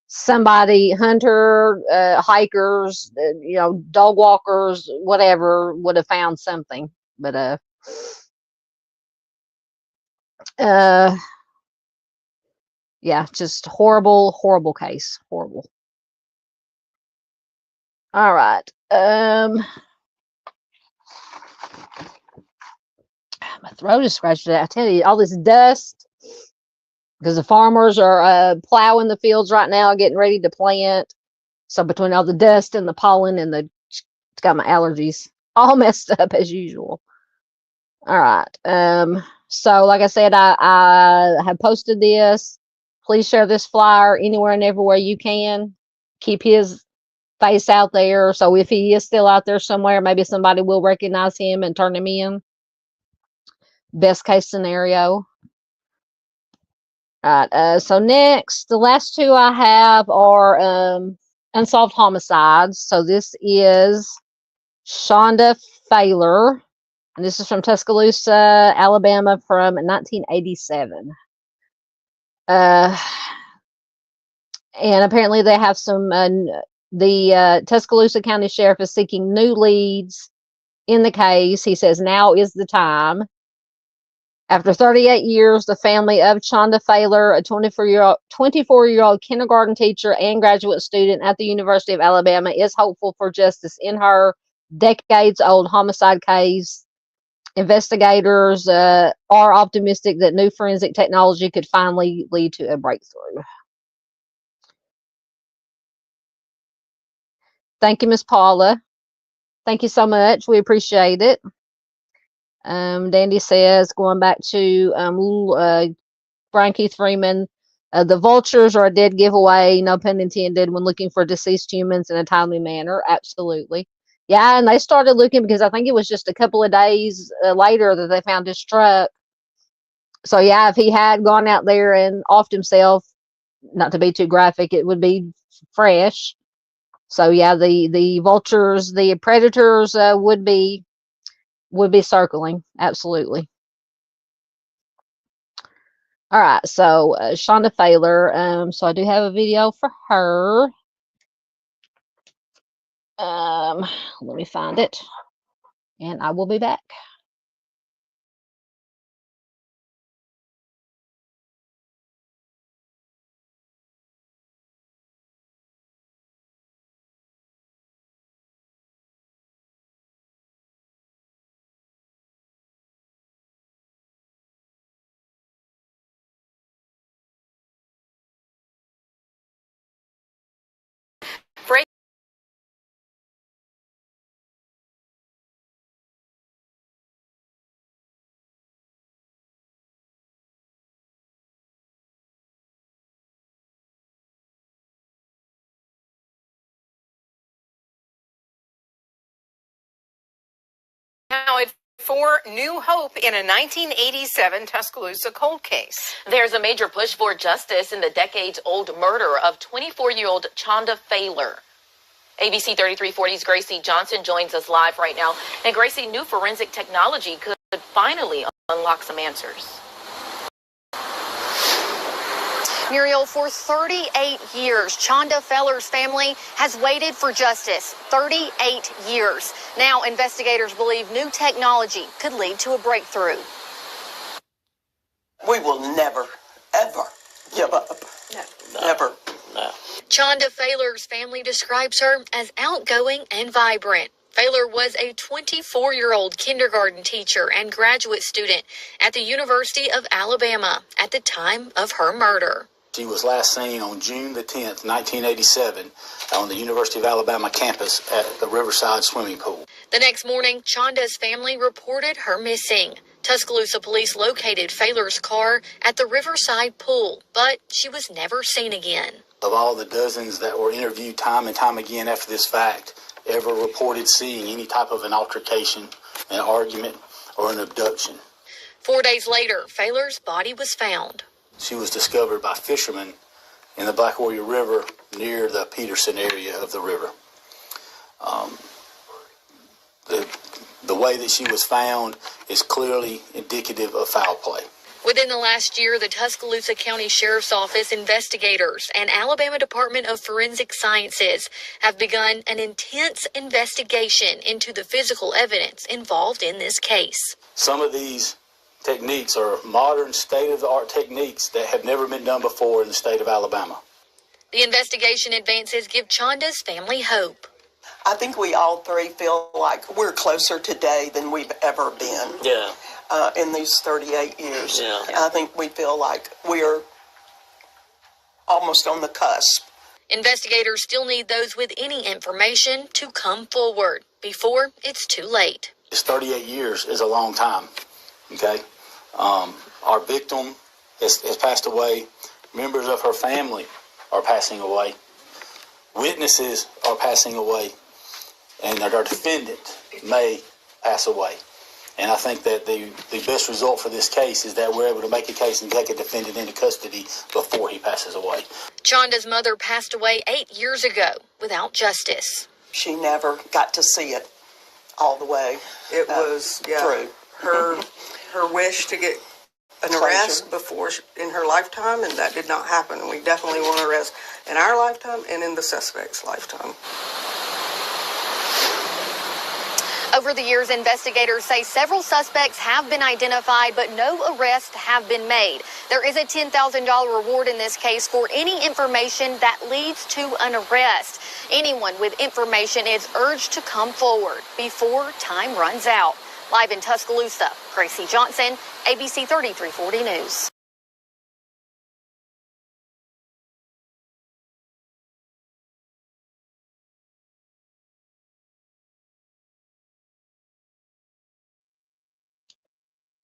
somebody, hunter, hikers, dog walkers, whatever, would have found something. But, yeah, just horrible, horrible case. Horrible. All right. My throat is scratched. I tell you, all this dust, because the farmers are plowing the fields right now, getting ready to plant. So between all the dust and the pollen and it's got my allergies all messed up as usual. All right. So like I said, I have posted this. Please share this flyer anywhere and everywhere you can. Keep his face out there. So if he is still out there somewhere, maybe somebody will recognize him and turn him in. Best case scenario. All right. So next, the last two I have are unsolved homicides. So this is Chanda Fehler, and this is from Tuscaloosa, Alabama, from 1987. And apparently they have some. The Tuscaloosa County Sheriff is seeking new leads in the case. He says now is the time. After 38 years, the family of Chanda Fehler, a 24-year-old kindergarten teacher and graduate student at the University of Alabama, is hopeful for justice in her decades-old homicide case. Investigators are optimistic that new forensic technology could finally lead to a breakthrough. Thank you, Miss Paula. Thank you so much. We appreciate it. Dandy says, going back to Brian Keith Freeman, the vultures are a dead giveaway, no pun intended, when looking for deceased humans in a timely manner. Absolutely. Yeah, and they started looking because I think it was just a couple of days later that they found his truck. So, yeah, if he had gone out there and offed himself, not to be too graphic, it would be fresh. So, yeah, the vultures, the predators would be circling. Absolutely. All right, so Chanda Fehler. So I do have a video for her. Let me find it, and I will be back. Now, if For new hope in a 1987 Tuscaloosa cold case. There's a major push for justice in the decades-old murder of 24-year-old Chanda Fehler. ABC 3340's Gracie Johnson joins us live right now. And Gracie, new forensic technology could finally unlock some answers. Muriel, for 38 years, Chanda Fehler's family has waited for justice. 38 years. Now, investigators believe new technology could lead to a breakthrough. We will never, ever give up. Never. No. Chanda Fehler's family describes her as outgoing and vibrant. Fehler was a 24-year-old kindergarten teacher and graduate student at the University of Alabama at the time of her murder. She was last seen on June the 10th, 1987, on the University of Alabama campus at the Riverside swimming pool. The next morning, Chanda's family reported her missing. Tuscaloosa police located Fehler's car at the Riverside pool, but she was never seen again. Of all the dozens that were interviewed time and time again after this fact, ever reported seeing any type of an altercation, an argument, or an abduction. 4 days later, Fehler's body was found. She was discovered by fishermen in the Black Warrior River near the Peterson area of the river. The way that she was found is clearly indicative of foul play. Within the last year, the Tuscaloosa County Sheriff's Office investigators and Alabama Department of Forensic Sciences have begun an intense investigation into the physical evidence involved in this case. Some of these techniques are modern state-of-the-art techniques that have never been done before in the state of Alabama. The investigation advances give Chanda's family hope. I think we all three feel like we're closer today than we've ever been. Yeah. In these 38 years. Yeah. I think we feel like we're almost on the cusp. Investigators still need those with any information to come forward before it's too late. 38 years is a long time, okay? Our victim has passed away. Members of her family are passing away. Witnesses are passing away. And our defendant may pass away. And I think that the best result for this case is that we're able to make a case and take a defendant into custody before he passes away. Chanda's mother passed away 8 years ago without justice. She never got to see it all the way. It was through. Her wish to get an arrest before in her lifetime, and that did not happen. And we definitely want an arrest in our lifetime and in the suspect's lifetime. Over the years, investigators say several suspects have been identified, but no arrests have been made. There is a $10,000 reward in this case for any information that leads to an arrest. Anyone with information is urged to come forward before time runs out. Live in Tuscaloosa, Gracie Johnson, ABC 3340 News.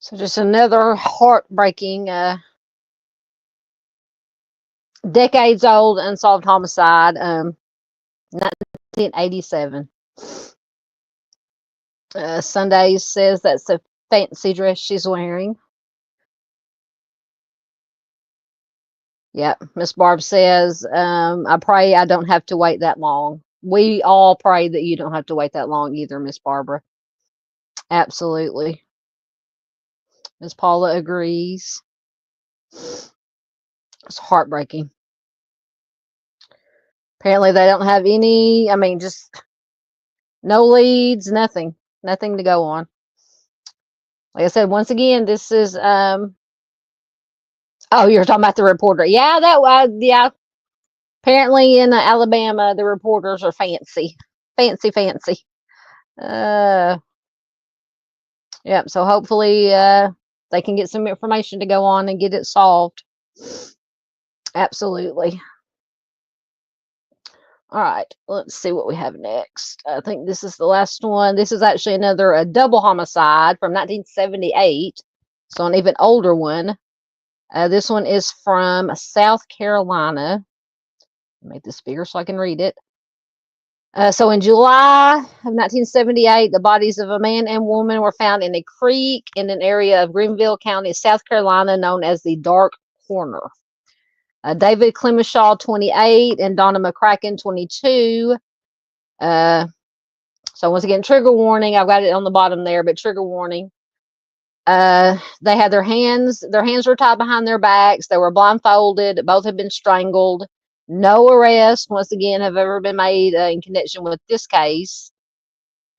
So just another heartbreaking, decades old unsolved homicide, 1987. Sunday says that's a fancy dress she's wearing. Yep. Miss Barb says, I pray I don't have to wait that long. We all pray that you don't have to wait that long either, Miss Barbara. Absolutely. Miss Paula agrees. It's heartbreaking. Apparently they don't have any, just no leads, nothing to go on. Like I said, once again, this is, oh, you're talking about the reporter. Yeah, yeah. Apparently in Alabama, the reporters are fancy. Yep. So hopefully, they can get some information to go on and get it solved. Absolutely. All right, let's see what we have next. I think this is the last one. This is actually a double homicide from 1978, so an even older one. This one is from South Carolina. Make this bigger so I can read it. So in July of 1978, the bodies of a man and woman were found in a creek in an area of Greenville County, South Carolina, known as the Dark Corner. David Clemishaw, 28, and Donna McCracken, 22. So once again, trigger warning. I've got it on the bottom there, but trigger warning. They had their hands were tied behind their backs. They were blindfolded. Both had been strangled. No arrests, once again, have ever been made in connection with this case.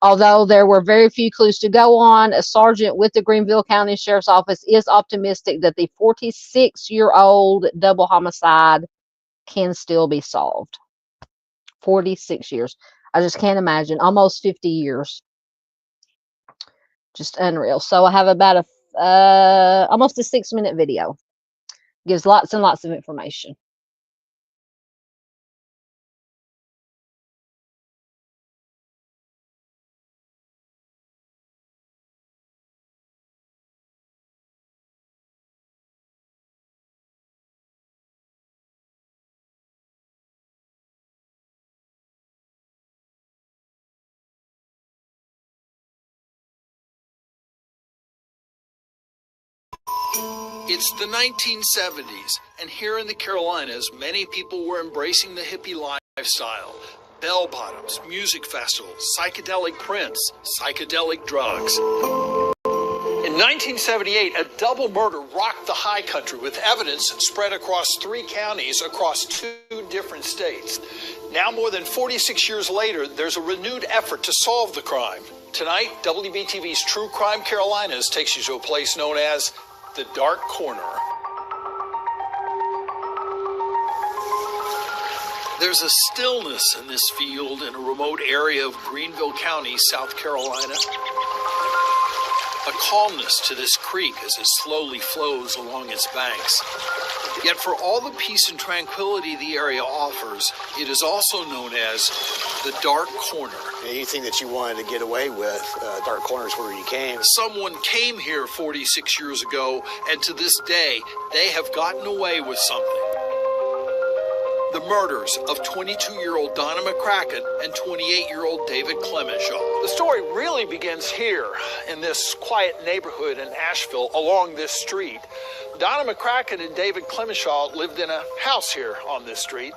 Although there were very few clues to go on, a sergeant with the Greenville County Sheriff's Office is optimistic that the 46-year-old double homicide can still be solved. 46 years. I just can't imagine. Almost 50 years. Just unreal. So I have about almost a 6-minute video. Gives lots and lots of information. It's the 1970s, and here in the Carolinas, many people were embracing the hippie lifestyle. Bell bottoms, music festivals, psychedelic prints, psychedelic drugs. In 1978, a double murder rocked the high country with evidence spread across 3 counties across 2 different states. Now, more than 46 years later, there's a renewed effort to solve the crime. Tonight, WBTV's True Crime Carolinas takes you to a place known as the Dark Corner. There's a stillness in this field in a remote area of Greenville County, South Carolina. A calmness to this creek as it slowly flows along its banks. Yet for all the peace and tranquility the area offers, it is also known as the Dark Corner. Anything that you wanted to get away with, Dark Corner is where you came. Someone came here 46 years ago, and to this day, they have gotten away with something. The murders of 22-year-old Donna McCracken and 28-year-old David Clemishaw. The story really begins here in this quiet neighborhood in Asheville along this street. Donna McCracken and David Clemishaw lived in a house here on this street.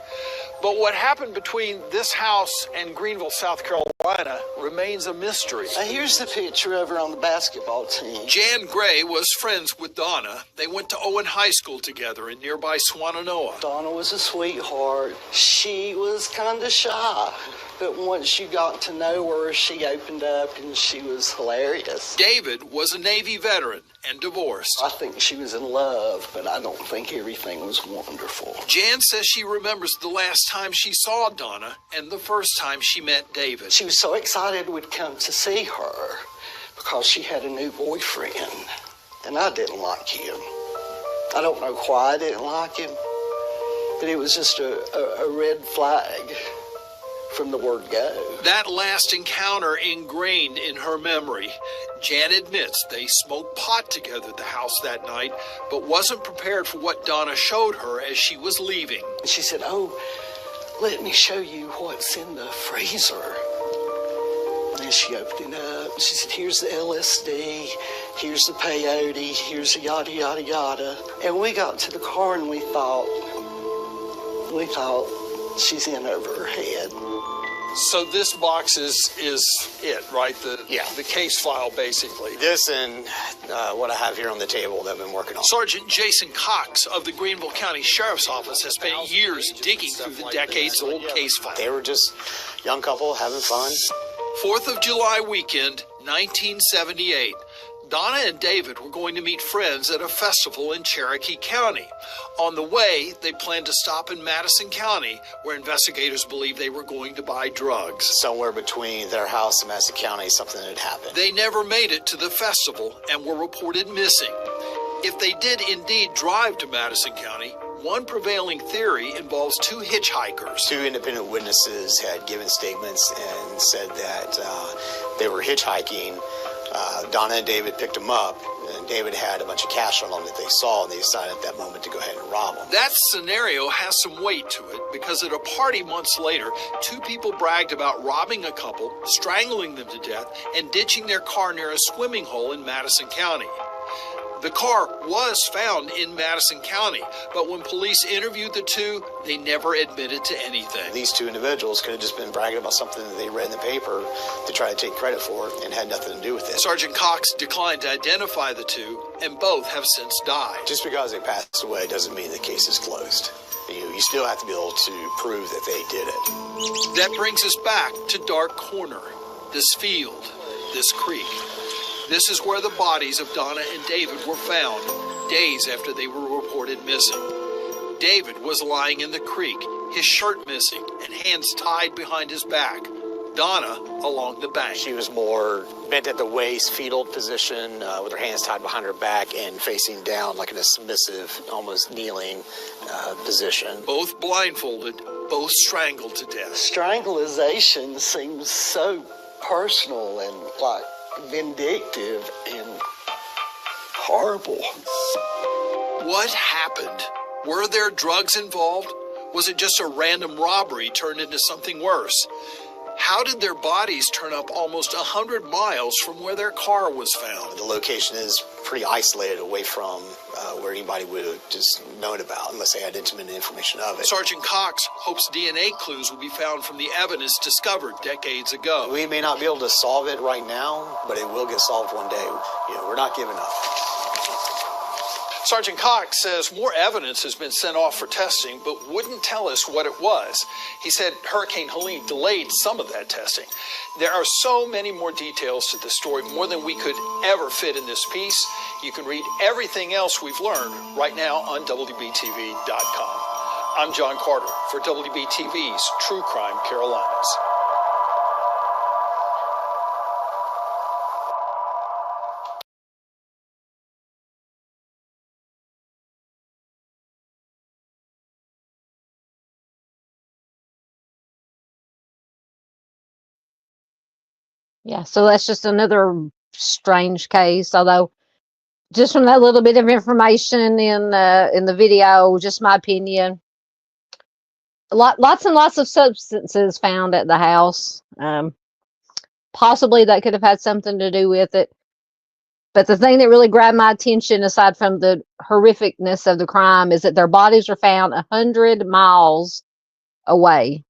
But what happened between this house and Greenville, South Carolina remains a mystery. Here's the picture over on the basketball team. Jan Gray was friends with Donna. They went to Owen High School together in nearby Swannanoa. Donna was a sweetheart. She was kind of shy. But once you got to know her, she opened up and she was hilarious. David was a Navy veteran and divorced. I think she was in love, but I don't think everything was wonderful. Jan says she remembers the last time she saw Donna and the first time she met David. She was so excited we'd come to see her because she had a new boyfriend, and I didn't like him. I don't know why I didn't like him, but it was just a red flag from the word go. That last encounter ingrained in her memory. Jan admits they smoked pot together at the house that night, but wasn't prepared for what Donna showed her as she was leaving. She said, "Oh, let me show you what's in the freezer." And she opened it up. She said, "Here's the LSD, here's the peyote, here's the yada, yada, yada." And we got to the car and we thought, she's in over her head. So this box is it, right? The case file, basically. This and what I have here on the table that I've been working on. Sergeant Jason Cox of the Greenville County Sheriff's Office has spent years digging through the decades-old case file. They were just a young couple having fun. 4th of July weekend, 1978. Donna and David were going to meet friends at a festival in Cherokee County. On the way, they planned to stop in Madison County, where investigators believe they were going to buy drugs. Somewhere between their house and Madison County, something had happened. They never made it to the festival and were reported missing. If they did indeed drive to Madison County, one prevailing theory involves 2 hitchhikers. 2 independent witnesses had given statements and said that they were hitchhiking. Donna and David picked them up and David had a bunch of cash on him that they saw, and they decided at that moment to go ahead and rob him. That scenario has some weight to it because at a party months later, two people bragged about robbing a couple, strangling them to death, and ditching their car near a swimming hole in Madison County. The car was found in Madison County, but when police interviewed the two, they never admitted to anything. These two individuals could have just been bragging about something that they read in the paper to try to take credit for and had nothing to do with it. Sergeant Cox declined to identify the two, and both have since died. Just because they passed away doesn't mean the case is closed. You still have to be able to prove that they did it. That brings us back to Dark Corner, this field, this creek. This is where the bodies of Donna and David were found days after they were reported missing. David was lying in the creek, his shirt missing and hands tied behind his back. Donna along the bank. She was more bent at the waist, fetal position, with her hands tied behind her back and facing down like in a submissive, almost kneeling position. Both blindfolded, both strangled to death. Strangulation seems so personal and like vindictive and horrible. What happened? Were there drugs involved? Was it just a random robbery turned into something worse? How did their bodies turn up almost 100 miles from where their car was found? The location is pretty isolated away from where anybody would have just known about unless they had intimate information of it. Sergeant Cox hopes DNA clues will be found from the evidence discovered decades ago. We may not be able to solve it right now, but it will get solved one day. We're not giving up. Sergeant Cox says more evidence has been sent off for testing, but wouldn't tell us what it was. He said Hurricane Helene delayed some of that testing. There are so many more details to the story, more than we could ever fit in this piece. You can read everything else we've learned right now on WBTV.com. I'm John Carter for WBTV's True Crime Carolinas. Yeah, so that's just another strange case. Although, just from that little bit of information in the video, just my opinion, lots and lots of substances found at the house. Possibly that could have had something to do with it. But the thing that really grabbed my attention, aside from the horrificness of the crime, is that their bodies were found 100 miles away.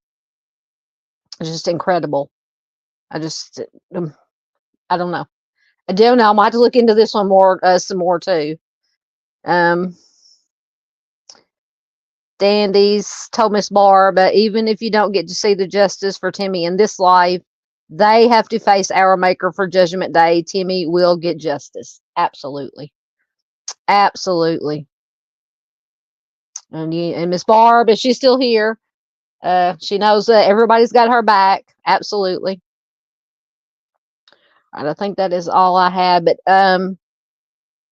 It's just incredible. I don't know. I don't know. I might have to look into this one more, some more too. Dandy's told Miss Barb, even if you don't get to see the justice for Timmy in this life, they have to face our Maker for Judgment Day. Timmy will get justice. Absolutely. Absolutely. And Miss Barb, if she's still here, she knows that everybody's got her back. Absolutely. I think that is all I had. But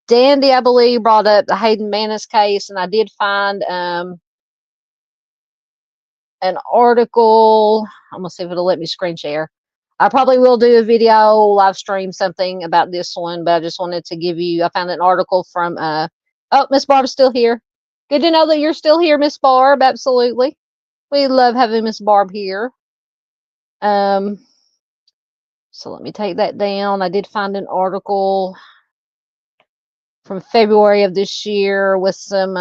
Dandy, I believe, brought up the Hayden Manis case, and I did find an article. I'm going to see if it'll let me screen share. I probably will do a video, live stream something about this one, but I just wanted to give you, I found an article from, oh, Miss Barb's still here. Good to know that you're still here, Miss Barb. Absolutely. We love having Miss Barb here. So let me take that down. I did find an article from February of this year with some,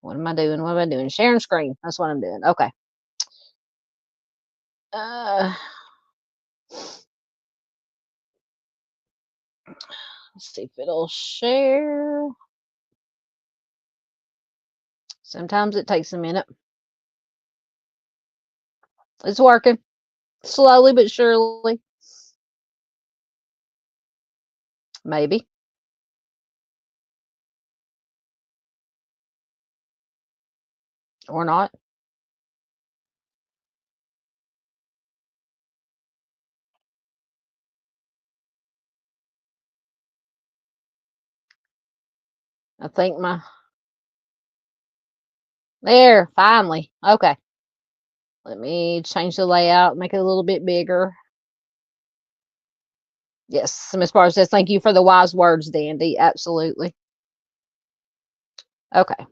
what am I doing? What am I doing? Sharing screen. That's what I'm doing. Okay. Let's see if it'll share. Sometimes it takes a minute. It's working. Slowly but surely. Maybe. Or not. I think there, finally. Okay. Let me change the layout, make it a little bit bigger. Yes, Miss Barr says, thank you for the wise words, Dandy. Absolutely. Okay.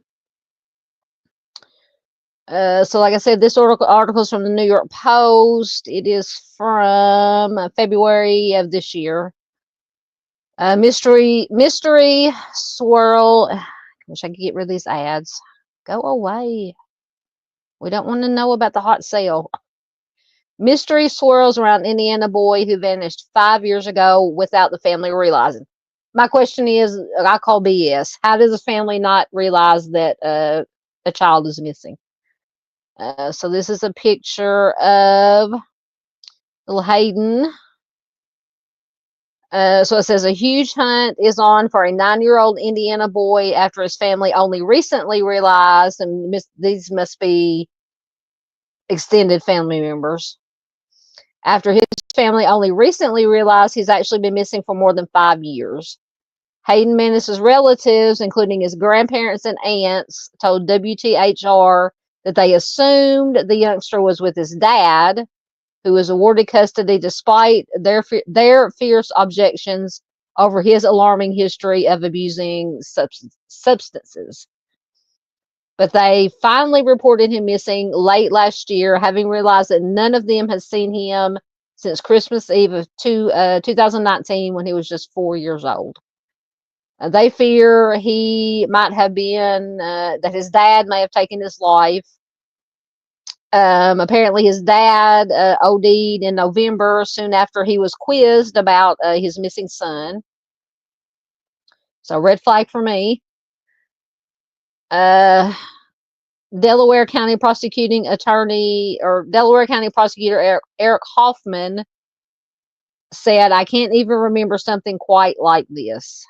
So like I said, this article is from the New York Post. It is from February of this year. Mystery swirl. I wish I could get rid of these ads. Go away. We don't want to know about the hot sale. Mystery swirls around Indiana boy who vanished 5 years ago without the family realizing. My question is, I call BS. How does the family not realize that a child is missing? So this is a picture of little Hayden. So it says a huge hunt is on for a 9-year-old Indiana boy after his family only recently realized, and these must be extended family members. After his family only recently realized he's actually been missing for more than 5 years. Hayden Menace's relatives, including his grandparents and aunts, told WTHR that they assumed the youngster was with his dad, who was awarded custody despite their fierce objections over his alarming history of abusing substances. But they finally reported him missing late last year, having realized that none of them has seen him since Christmas Eve of 2019, when he was just 4 years old. They fear he might have been, that his dad may have taken his life. Apparently his dad OD'd in November, soon after he was quizzed about his missing son. So red flag for me. Delaware County prosecutor Eric Hoffman said, I can't even remember something quite like this.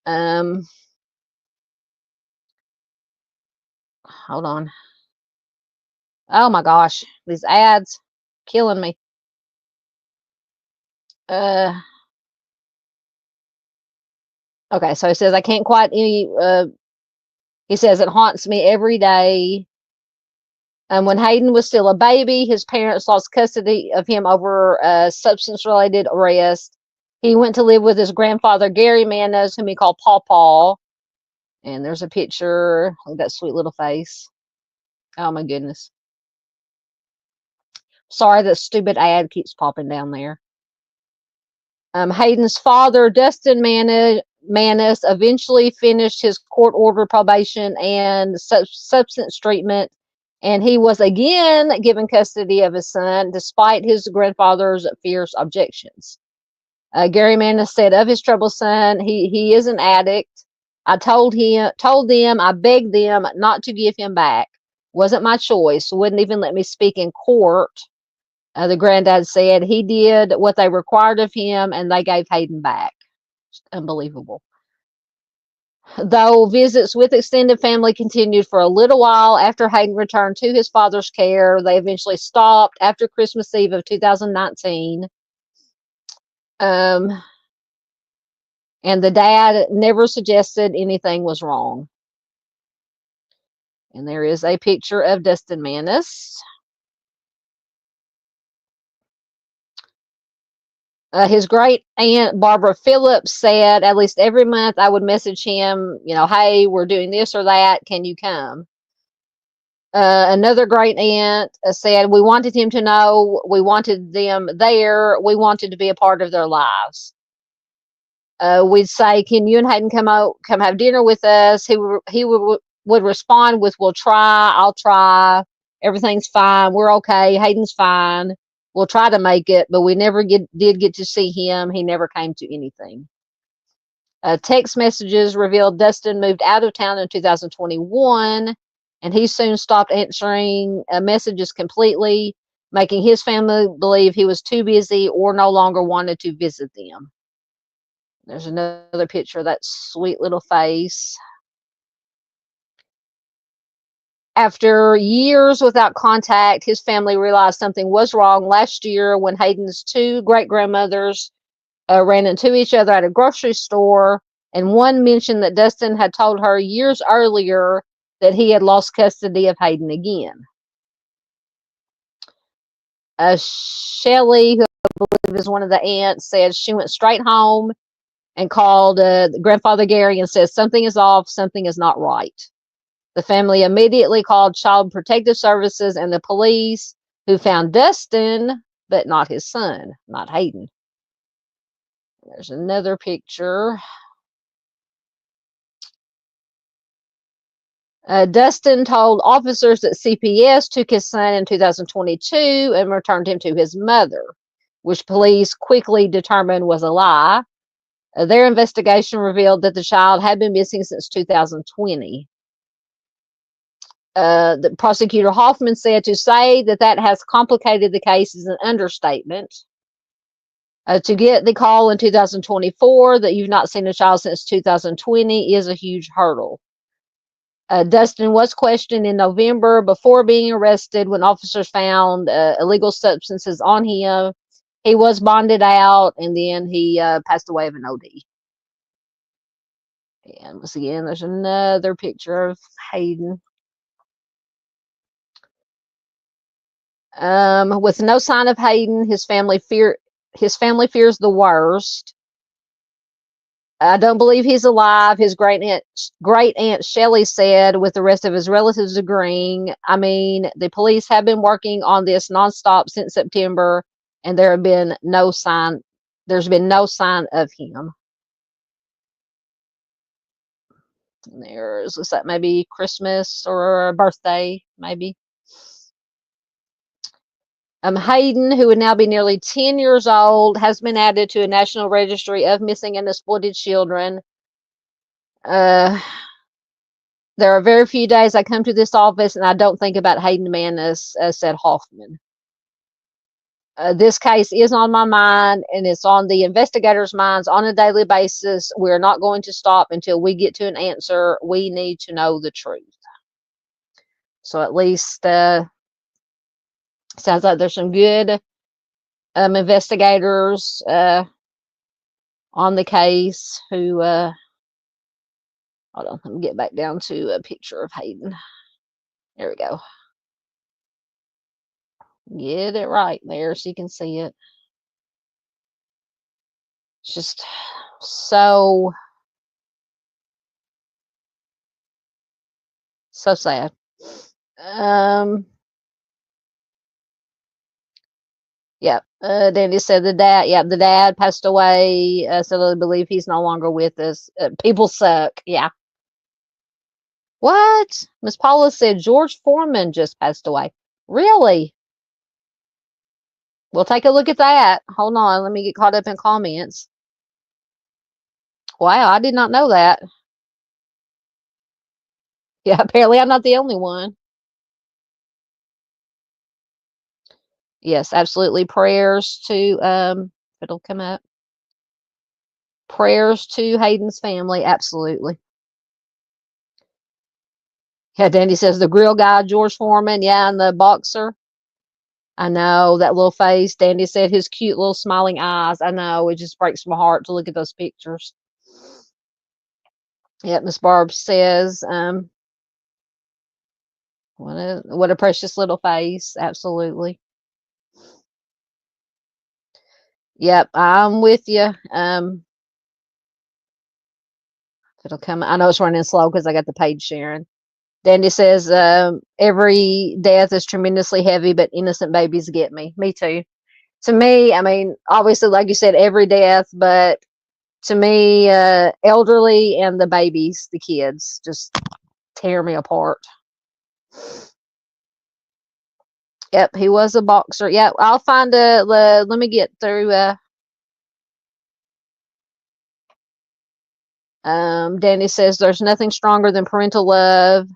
Hold on. Oh my gosh, these ads killing me. Okay, so he says, I can't quite he says it haunts me every day. When Hayden was still a baby, his parents lost custody of him over substance-related arrest. He went to live with his grandfather, Gary Manos, whom he called Paw Paw. And there's a picture of that sweet little face. Oh my goodness. Sorry, that stupid ad keeps popping down there. Hayden's father, Dustin Manis, eventually finished his court-ordered probation and substance treatment, and he was again given custody of his son, despite his grandfather's fierce objections. Gary Manis said of his troubled son, he is an addict. I told them, I begged them not to give him back. Wasn't my choice. Wouldn't even let me speak in court. The granddad said he did what they required of him, and they gave Hayden back. Unbelievable. Though visits with extended family continued for a little while after Hayden returned to his father's care, they eventually stopped after Christmas Eve of 2019. And the dad never suggested anything was wrong. And there is a picture of Dustin Manis. His great aunt, Barbara Phillips, said at least every month I would message him, hey, we're doing this or that. Can you come? Another great aunt said, we wanted him to know, we wanted them there, we wanted to be a part of their lives. We'd say, can you and Hayden come have dinner with us? He would respond with, we'll try, I'll try, everything's fine, we're okay, Hayden's fine. We'll try to make it, but we never did get to see him. He never came to anything. Text messages revealed Dustin moved out of town in 2021, and he soon stopped answering messages completely, making his family believe he was too busy or no longer wanted to visit them. There's another picture of that sweet little face. After years without contact, his family realized something was wrong last year when Hayden's two great-grandmothers ran into each other at a grocery store, and one mentioned that Dustin had told her years earlier that he had lost custody of Hayden again. Shelley, who I believe because one of the aunts said she went straight home and called grandfather Gary and said, something is off, something is not right. The family immediately called Child Protective Services and the police, who found Dustin, but not his son, not Hayden. There's another picture. Dustin told officers that CPS took his son in 2022 and returned him to his mother, which police quickly determined was a lie. Their investigation revealed that the child had been missing since 2020. The prosecutor Hoffman said to say that has complicated the case is an understatement. To get the call in 2024 that you've not seen a child since 2020 is a huge hurdle. Dustin was questioned in November before being arrested when officers found illegal substances on him. He was bonded out, and then he passed away of an OD. And once again, there's another picture of Hayden. With no sign of Hayden, his family fears the worst. I don't believe he's alive, his great aunt Shelley said, with the rest of his relatives agreeing. I mean, the police have been working on this nonstop since September, and there's been no sign of him. And looks like maybe Christmas or a birthday, maybe. Hayden, who would now be nearly 10 years old, has been added to a national registry of missing and exploited children. There are very few days I come to this office and I don't think about Hayden Manis, said Hoffman. This case is on my mind, and it's on the investigators' minds on a daily basis. We're not going to stop until we get to an answer. We need to know the truth. So at least sounds like there's some good investigators on the case who hold on, let me get back down to a picture of Hayden. There we go. Get it right there so you can see it. It's just so sad. Yeah, Danny said the dad passed away, so I believe he's no longer with us. People suck. Yeah. What? Miss Paula said George Foreman just passed away. Really? We'll take a look at that. Hold on, let me get caught up in comments. Wow, I did not know that. Yeah, apparently I'm not the only one. Yes, absolutely. Prayers to it'll come up. Prayers to Hayden's family, absolutely. Yeah, Dandy says the grill guy, George Foreman, yeah, and the boxer. I know, that little face. Dandy said his cute little smiling eyes. I know, it just breaks my heart to look at those pictures. Yeah, Miss Barb says, what a precious little face. Absolutely. Yep, I'm with you. It'll come. I know it's running slow because I got the page sharing. Dandy says, every death is tremendously heavy, but innocent babies get me. Me too. To me, I mean, obviously, like you said, every death, but to me, elderly and the babies, the kids, just tear me apart. Yep, he was a boxer. Yep, I'll find let me get through. Danny says there's nothing stronger than parental love.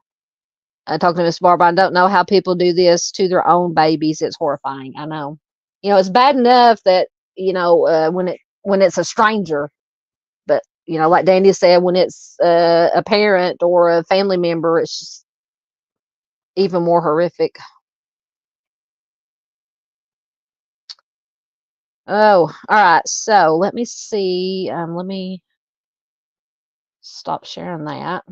Talking to Miss Barbara, I don't know how people do this to their own babies. It's horrifying. I know. You know, it's bad enough that, you know, when it's a stranger, but, you know, like Danny said, when it's a parent or a family member, it's just even more horrific. Oh, all right. So let me see. Let me stop sharing that.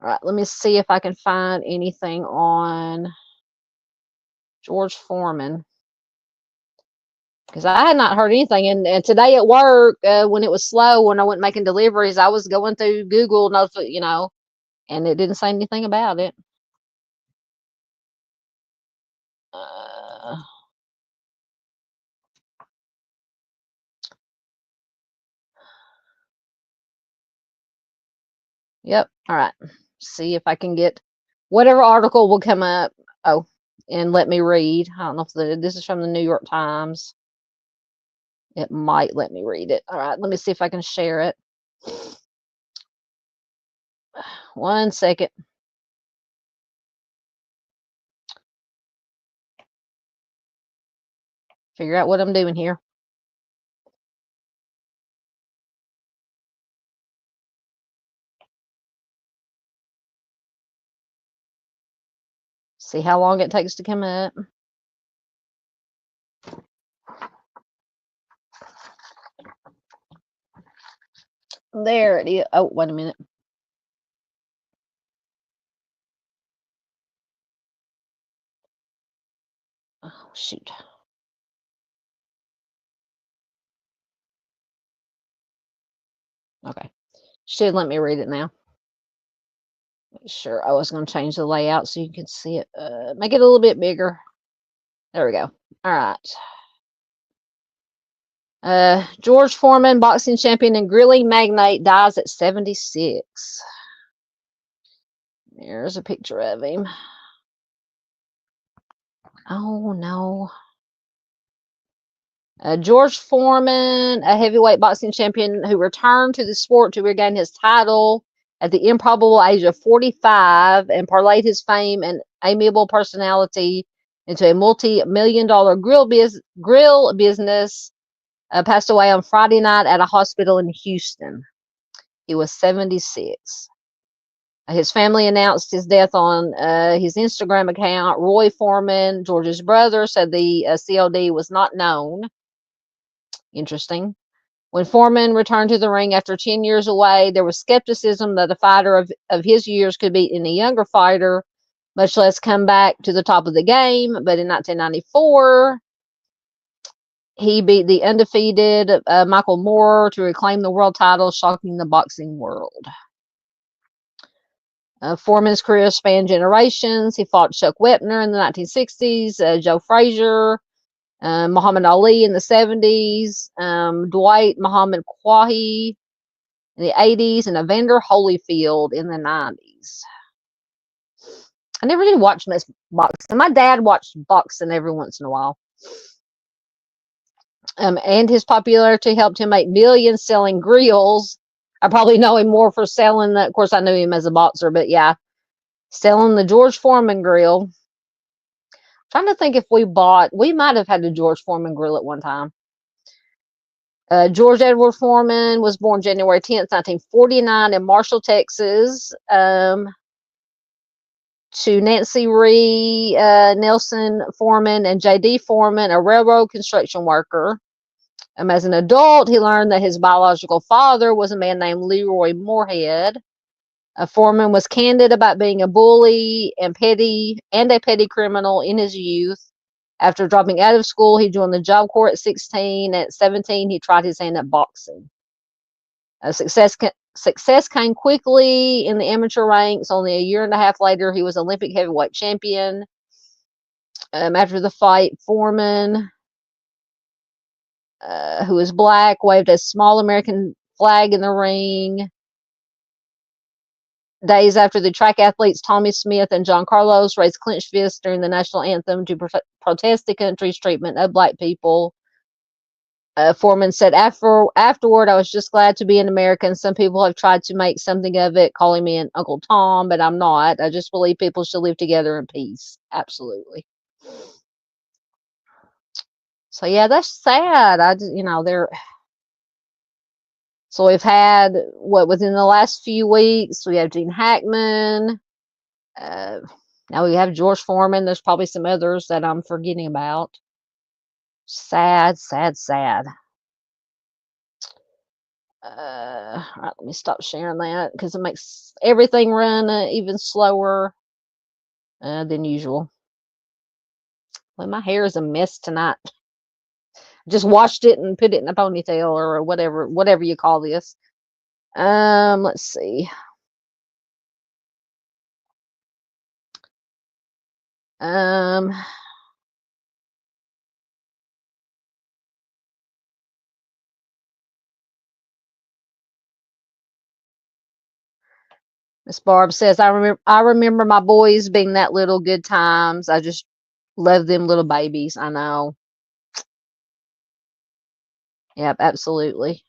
All right, let me see if I can find anything on George Foreman, because I had not heard anything. And today at work, when it was slow, when I went making deliveries, I was going through Google, and it didn't say anything about it. Yep. All right. See if I can get whatever article will come up. Oh, and let me read. I don't know if this is from the New York Times. It might let me read it. All right. Let me see if I can share it. 1 second. Figure out what I'm doing here. See how long it takes to come up. There it is. Oh, wait a minute. Oh, shoot. Okay. Should let me read it now. Sure. I was going to change the layout so you can see it. Make it a little bit bigger. There we go. All right. George Foreman, boxing champion and grilling magnate, dies at 76. There's a picture of him. Oh, no. George Foreman, a heavyweight boxing champion who returned to the sport to regain his title at the improbable age of 45 and parlayed his fame and amiable personality into a multi-million-dollar grill business, passed away on Friday night at a hospital in Houston. He was 76. His family announced his death on his Instagram account. Roy Foreman, George's brother, said the COD was not known. Interesting. When Foreman returned to the ring after 10 years away, there was skepticism that a fighter of his years could beat any younger fighter, much less come back to the top of the game. But in 1994, he beat the undefeated Michael Moore to reclaim the world title, shocking the boxing world. Foreman's career spanned generations. He fought Chuck Wepner in the 1960s, Joe Frazier, Muhammad Ali in the 70s, Dwight Muhammad Quahi in the 80s, and Evander Holyfield in the 90s. I never did watch much boxing. My dad watched boxing every once in a while. And his popularity helped him make millions selling grills. I probably know him more for selling that. Of course, I knew him as a boxer, but yeah, selling the George Foreman grill. Trying to think if we might have had a George Foreman grill at one time. George Edward Foreman was born January 10th, 1949 in Marshall, Texas, to Nancy Ree Nelson Foreman and J.D. Foreman, a railroad construction worker. As an adult, he learned that his biological father was a man named Leroy Moorhead. Foreman was candid about being a bully and a petty criminal in his youth. After dropping out of school, he joined the Job Corps at 16. At 17, he tried his hand at boxing. Success came quickly in the amateur ranks. Only a year and a half later, he was Olympic heavyweight champion. After the fight, Foreman, who was black, waved a small American flag in the ring. Days after the track athletes Tommy Smith and John Carlos raised clenched fists during the national anthem to protest the country's treatment of black people. Foreman said, afterward, I was just glad to be an American. Some people have tried to make something of it, calling me an Uncle Tom, but I'm not. I just believe people should live together in peace. Absolutely. So yeah, that's sad. So we've had, within the last few weeks, we have Gene Hackman. Now we have George Foreman. There's probably some others that I'm forgetting about. Sad, sad, sad. All right, let me stop sharing that because it makes everything run even slower than usual. Well, my hair is a mess tonight. Just washed it and put it in a ponytail or whatever you call this. Let's see. Miss Barb says, I remember my boys being that little good times. I just love them little babies. I know. Yep, absolutely.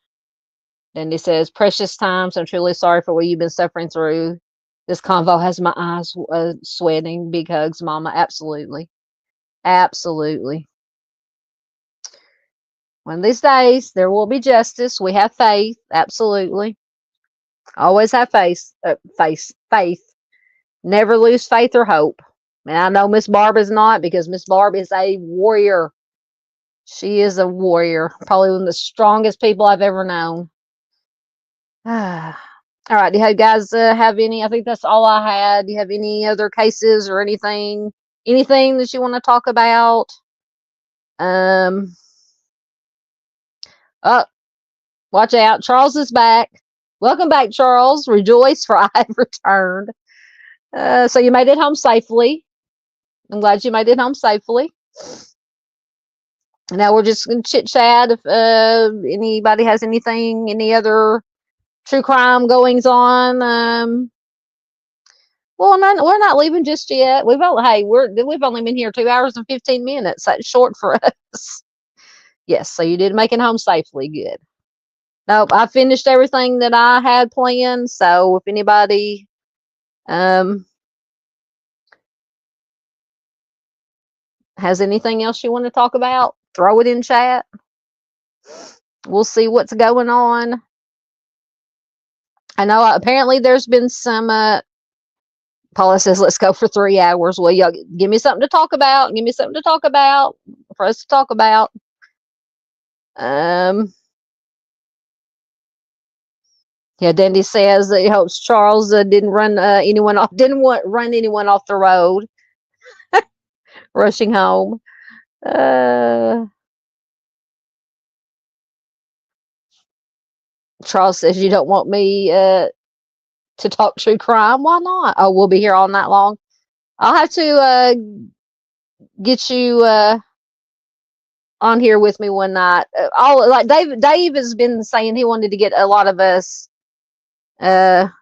Dandy says, precious times. I'm truly sorry for what you've been suffering through. This convo has my eyes sweating. Big hugs, Mama. Absolutely. Absolutely. One of these days, there will be justice. We have faith. Absolutely. Always have faith. Faith. Never lose faith or hope. And I know Miss Barb is not, because Miss Barb is a warrior. She is a warrior. Probably one of the strongest people I've ever known. All right. Do you guys have any? I think that's all I had. Do you have any other cases or anything that you want to talk about? Oh, watch out. Charles is back. Welcome back, Charles. Rejoice, for I have returned. So you made it home safely. I'm glad you made it home safely. Now we're just going to chit chat. If anybody has anything, any other true crime goings on. Well, we're not leaving just yet. We've only been here 2 hours and 15 minutes. That's short for us. Yes, so you did make it home safely. Good. Nope, I finished everything that I had planned. So if anybody has anything else you want to talk about, throw it in chat. We'll see what's going on. I know apparently there's been some Paula says, let's go for 3 hours. Well, y'all give me something to talk about. Give me something to talk about for us to talk about. Yeah, Dandy says that he hopes Charles didn't run anyone off the road. Rushing home. Charles says you don't want me to talk true crime. Why not? Oh, we'll be here all night long. I'll have to get you on here with me one night. Dave has been saying he wanted to get a lot of us,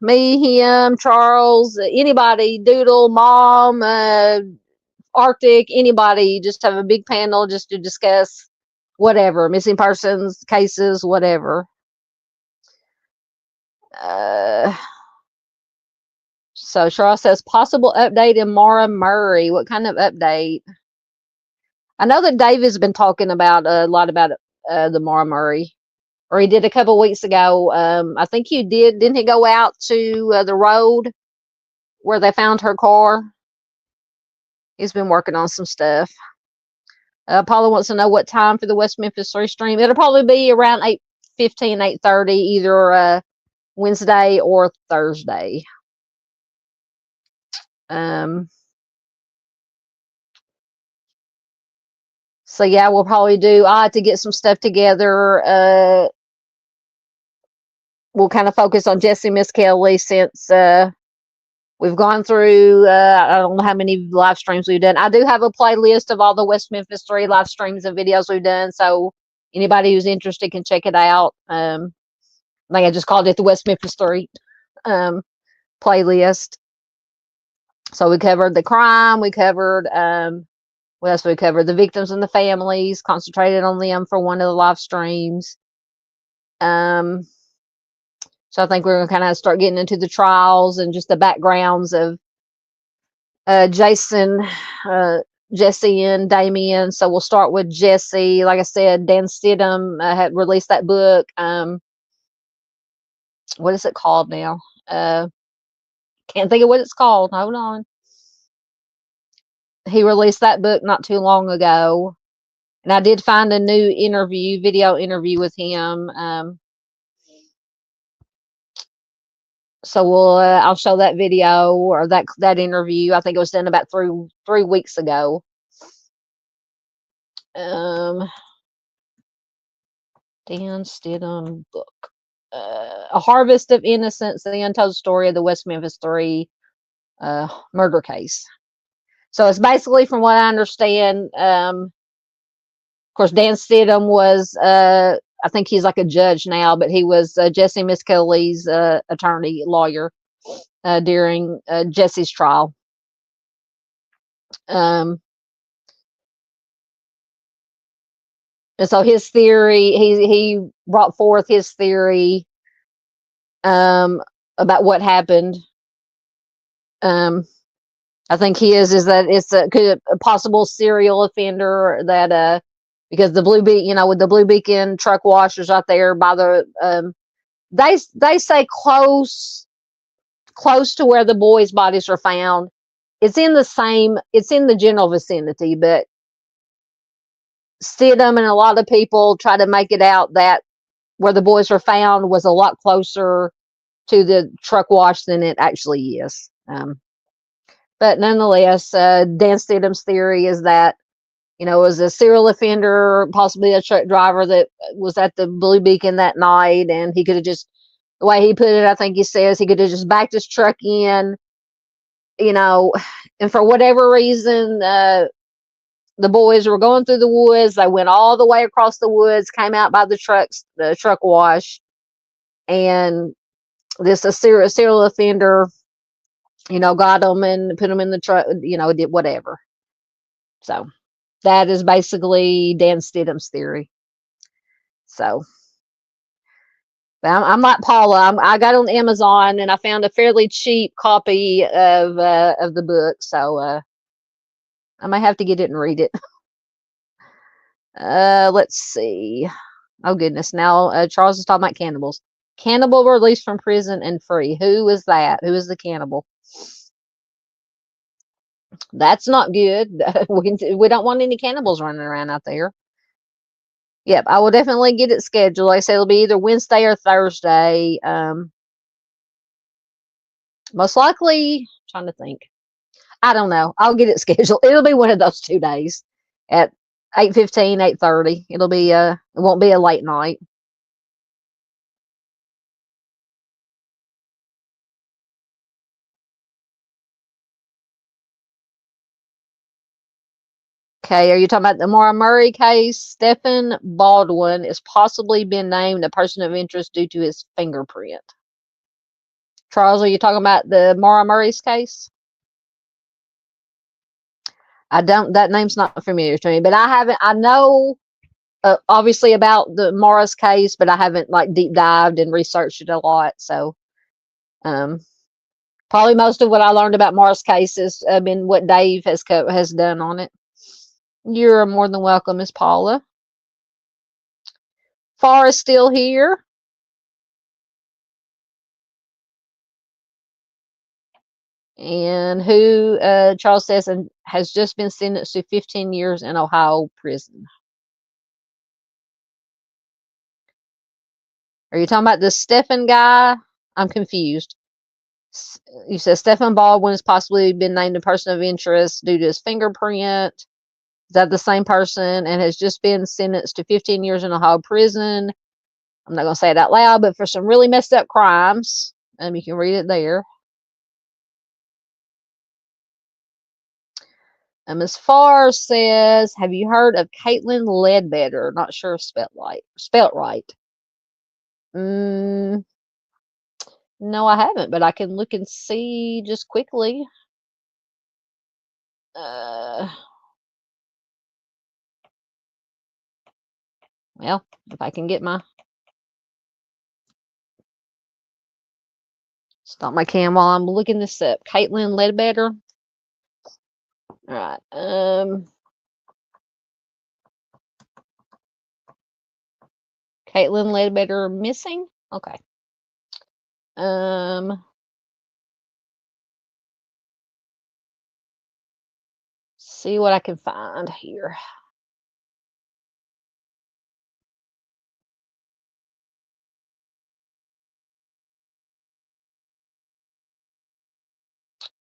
me, him, Charles, anybody, Doodle, Mom, Arctic, anybody, just have a big panel just to discuss whatever, missing persons cases, whatever. So Charles says possible update in Mara Murray. What kind of update? I know that Dave has been talking about a lot about the Mara Murray, or he did a couple weeks ago. I think he didn't he go out to the road where they found her car? He's been working on some stuff. Paula wants to know what time for the West Memphis 3 stream. It'll probably be around 8:15, 8:30, either Wednesday or Thursday. So yeah, we'll probably do. I have to get some stuff together. We'll kind of focus on Jesse, Miss Kelly, since we've gone through. I don't know how many live streams we've done. I do have a playlist of all the West Memphis 3 live streams and videos we've done. So anybody who's interested can check it out. I think I just called it the West Memphis 3 playlist. So we covered the crime. We covered what else? We covered the victims and the families. Concentrated on them for one of the live streams. So I think we're going to kind of start getting into the trials and just the backgrounds of Jason, Jesse, and Damien. So we'll start with Jesse. Like I said, Dan Stidham had released that book. What is it called now? Can't think of what it's called. Hold on. He released that book not too long ago. And I did find a new video interview with him. So I'll show that video or that interview. I think it was done about three weeks ago. Dan Stidham book. A Harvest of Innocence, the untold story of the West Memphis 3 murder case. So it's basically, from what I understand, of course, Dan Stidham was, I think he's like a judge now, but he was Jesse and Miss Kelly's lawyer during Jesse's trial. And so his theory, he brought forth his theory about what happened. I think is that it's a possible serial offender that because the Blue Beacon, with the Blue Beacon truck washers out there by the they say close to where the boys' bodies are found. It's in the general vicinity, but Stidham and a lot of people try to make it out that where the boys were found was a lot closer to the truck wash than it actually is. But nonetheless, Dan Stidham's theory is that, it was a serial offender, possibly a truck driver that was at the Blue Beacon that night, and he could have just, the way he put it, I think he says he could have just backed his truck in, and for whatever reason, the boys were going through the woods. They went all the way across the woods, came out by the truck wash, and a serial offender, got them and put them in the truck, did whatever. So that is basically Dan Stidham's theory. So I'm like Paula. I got on Amazon and I found a fairly cheap copy of the book. So I might have to get it and read it. Let's see. Oh goodness. Now Charles is talking about cannibals. Cannibal released from prison and free. Who is that? Who is the cannibal? That's not good. We don't want any cannibals running around out there. Yep, I will definitely get it scheduled. Like I said, it'll be either Wednesday or Thursday. Most likely, trying to think. I don't know. I'll get it scheduled. It'll be one of those 2 days at 8:15, 8:30. It'll be it won't be a late night. Okay, are you talking about the Maura Murray case? Stephen Baldwin is possibly been named a person of interest due to his fingerprint. Charles, are you talking about the Maura Murray's case? That name's not familiar to me, but I know obviously about the Maura's case, but I haven't deep dived and researched it a lot. So probably most of what I learned about Maura's case has been what Dave has done on it. You're more than welcome, Miss Paula. Far is still here. And who, Charles says, and has just been sentenced to 15 years in Ohio prison. Are you talking about the Stephen guy? I'm confused. You said Stephen Baldwin has possibly been named a person of interest due to his fingerprint. Is that the same person and has just been sentenced to 15 years in Ohio prison? I'm not going to say it out loud, but for some really messed up crimes. You can read it there. As far says, have you heard of Caitlin Ledbetter? Not sure if spelt right. No, I haven't, but I can look and see just quickly. Well, if I can get stop my cam while I'm looking this up. Caitlin Ledbetter. All right. Caitlin Ledbetter missing. Okay. See what I can find here.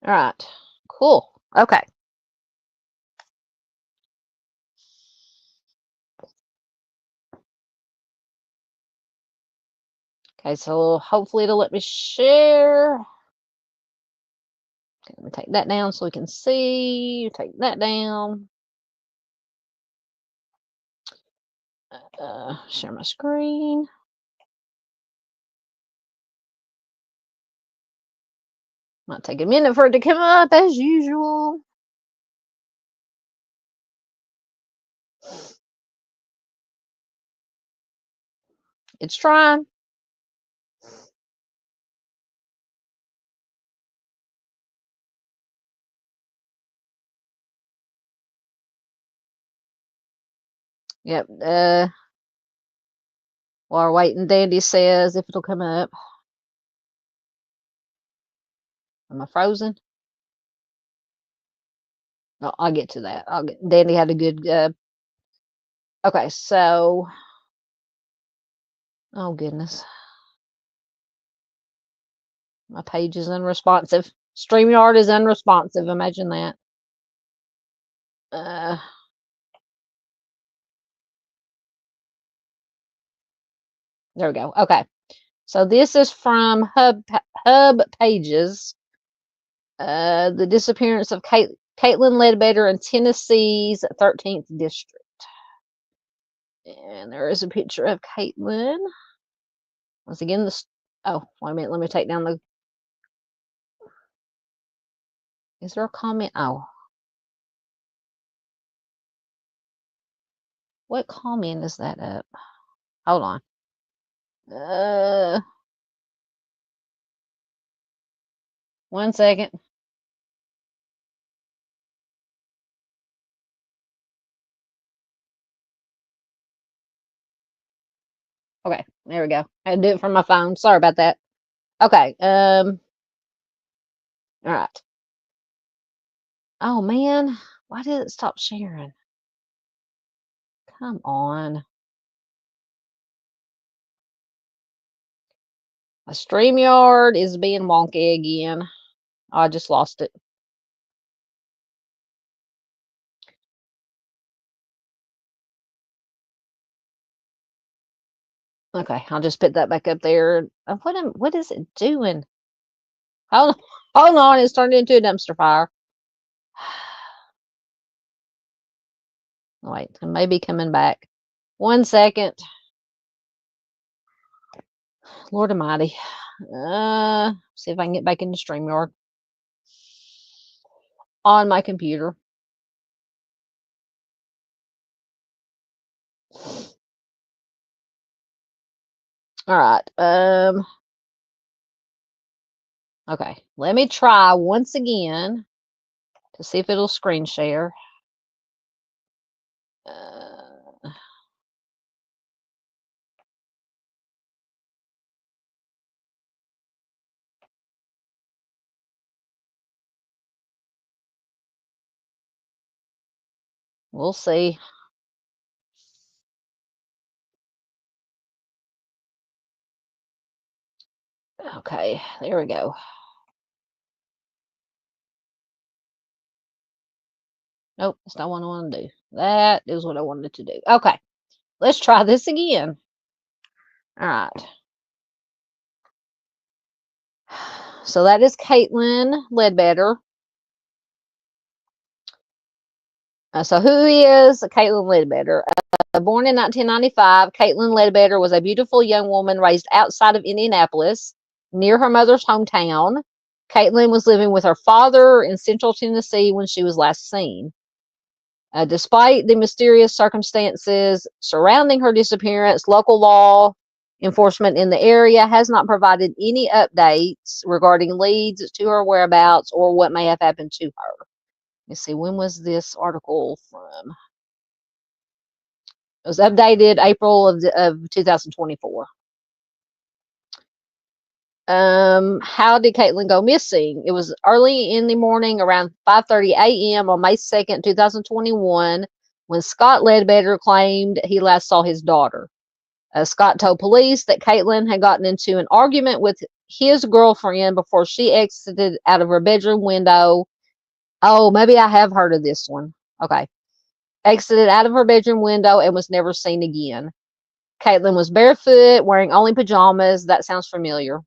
All right. Cool. Okay. Okay, so hopefully it'll let me share. Okay, let me take that down so we can see. Take that down. Share my screen. Might take a minute for it to come up as usual. It's trying. Yep. While we're waiting, Dandy says if it'll come up. Am I frozen? No, I'll get to that. Dandy had a good. Okay, so. Oh goodness. My page is unresponsive. StreamYard is unresponsive. Imagine that. There we go. Okay. So this is from Hub Pages. The disappearance of Caitlin Ledbetter in Tennessee's 13th District. And there is a picture of Caitlin. Once again, oh, wait a minute. Let me take down the. Is there a comment? Oh. What comment is that up? Hold on. One second. Okay, there we go. I had to do it from my phone. Sorry about that. Okay. All right. Oh man, why did it stop sharing? Come on. My StreamYard is being wonky again. Oh, I just lost it. Okay, I'll just put that back up there. What is it doing? Hold on, it's turned into a dumpster fire. Wait, it may be coming back. 1 second. Lord Almighty. See if I can get back into StreamYard on my computer. All right. Okay, let me try once again to see if it'll screen share. We'll see. Okay, there we go. Nope, that's not what I want to do. That is what I wanted to do. Okay, let's try this again. All right. So that is Caitlin Ledbetter. So who is Caitlin Ledbetter? Born in 1995, Caitlin Ledbetter was a beautiful young woman raised outside of Indianapolis, near her mother's hometown. Caitlin was living with her father in Central Tennessee when she was last seen. Despite the mysterious circumstances surrounding her disappearance, local law enforcement in the area has not provided any updates regarding leads to her whereabouts or what may have happened to her. Let's see, when was this article from? It was updated April of 2024. How did Caitlin go missing? It was early in the morning, around 5:30 a.m. on May 2nd, 2021, when Scott Ledbetter claimed he last saw his daughter. Scott told police that Caitlin had gotten into an argument with his girlfriend before she exited out of her bedroom window. Oh, maybe I have heard of this one. Okay. Exited out of her bedroom window and was never seen again. Caitlin was barefoot, wearing only pajamas. That sounds familiar.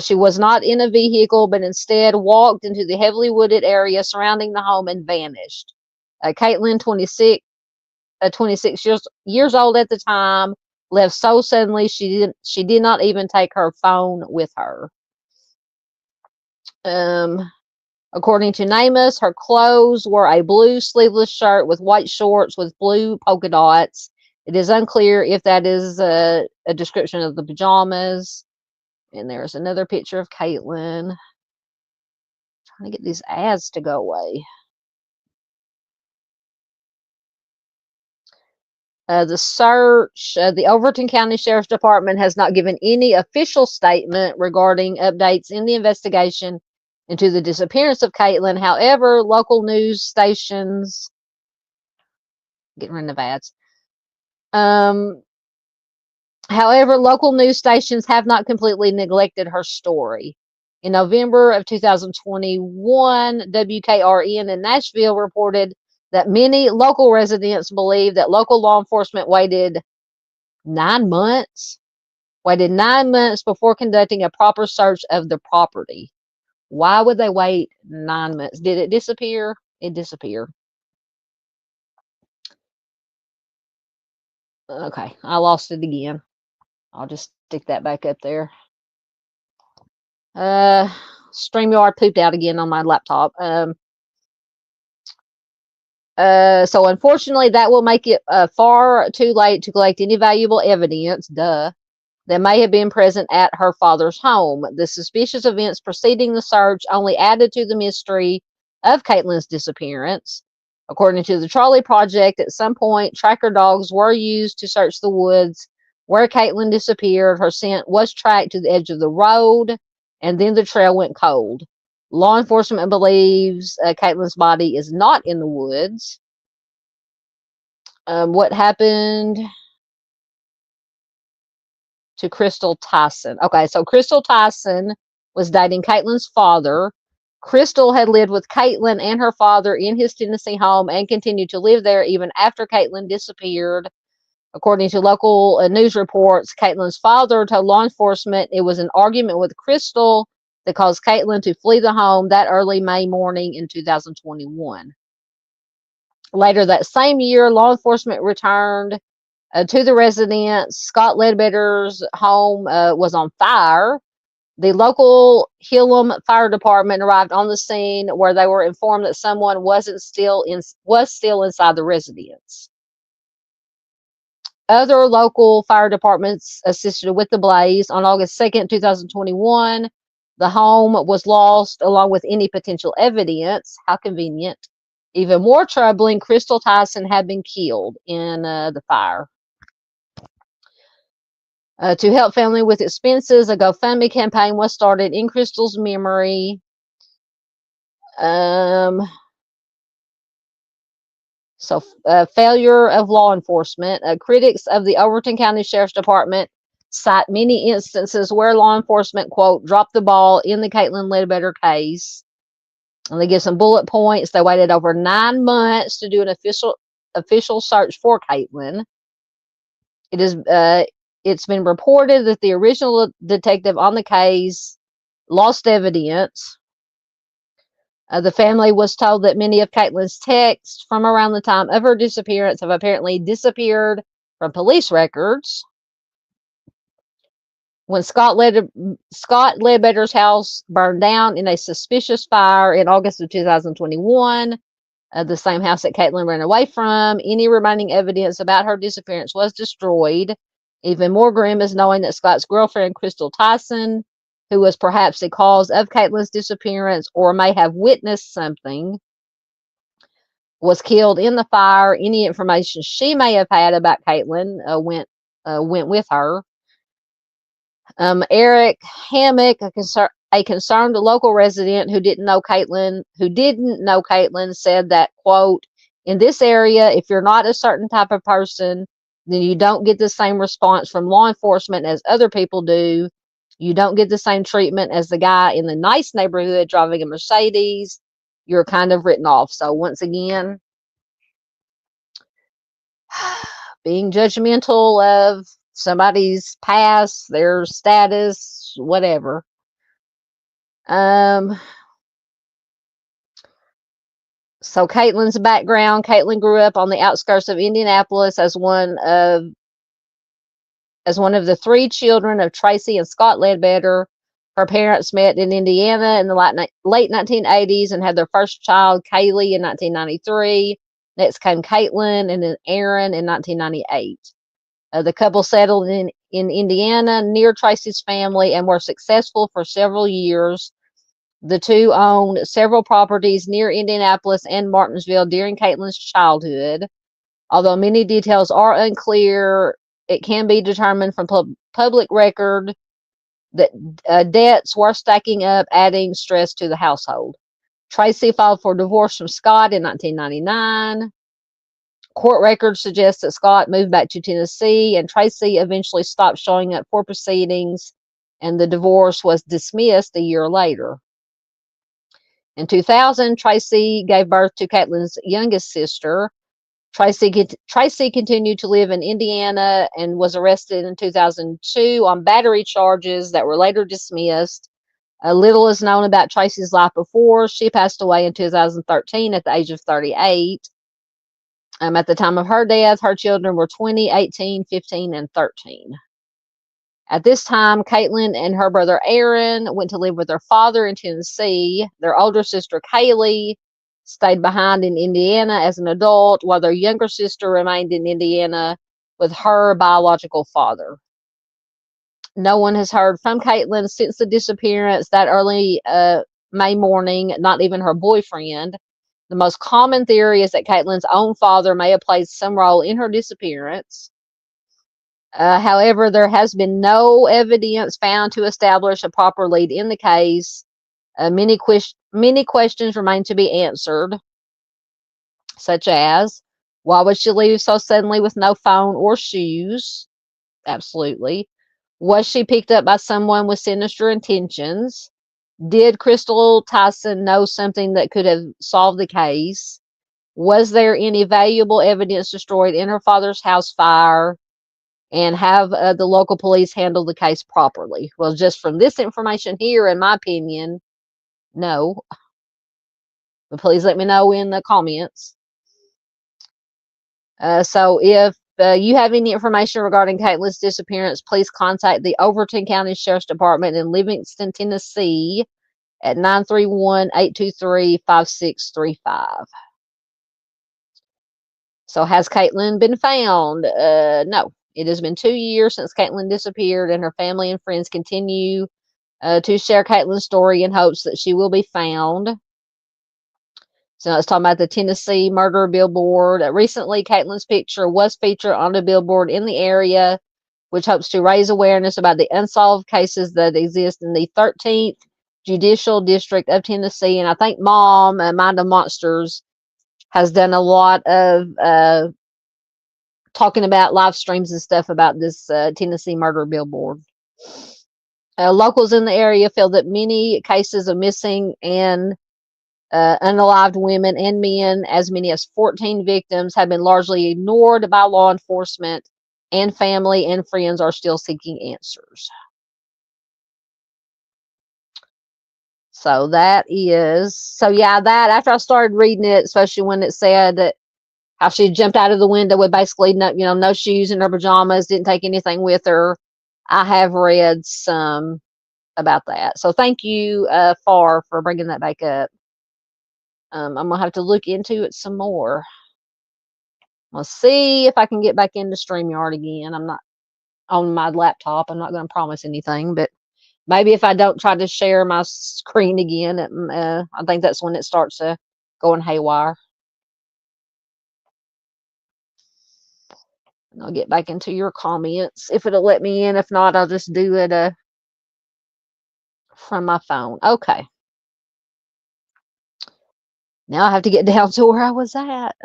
She was not in a vehicle, but instead walked into the heavily wooded area surrounding the home and vanished. Caitlin, 26 years old at the time, left so suddenly she did not even take her phone with her. According to Namus, her clothes were a blue sleeveless shirt with white shorts with blue polka dots. It is unclear if that is a description of the pajamas. And there's another picture of Caitlin. Trying to get these ads to go away. The search, the Overton County Sheriff's Department has not given any official statement regarding updates in the investigation into the disappearance of Caitlin. However, local news stations, getting rid of ads. However, local news stations have not completely neglected her story. In November of 2021, WKRN in Nashville reported that many local residents believe that local law enforcement waited 9 months before conducting a proper search of the property. Why would they wait 9 months? Did it disappear? It disappeared. Okay, I lost it again. I'll just stick that back up there. StreamYard pooped out again on my laptop. So unfortunately, that will make it far too late to collect any valuable evidence, that may have been present at her father's home. The suspicious events preceding the search only added to the mystery of Caitlin's disappearance. According to the Trolley Project, at some point, tracker dogs were used to search the woods where Caitlin disappeared. Her scent was tracked to the edge of the road, and then the trail went cold. Law enforcement believes Caitlin's body is not in the woods. What happened to Crystal Tyson? Okay, so Crystal Tyson was dating Caitlin's father. Crystal had lived with Caitlin and her father in his Tennessee home and continued to live there even after Caitlin disappeared. According to local news reports, Caitlin's father told law enforcement it was an argument with Crystal that caused Caitlin to flee the home that early May morning in 2021. Later that same year, law enforcement returned to the residence. Scott Ledbetter's home was on fire. The local Hillam Fire Department arrived on the scene, where they were informed that someone was still inside the residence. Other local fire departments assisted with the blaze. On August 2nd, 2021, the home was lost along with any potential evidence. How convenient. Even more troubling, Crystal Tyson had been killed in the fire. To help family with expenses, a GoFundMe campaign was started in Crystal's memory. Failure of law enforcement. Critics of the Overton County Sheriff's Department cite many instances where law enforcement, quote, dropped the ball in the Caitlin Ledbetter case. And they give some bullet points. They waited over 9 months to do an official search for Caitlin. It's been reported that the original detective on the case lost evidence. The family was told that many of Caitlin's texts from around the time of her disappearance have apparently disappeared from police records. When Scott Ledbetter's house burned down in a suspicious fire in August of 2021, the same house that Caitlin ran away from, any remaining evidence about her disappearance was destroyed. Even more grim is knowing that Scott's girlfriend, Crystal Tyson, who was perhaps the cause of Caitlin's disappearance or may have witnessed something, was killed in the fire. Any information she may have had about Caitlin went with her. Eric Hammock, a concerned local resident who didn't know Caitlin, said that, quote, in this area, if you're not a certain type of person, then you don't get the same response from law enforcement as other people do. You don't get the same treatment as the guy in the nice neighborhood driving a Mercedes. You're kind of written off. So once again, being judgmental of somebody's past, their status, whatever. So Caitlin's background. Caitlin grew up on the outskirts of Indianapolis as one of the three children of Tracy and Scott Ledbetter. Her parents met in Indiana in the late 1980s and had their first child, Kaylee, in 1993. Next came Caitlin and then Aaron in 1998. The couple settled in Indiana near Tracy's family and were successful for several years. The two owned several properties near Indianapolis and Martinsville during Caitlin's childhood. Although many details are unclear, it can be determined from public record that debts were stacking up, adding stress to the household. Tracy filed for divorce from Scott in 1999. Court records suggest that Scott moved back to Tennessee, and Tracy eventually stopped showing up for proceedings, and the divorce was dismissed a year later. In 2000, Tracy gave birth to Caitlin's youngest sister. Tracy continued to live in Indiana and was arrested in 2002 on battery charges that were later dismissed. Little is known about Tracy's life before. She passed away in 2013 at the age of 38. At the time of her death, her children were 20, 18, 15, and 13. At this time, Caitlin and her brother Aaron went to live with their father in Tennessee. Their older sister, Kaylee, stayed behind in Indiana as an adult, while their younger sister remained in Indiana with her biological father. No one has heard from Caitlin since the disappearance that early May morning, not even her boyfriend. The most common theory is that Caitlin's own father may have played some role in her disappearance. However, there has been no evidence found to establish a proper lead in the case. Many questions remain to be answered, such as, why would she leave so suddenly with no phone or shoes? Absolutely. Was she picked up by someone with sinister intentions? Did Crystal Tyson know something that could have solved the case? Was there any valuable evidence destroyed in her father's house fire? And have the local police handle the case properly? Well, just from this information here, in my opinion, no. But please let me know in the comments. So if you have any information regarding Caitlin's disappearance, please contact the Overton County Sheriff's Department in Livingston, Tennessee at 931-823-5635. So has Caitlin been found? No. It has been 2 years since Caitlin disappeared, and her family and friends continue to share Caitlin's story in hopes that she will be found. So now let's talk about the Tennessee murder billboard. Recently, Caitlin's picture was featured on a billboard in the area, which hopes to raise awareness about the unsolved cases that exist in the 13th Judicial District of Tennessee. And I think Mom, Mind of Monsters, has done a lot of talking about live streams and stuff about this Tennessee murder billboard. Locals in the area feel that many cases of missing and unalived women and men, as many as 14 victims, have been largely ignored by law enforcement, and family and friends are still seeking answers. So that after I started reading it, especially when it said that how she jumped out of the window with basically no shoes in her pajamas, didn't take anything with her. I have read some about that. So thank you, for bringing that back up. I'm going to have to look into it some more. Let's see if I can get back into StreamYard again. I'm not on my laptop. I'm not going to promise anything, but maybe if I don't try to share my screen again, I think that's when it starts going haywire. And I'll get back into your comments if it'll let me in. If not, I'll just do it from my phone. Okay. Now I have to get down to where I was at.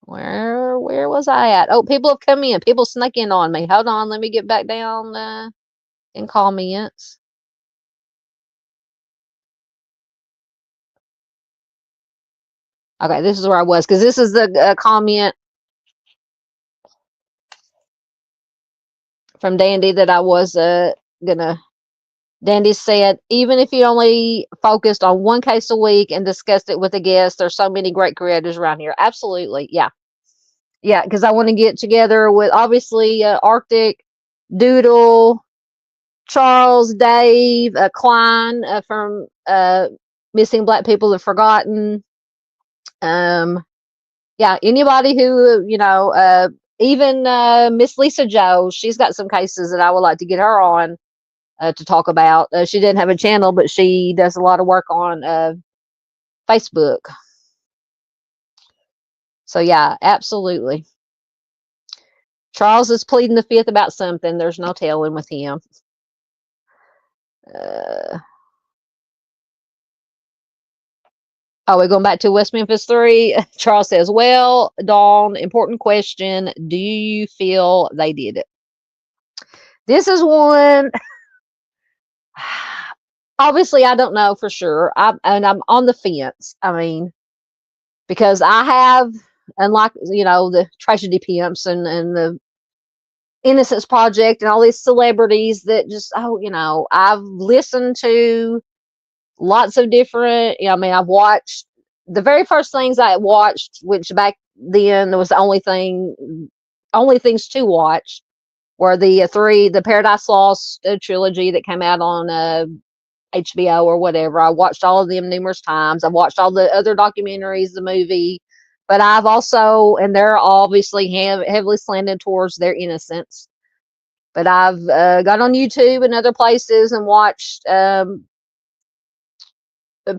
Where was I at? Oh, people have come in. People snuck in on me. Hold on, let me get back down in comments. Okay, this is where I was, because this is the comment from Dandy that I was gonna. Dandy said, even if you only focused on one case a week and discussed it with a guest, there's so many great creators around here. Absolutely, yeah. Yeah, because I want to get together with, obviously, Arctic, Doodle, Charles, Dave, Klein from Missing Black People Have Forgotten. Yeah, anybody who, even Miss Lisa Joe, she's got some cases that I would like to get her on to talk about. She didn't have a channel, but she does a lot of work on Facebook. So, yeah, absolutely. Charles is pleading the fifth about something. There's no telling with him. We're going back to West Memphis 3. Charles says, well, Dawn, important question. Do you feel they did it? This is one. Obviously, I don't know for sure. I'm on the fence. I mean, because I have, unlike, the Tragedy Pimps and the Innocence Project and all these celebrities that just, I've listened to lots of different, I've watched the very first things I watched, which back then was the only things to watch were the Paradise Lost trilogy that came out on HBO or whatever. I watched all of them numerous times. I've watched all the other documentaries, the movie, but I've also, and they're obviously heavily slanted towards their innocence. But I've got on YouTube and other places and watched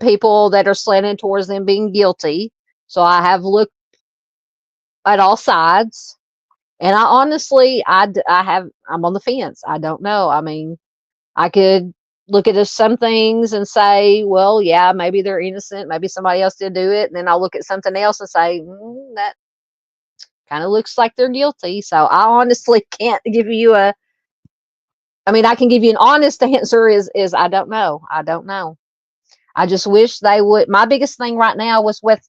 people that are slanted towards them being guilty. So I have looked at all sides, and I honestly, I'm on the fence. I don't know. I mean, I could look at some things and say, well, yeah, maybe they're innocent. Maybe somebody else did do it. And then I'll look at something else and say, that kind of looks like they're guilty. So I honestly can't give you I can give you an honest answer is I don't know. I don't know. I just wish they would. My biggest thing right now was with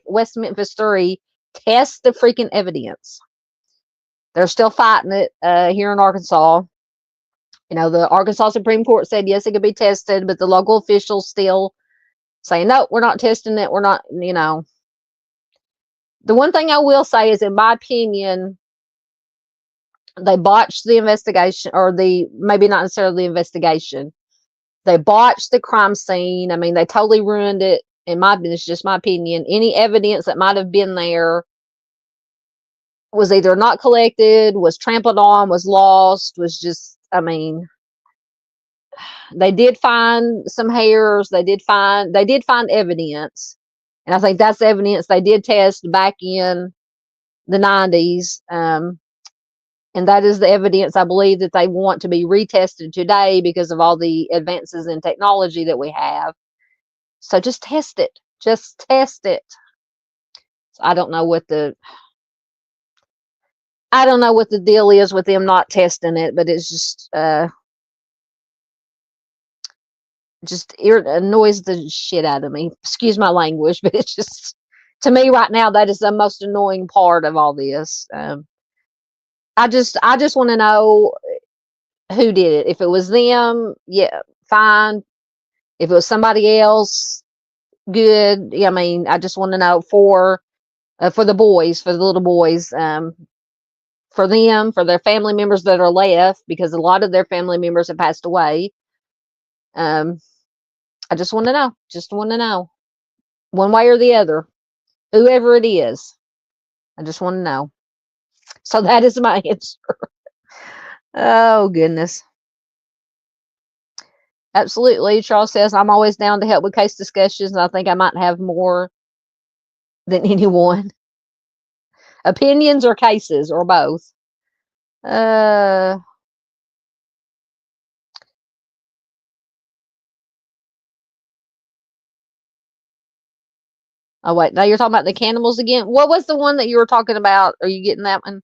West Memphis 3, test the freaking evidence. They're still fighting it here in Arkansas. The Arkansas Supreme Court said, yes, it could be tested, but the local officials still say, no, we're not testing it. We're not, The one thing I will say is, in my opinion, they botched the investigation, or maybe not necessarily the investigation. They botched the crime scene. I mean, they totally ruined it. It's just my opinion. Any evidence that might have been there was either not collected, was trampled on, was lost, was just, they did find some hairs. They did find evidence. And I think that's evidence they did test back in the 90s. And that is the evidence I believe that they want to be retested today because of all the advances in technology that we have. So just test it. Just test it. So I don't know what the deal is with them not testing it, but it's just annoys the shit out of me. Excuse my language, but it's just, to me right now, that is the most annoying part of all this. I just want to know who did it. If it was them, yeah, fine. If it was somebody else, good. I just want to know for the boys, for the little boys, for them, for their family members that are left, because a lot of their family members have passed away. I just want to know. Just want to know. One way or the other. Whoever it is. I just want to know. So that is my answer. Oh, goodness. Absolutely. Charles says, I'm always down to help with case discussions. I think I might have more than anyone. Opinions or cases or both. Oh, wait. Now you're talking about the cannibals again? What was the one that you were talking about? Are you getting that one?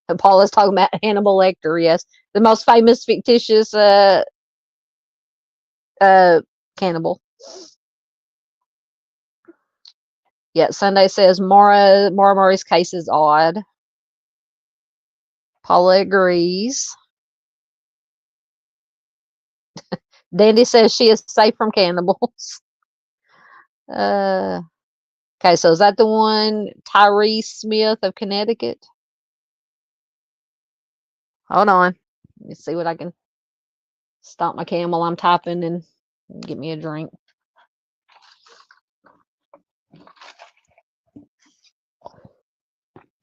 And Paula's talking about Hannibal Lecter, yes. The most famous fictitious cannibal. Yeah, Sunday says Maura Murray's case is odd. Paula agrees. Dandy says she is safe from cannibals. Okay, so is that the one, Tyree Smith of Connecticut? Hold on. Let me see what I can stop my cam while I'm typing and get me a drink.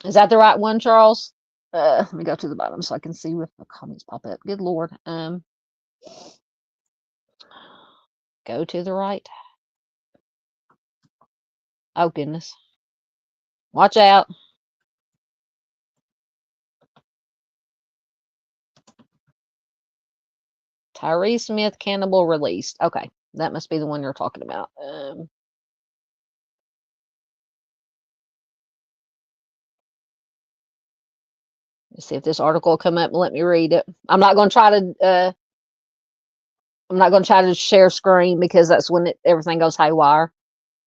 Is that the right one, Charles? Let me go to the bottom so I can see if the comments pop up. Good Lord. Go to the right. Oh, goodness. Watch out. Tyree Smith cannibal released. Okay, that must be the one you're talking about. Let's see if this article will come up and let me read it. I'm not going to try to share screen because that's when everything goes haywire.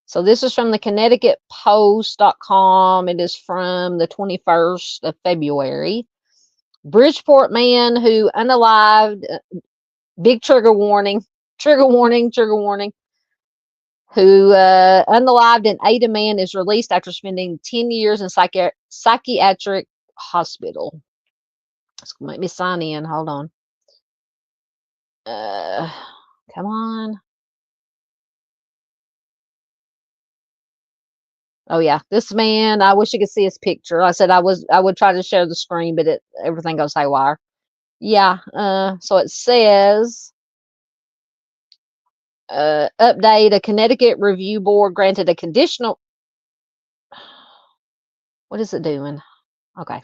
So this is from the ConnecticutPost.com. It is from the 21st of February. Bridgeport man who unalived, big trigger warning, who unalived and ate a man is released after spending 10 years in psychiatric hospital. It's going to make me sign in. Hold on. Come on. Oh yeah, this man, I wish you could see his picture. I said I would try to share the screen, but everything goes haywire. Yeah, so it says update, a Connecticut review board granted a conditional. What is it doing? Okay.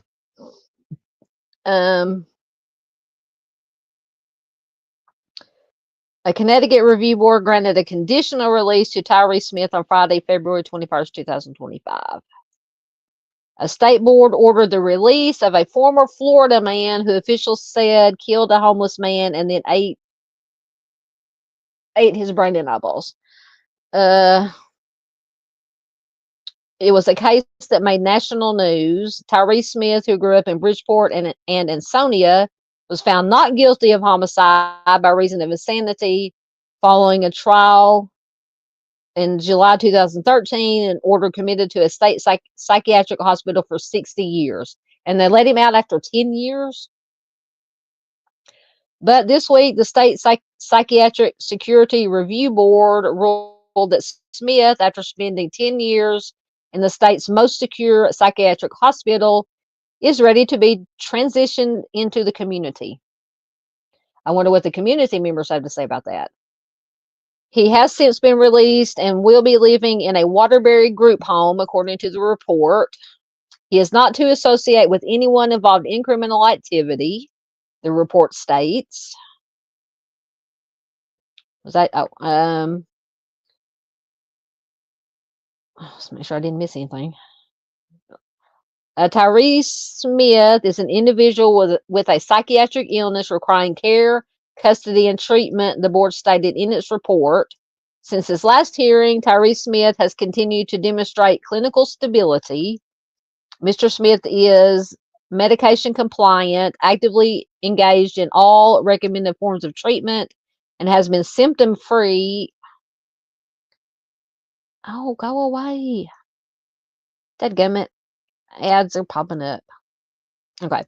A Connecticut review board granted a conditional release to Tyree Smith on Friday, February 21st, 2025. A state board ordered the release of a former Florida man who officials said killed a homeless man and then ate his brain and eyeballs. It was a case that made national news. Tyree Smith, who grew up in Bridgeport and Ansonia, was found not guilty of homicide by reason of insanity following a trial in July 2013 and order committed to a state psychiatric hospital for 60 years. And they let him out after 10 years. But this week, the state psychiatric security review board ruled that Smith, after spending 10 years in the state's most secure psychiatric hospital, is ready to be transitioned into the community. I wonder what the community members have to say about that. He has since been released and will be living in a Waterbury group home, according to the report. He is not to associate with anyone involved in criminal activity, the report states. Was that, let's make sure I didn't miss anything. Tyree Smith is an individual with a psychiatric illness requiring care, custody, and treatment, the board stated in its report. Since his last hearing, Tyree Smith has continued to demonstrate clinical stability. Mr. Smith is medication compliant, actively engaged in all recommended forms of treatment, and has been symptom-free. Oh, go away. Dadgummit. Ads are popping up. Okay.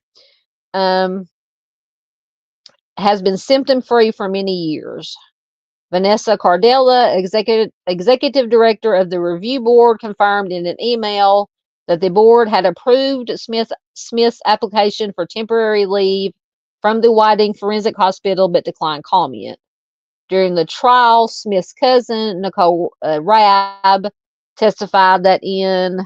Has been symptom-free for many years. Vanessa Cardella, executive director of the review board, confirmed in an email that the board had approved Smith's application for temporary leave from the Whiting Forensic Hospital, but declined comment. During the trial, Smith's cousin, Nicole Rabb, testified that in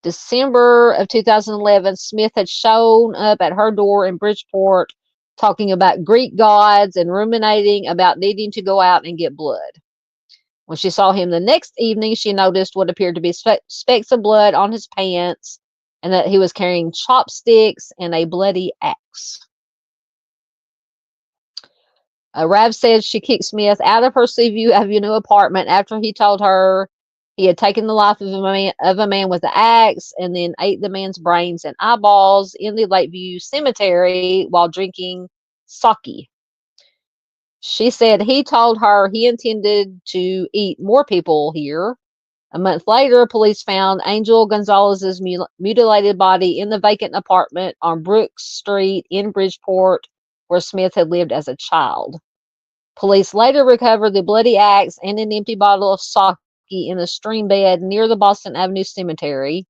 December of 2011, Smith had shown up at her door in Bridgeport talking about Greek gods and ruminating about needing to go out and get blood. When she saw him the next evening, she noticed what appeared to be specks of blood on his pants and that he was carrying chopsticks and a bloody axe. Rab said she kicked Smith out of her Seaview Avenue apartment after he told her he had taken the life of a man with an axe and then ate the man's brains and eyeballs in the Lakeview Cemetery while drinking sake. She said he told her he intended to eat more people here. A month later, police found Angel Gonzalez's mutilated body in the vacant apartment on Brooks Street in Bridgeport, where Smith had lived as a child. Police later recovered the bloody axe and an empty bottle of sake in a stream bed near the Boston Avenue Cemetery.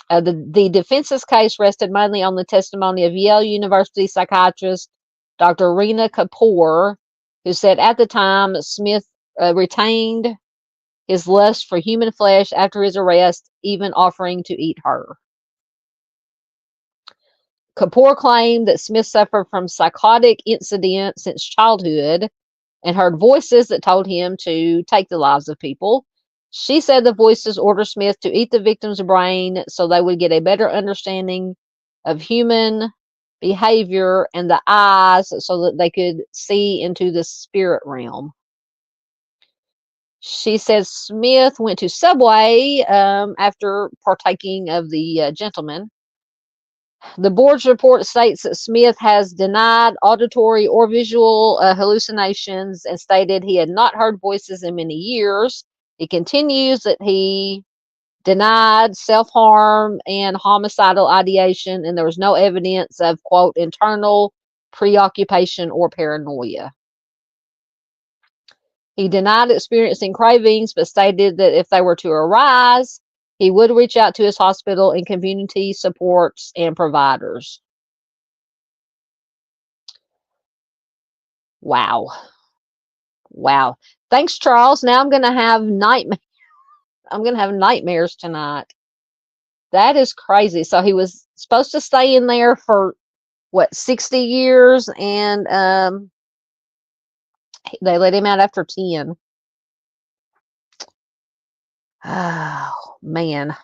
The defense's case rested mainly on the testimony of Yale University psychiatrist Dr. Rena Kapoor, who said at the time Smith retained his lust for human flesh after his arrest, even offering to eat her. Kapoor claimed that Smith suffered from psychotic incidents since childhood and heard voices that told him to take the lives of people. She said the voices ordered Smith to eat the victim's brain so they would get a better understanding of human behavior and the eyes so that they could see into the spirit realm. She says Smith went to Subway after partaking of the gentleman. The board's report states that Smith has denied auditory or visual hallucinations and stated he had not heard voices in many years. It continues that he denied self-harm and homicidal ideation, and there was no evidence of, quote, internal preoccupation or paranoia. He denied experiencing cravings, but stated that if they were to arise, he would reach out to his hospital and community supports and providers. Wow. Wow. Thanks, Charles. Now I'm going to have nightmares tonight. That is crazy. So he was supposed to stay in there for, what, 60 years, and they let him out after 10. Oh, man.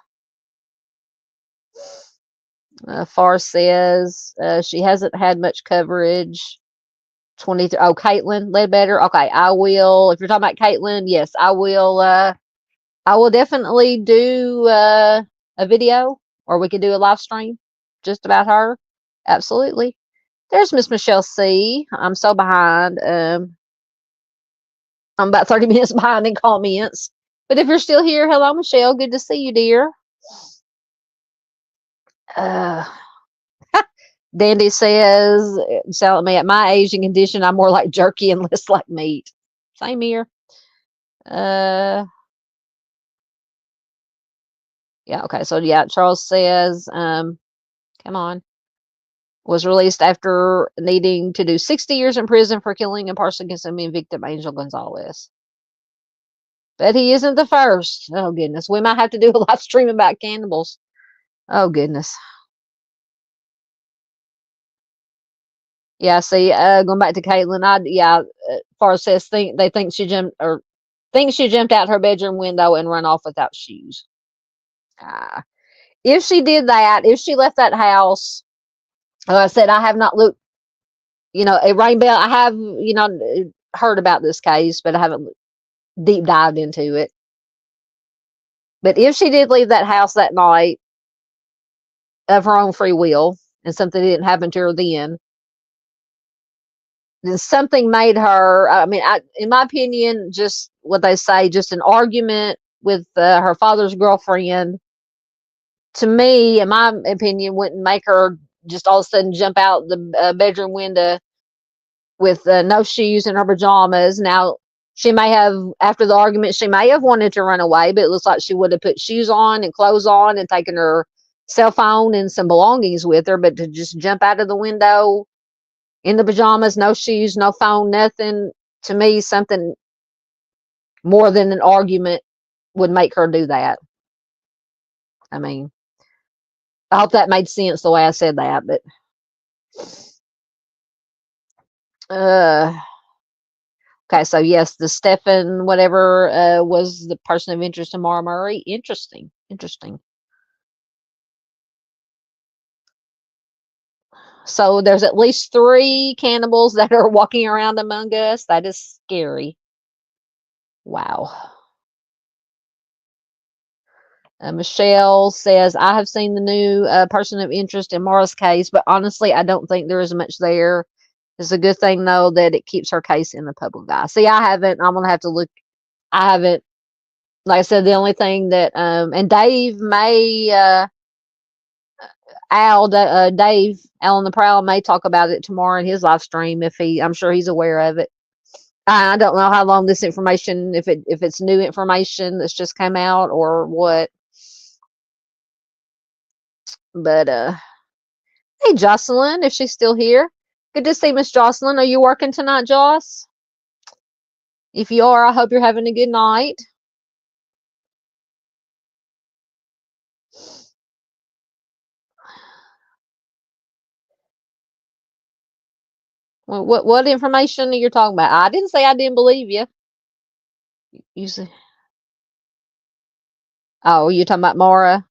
Farr says she hasn't had much coverage. 23. Oh, Caitlin Ledbetter. Okay, I will. If you're talking about Caitlin, yes, I will. I will definitely do a video, or we could do a live stream just about her. Absolutely. There's Miss Michelle C. I'm so behind. I'm about 30 minutes behind in comments. But if you're still here, hello, Michelle. Good to see you, dear. Dandy says, telling me at my age and condition, I'm more like jerky and less like meat. Same here. Yeah, okay. So, yeah, Charles says, come on. Was released after needing to do 60 years in prison for killing and partially consuming victim Angel Gonzalez. But he isn't the first. Oh, goodness. We might have to do a live stream about cannibals. Oh, goodness. Yeah, see, going back to Caitlin, Farr says they think she jumped out her bedroom window and run off without shoes. If she did that, if she left that house, like I said, I have not looked, a rainbow. I have, heard about this case, but I haven't deep dived into it. But if she did leave that house that night of her own free will and something didn't happen to her then something made her, in my opinion, just what they say, just an argument with her father's girlfriend, to me, in my opinion, wouldn't make her just all of a sudden jump out the bedroom window with no shoes and her pajamas. Now, she may have, after the argument, she may have wanted to run away, but it looks like she would have put shoes on and clothes on and taken her cell phone and some belongings with her, but to just jump out of the window in the pajamas, no shoes, no phone, nothing, to me, something more than an argument would make her do that. I hope that made sense the way I said that, but Uh, okay, so yes, the Stephen whatever was the person of interest in Mara Murray. Interesting. So there's at least 3 cannibals that are walking around among us. That is scary. Wow. Michelle says, I have seen the new person of interest in Mara's case, but honestly, I don't think there is much there. It's a good thing, though, that it keeps her case in the public eye. See, I haven't. I'm going to have to look. I haven't. Like I said, the only thing that, and Dave may, Dave, Alan the Prowl may talk about it tomorrow in his live stream I'm sure he's aware of it. I don't know how long this information, if it's new information that's just come out or what. But hey, Jocelyn, if she's still here, good to see Miss Jocelyn. Are you working tonight, Joss? If you are, I hope you're having a good night. Well, what information are you talking about? I didn't say I didn't believe you. You say, oh, you're talking about Mara?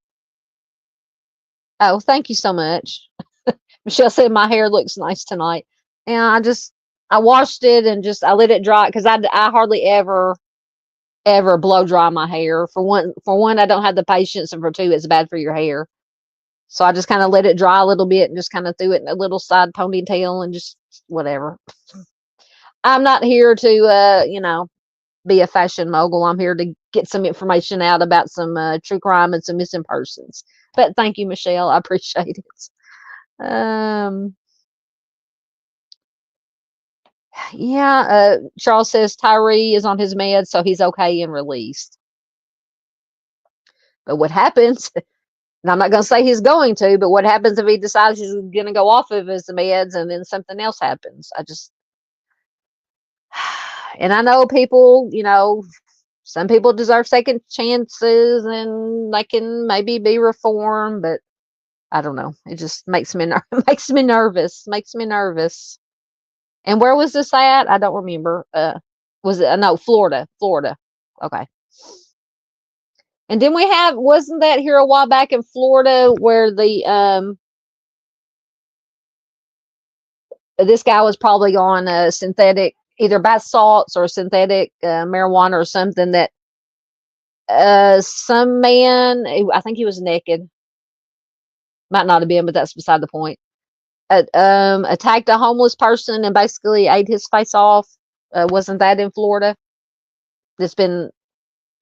Oh, thank you so much. Michelle said my hair looks nice tonight. And I washed it and I let it dry because I hardly ever blow dry my hair. For one, I don't have the patience, and for 2, it's bad for your hair. So I just kind of let it dry a little bit and just kind of threw it in a little side ponytail and just whatever. I'm not here to be a fashion mogul. I'm here to get some information out about some true crime and some missing persons. But thank you, Michelle. I appreciate it. Yeah, Charles says Tyree is on his meds, so he's okay and released. But what happens, and I'm not going to say he's going to, but what happens if he decides he's going to go off of his meds and then something else happens? And I know people, some people deserve second chances and they can maybe be reformed, but I don't know. It just makes me nervous. And where was this at? I don't remember. Was it? No, Florida. Okay. And then wasn't that here a while back in Florida where the this guy was probably on synthetic, either bath salts or synthetic marijuana or something that some man, I think he was naked, might not have been, but that's beside the point. Attacked a homeless person and basically ate his face off. Wasn't that in Florida? It's been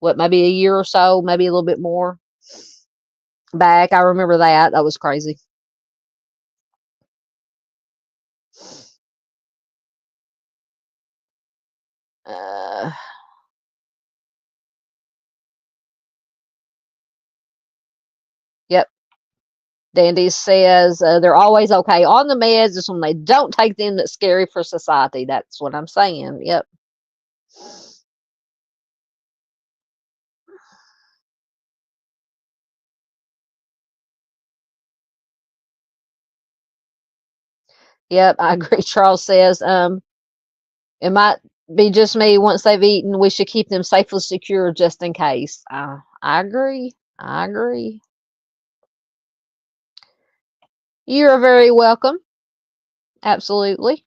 maybe a year or so, maybe a little bit more back. I remember that. That was crazy. Yep. Dandy says they're always okay on the meds. It's when they don't take them that's scary for society. That's what I'm saying. Yep. Yep, I agree. Charles says it might be just me. Once they've eaten, we should keep them safely secure just in case. I agree. You're very welcome. Absolutely.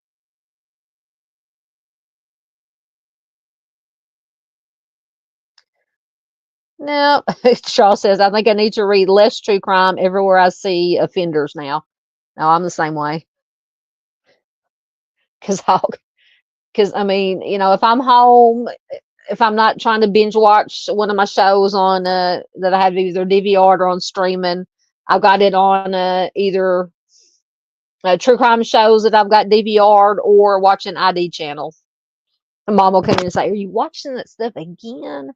No, Charles says, I think I need to read less true crime everywhere I see offenders now. No, I'm the same way. Because I mean, if I'm home, if I'm not trying to binge watch one of my shows on that I have either DVR'd or on streaming, I've got it on either true crime shows that I've got DVR'd or watching ID channel. And Mom will come in and say, "Are you watching that stuff again?"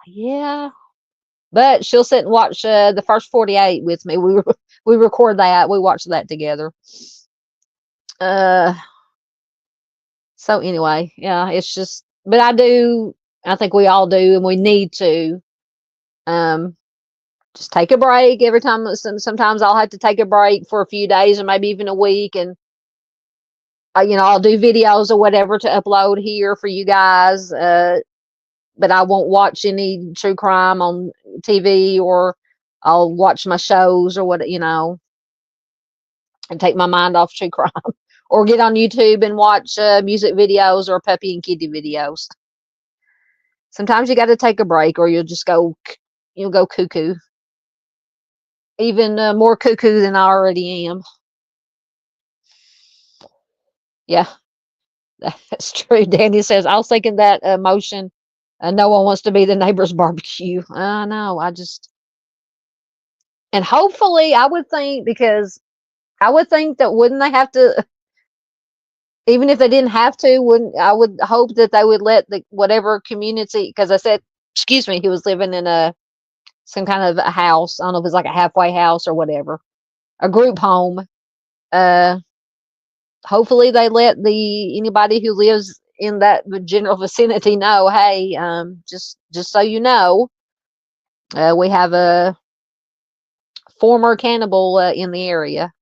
Yeah. But she'll sit and watch the first 48 with me. We record that. We watch that together. So anyway, yeah, it's just, but I think we all do, and we need to just take a break every time. Sometimes I'll have to take a break for a few days or maybe even a week and I'll do videos or whatever to upload here for you guys. But I won't watch any true crime on TV, or I'll watch my shows or what, and take my mind off true crime, or get on YouTube and watch music videos or puppy and kitty videos. Sometimes you got to take a break, or you'll go cuckoo. Even more cuckoo than I already am. Yeah, that's true. Danny says, I'll second that motion. No one wants to be the neighbor's barbecue. I know. And hopefully, I would think that wouldn't they have to, even if they didn't have to, I would hope that they would let whatever community, because I said, excuse me, he was living in some kind of a house. I don't know if it's like a halfway house or whatever, a group home. Hopefully they let anybody who lives in that general vicinity know, hey, just so you know, we have a former cannibal in the area.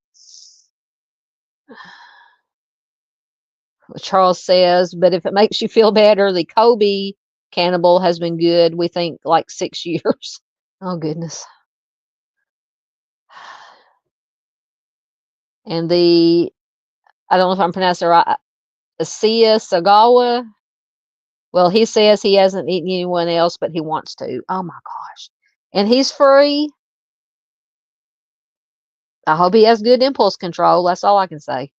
Charles says, but if it makes you feel better, the Kobe cannibal has been good. We think like 6 years. Oh, goodness. And I don't know if I'm pronouncing it right, Asiya Sagawa. Well, he says he hasn't eaten anyone else, but he wants to. Oh, my gosh. And he's free. I hope he has good impulse control. That's all I can say.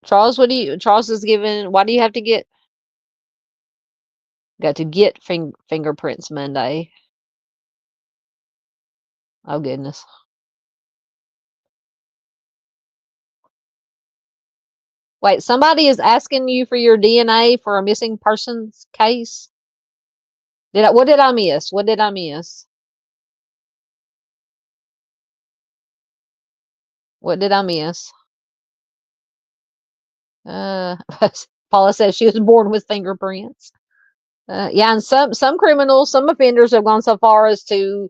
Charles, Charles is giving, why do you have to got to get fingerprints Monday? Oh, goodness. Wait, somebody is asking you for your DNA for a missing persons case? What did I miss? What did I miss? What did I miss? Paula says she was born with fingerprints. Yeah, and some criminals, some offenders have gone so far as to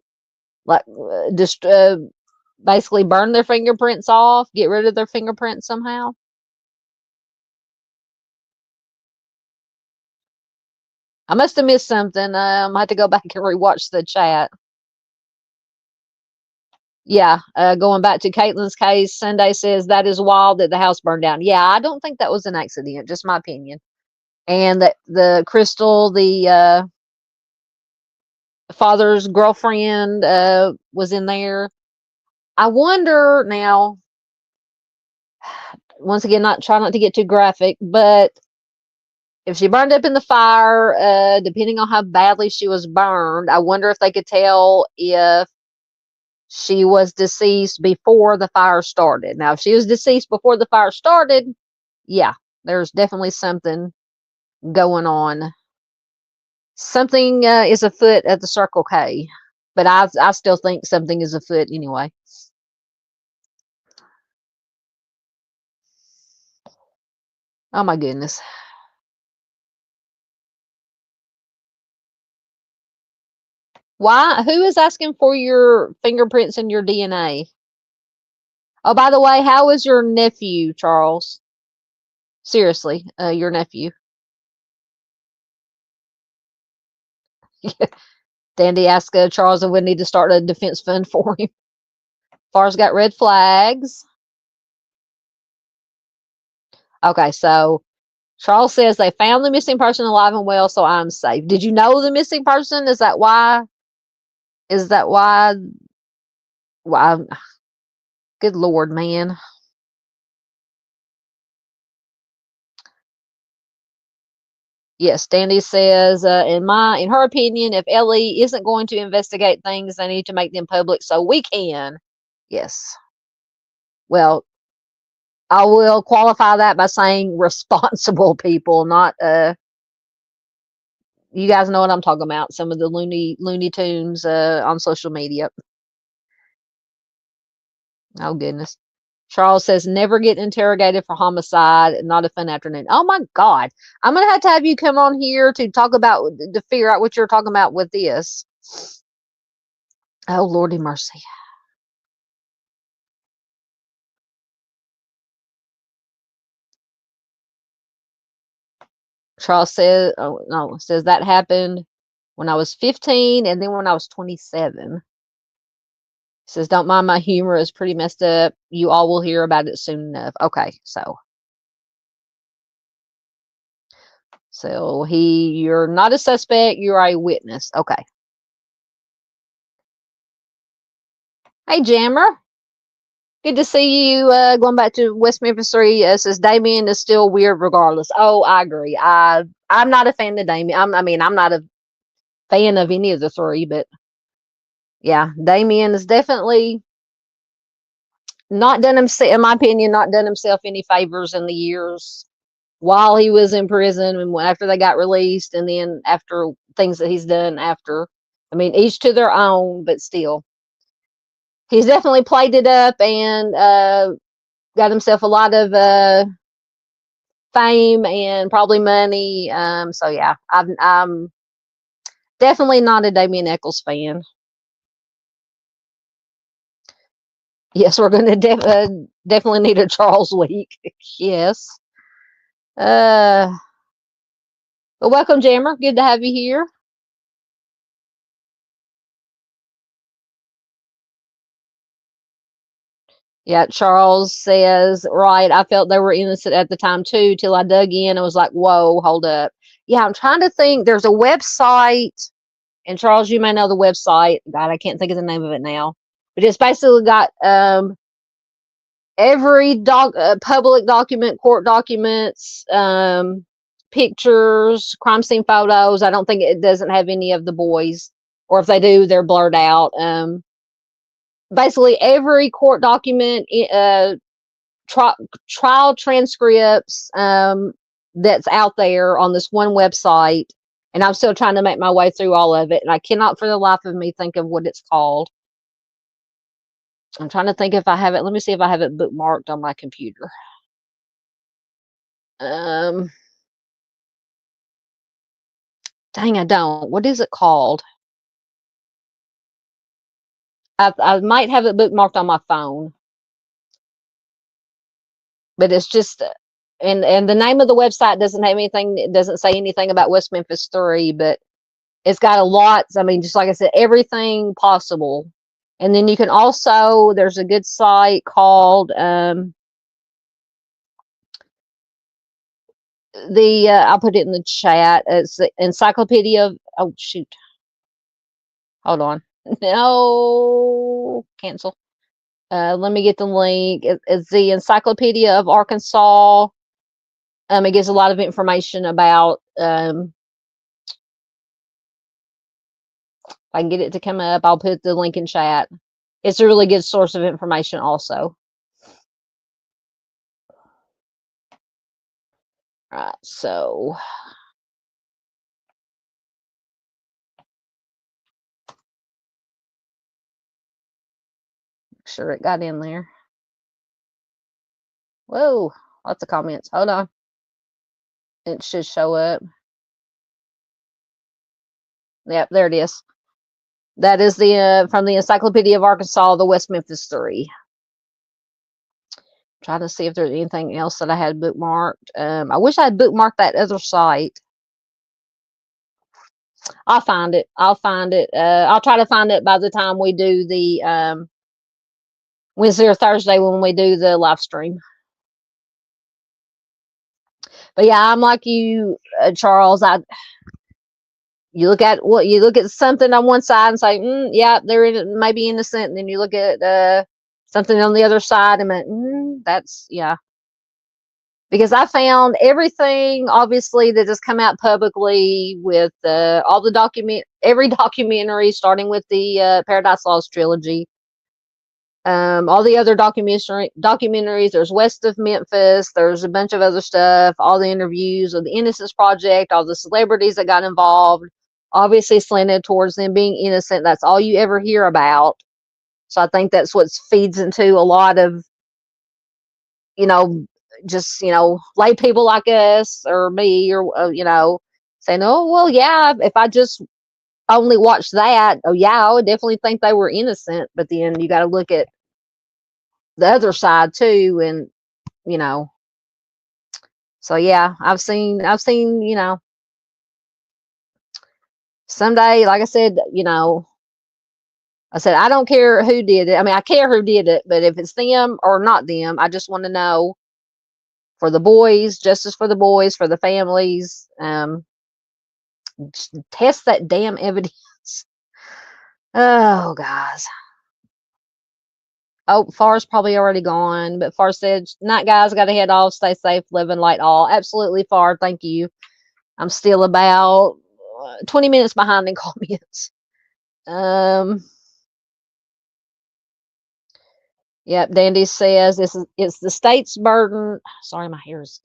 just basically burn their fingerprints off, get rid of their fingerprints somehow. I must have missed something. I might have to go back and rewatch the chat. Yeah, going back to Caitlin's case, Sunday says that is wild that the house burned down. Yeah, I don't think that was an accident, just my opinion. And that the Crystal, the father's girlfriend, was in there. I wonder now, once again, try not to get too graphic, but if she burned up in the fire, depending on how badly she was burned, I wonder if they could tell if she was deceased before the fire started. Now, if she was deceased before the fire started, yeah, there's definitely something going on. Something is afoot at the Circle K, but I still think something is afoot anyway. Oh my goodness. Why? Who is asking for your fingerprints and your DNA? Oh, by the way, how is your nephew, Charles? Seriously, your nephew. Dandy asked Charles if we need to start a defense fund for him. Far's got red flags. Okay, so Charles says they found the missing person alive and well, so I'm safe. Did you know the missing person? Is that why? Why? Good Lord, man. Yes, Dandy says, in her opinion, if Ellie isn't going to investigate things, they need to make them public so we can. Yes. Well, I will qualify that by saying responsible people, not you guys know what I'm talking about. Some of the Looney Tunes on social media. Oh goodness. Charles says never get interrogated for homicide. Not a fun afternoon. Oh my God. I'm gonna have to have you come on here to talk about to figure out what you're talking about with this. Oh, Lordy mercy. Charles says, oh, no, says that happened when I was 15 and then when I was 27. Says, don't mind my humor. It's pretty messed up. You all will hear about it soon enough. Okay, so you're not a suspect. You're a witness. Okay. Hey, Jammer. Good to see you. Going back to West Memphis 3. Says Damien is still weird regardless. Oh, I agree. I'm not a fan of Damien. I'm not a fan of any of the three, but yeah, Damien is definitely not done himself, in my opinion, not done himself any favors in the years while he was in prison and after they got released, and then after things that he's done after. I mean, each to their own, but still, he's definitely played it up and got himself a lot of fame and probably money. So yeah, I'm definitely not a Damien Echols fan. Yes, we're going to definitely need a Charles week. Yes. But welcome, Jammer. Good to have you here. Yeah, Charles says, right, I felt they were innocent at the time too, till I dug in and was like, whoa, hold up. Yeah, I'm trying to think. There's a website, and Charles, you may know the website. God, I can't think of the name of it now. But it's basically got every public document, court documents, pictures, crime scene photos. I don't think it doesn't have any of the boys, or if they do, they're blurred out. Basically every court document, trial transcripts that's out there on this one website, and I'm still trying to make my way through all of it, and I cannot for the life of me think of what it's called. I'm trying to think if I have it. Let me see if I have it bookmarked on my computer. Dang, I don't. What is it called? I might have it bookmarked on my phone, but it's just, and the name of the website doesn't have anything. It doesn't say anything about West Memphis 3, but it's got a lot. I mean, just like I said, everything possible. And then you can also, there's a good site called I'll put it in the chat. It's the Encyclopedia of, oh shoot, hold on. No, cancel. Let me get the link. It's the Encyclopedia of Arkansas. It gives a lot of information about, if I can get it to come up, I'll put the link in chat. It's a really good source of information also. All right, so make sure it got in there. Whoa, lots of comments. Hold on. It should show up. Yep, there it is. That is the from the Encyclopedia of Arkansas, the West Memphis 3. Trying to see if there's anything else that I had bookmarked. I wish I had bookmarked that other site. I'll find it. I'll find it. I'll try to find it by the time we do the Wednesday or Thursday when we do the live stream. But yeah, I'm like you, Charles. You look at something on one side and say, yeah, they're maybe innocent, and then you look at something on the other side and that's, yeah. Because I found everything, obviously, that has come out publicly with all the every documentary, starting with the Paradise Lost trilogy, all the other documentaries. There's West of Memphis. There's a bunch of other stuff. All the interviews of the Innocence Project, all the celebrities that got involved, obviously slanted towards them being innocent. That's all you ever hear about. So I think that's what feeds into a lot of, just, lay people like us or me or, saying, oh, well, yeah, if I just only watched that, oh yeah, I would definitely think they were innocent. But then you got to look at the other side too, and you know. So yeah, I've seen, someday, like I said, I said I don't care who did it. I mean, I care who did it, but if it's them or not them, I just want to know for the boys, justice for the boys, for the families. Test that damn evidence. Oh, guys. Oh, Far's probably already gone, but Far said, night, guys, got to head off. Stay safe, live and light all. Absolutely, Far. Thank you. I'm still about 20 minutes behind in comments. Yep, Dandy says it's the state's burden. Sorry, my hair's.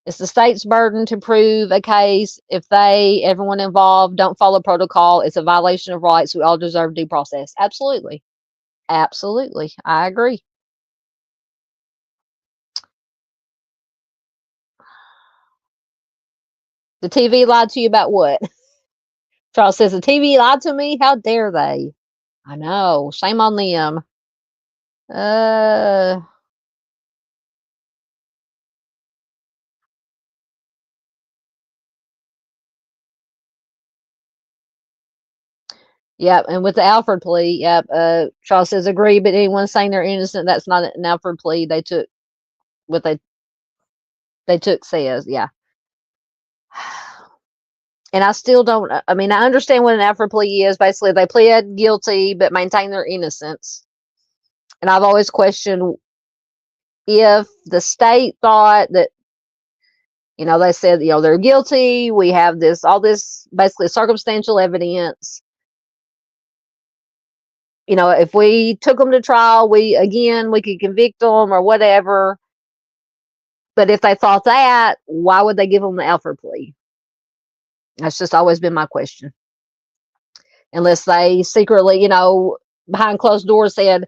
It's the state's burden to prove a case. If everyone involved, don't follow protocol, it's a violation of rights. We all deserve due process. Absolutely. Absolutely. I agree. The TV lied to you about what? Charles says, the TV lied to me? How dare they? I know. Shame on them. Yep, and with the Alford plea, yep, Charles says agree, but anyone saying they're innocent, that's not an Alford plea. They took what they took says, yeah. And I still don't, I mean, I understand what an Alford plea is. Basically, they pled guilty but maintain their innocence. And I've always questioned if the state thought that, they said, they're guilty. We have all this basically circumstantial evidence. If we took them to trial, we could convict them or whatever. But if they thought that, why would they give them the Alford plea? That's just always been my question. Unless they secretly, behind closed doors said,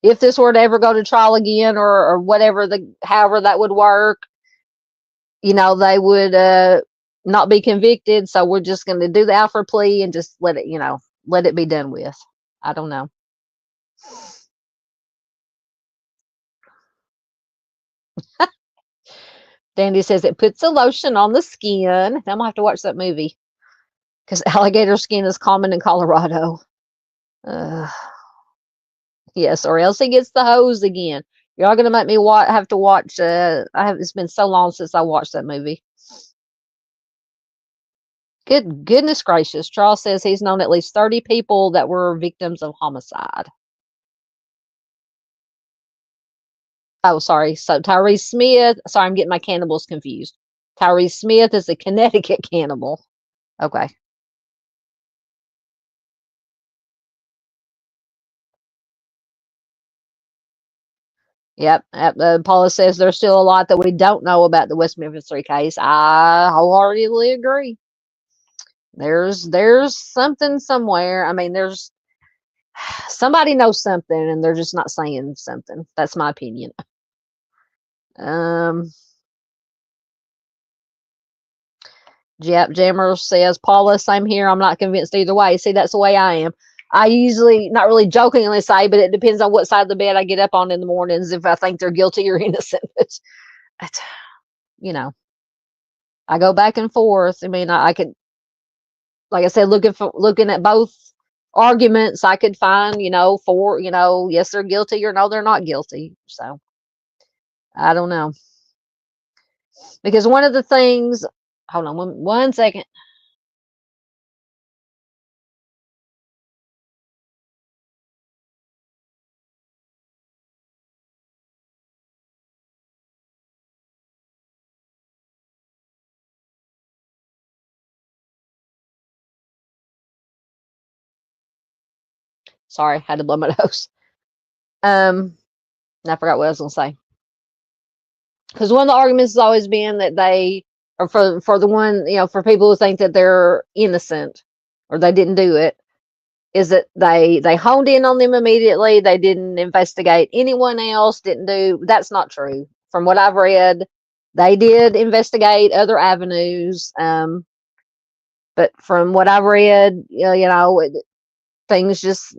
if this were to ever go to trial again or whatever, however that would work, they would not be convicted. So we're just going to do the Alford plea and just let it be done with. I don't know. Dandy says it puts a lotion on the skin. I'm going to have to watch that movie because alligator skin is common in Colorado. Yes, or else he gets the hose again. You're all going to make me have to watch. It's been so long since I watched that movie. Goodness gracious. Charles says he's known at least 30 people that were victims of homicide. Oh, sorry. So Tyrese Smith. Sorry, I'm getting my cannibals confused. Tyrese Smith is a Connecticut cannibal. Okay. Yep. Paula says there's still a lot that we don't know about the West Memphis 3 case. I wholeheartedly agree. There's something somewhere. I mean, there's somebody knows something and they're just not saying something. That's my opinion. Jap Jammer says, Paula, same here. I'm not convinced either way. See, that's the way I am. I usually, not really jokingly say, but it depends on what side of the bed I get up on in the mornings if I think they're guilty or innocent. It's I go back and forth. I mean, I could, like I said, looking at both arguments, I could find, for, yes, they're guilty or no, they're not guilty. So I don't know. Because one of the things, hold on one second. Sorry, had to blow my nose. I forgot what I was going to say. Because one of the arguments has always been that they, or for the one, for people who think that they're innocent or they didn't do it, is that they honed in on them immediately. They didn't investigate anyone else, that's not true. From what I've read, they did investigate other avenues. But from what I've read, things just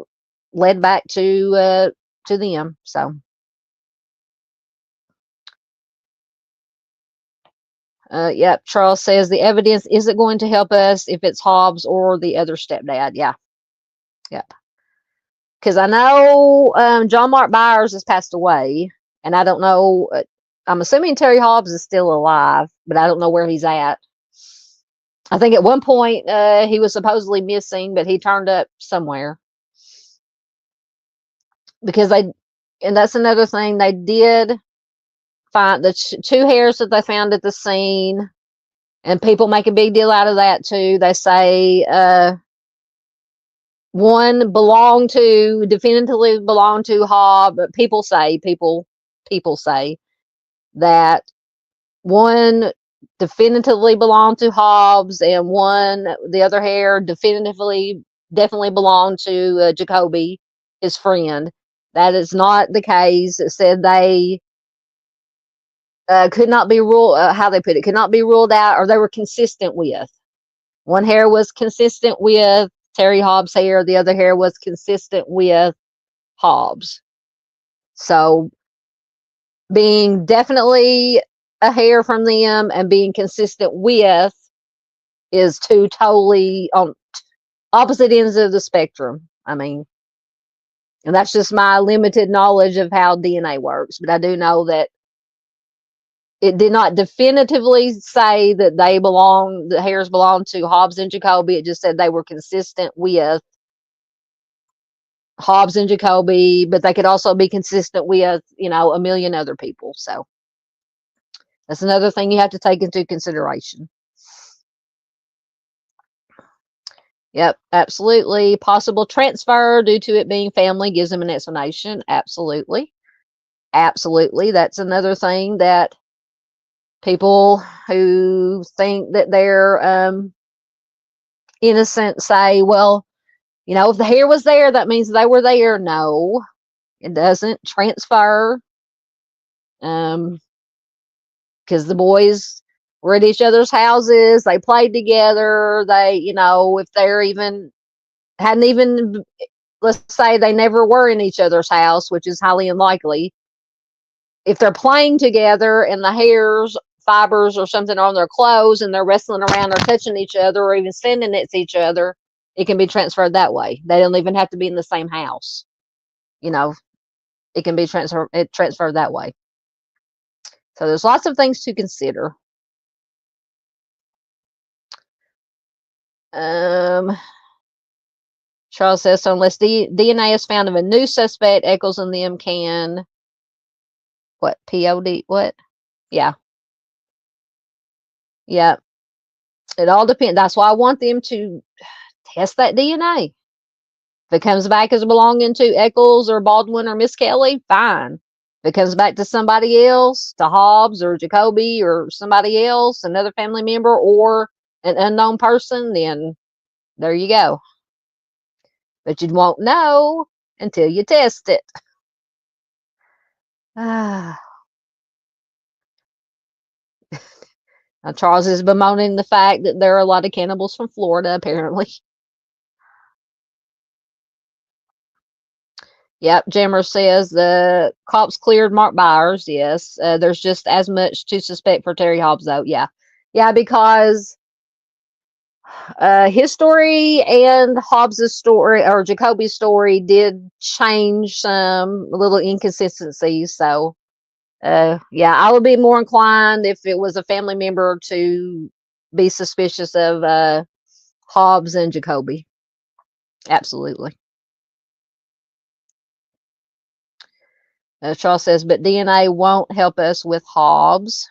led back to them. So, yep. Charles says the evidence isn't going to help us if it's Hobbs or the other stepdad. Yeah. Yep. Because I know John Mark Byers has passed away, and I don't know. I'm assuming Terry Hobbs is still alive, but I don't know where he's at. I think at one point he was supposedly missing, but he turned up somewhere. Because and that's another thing, they did find the two hairs that they found at the scene, and people make a big deal out of that too. They say one definitively belonged to Hobbs, but people say that one definitively belonged to Hobbs, and the other hair definitely belonged to Jacoby, his friend. That is not the case. It said they could not be ruled, how they put it, could not be ruled out, or they were consistent with. One hair was consistent with Terry Hobbs' hair. The other hair was consistent with Hobbs. So being definitely a hair from them and being consistent with is two totally on opposite ends of the spectrum. I mean, and that's just my limited knowledge of how DNA works. But I do know that it did not definitively say that the hairs belong to Hobbs and Jacoby. It just said they were consistent with Hobbs and Jacoby, but they could also be consistent with, a million other people. So that's another thing you have to take into consideration. Yep, absolutely. Possible transfer due to it being family gives them an explanation. Absolutely. Absolutely. That's another thing that people who think that they're innocent say, well, if the hair was there, that means they were there. No, it doesn't transfer. Because the boys were at each other's houses, they played together. They, if they're let's say they never were in each other's house, which is highly unlikely. If they're playing together and the hairs, fibers, or something on their clothes, and they're wrestling around or touching each other or even sending it to each other, it can be transferred that way. They don't even have to be in the same house. It can be transferred that way. So there's lots of things to consider. Charles says, so unless DNA is found of a new suspect, Eccles and them can POD? What? Yeah. Yeah. It all depends. That's why I want them to test that DNA. If it comes back as belonging to Eccles or Baldwin or Miss Kelly, fine. If it comes back to somebody else, to Hobbs or Jacoby or somebody else, another family member or an unknown person, then there you go. But you won't know until you test it. Now, Charles is bemoaning the fact that there are a lot of cannibals from Florida, apparently. Yep, Jammer says the cops cleared Mark Byers. Yes, there's just as much to suspect for Terry Hobbs, though. Yeah, because his story and Hobbs's story, or Jacoby's story, did change some little inconsistencies. So, I would be more inclined if it was a family member to be suspicious of Hobbs and Jacoby. Absolutely. Charles says, but DNA won't help us with Hobbs.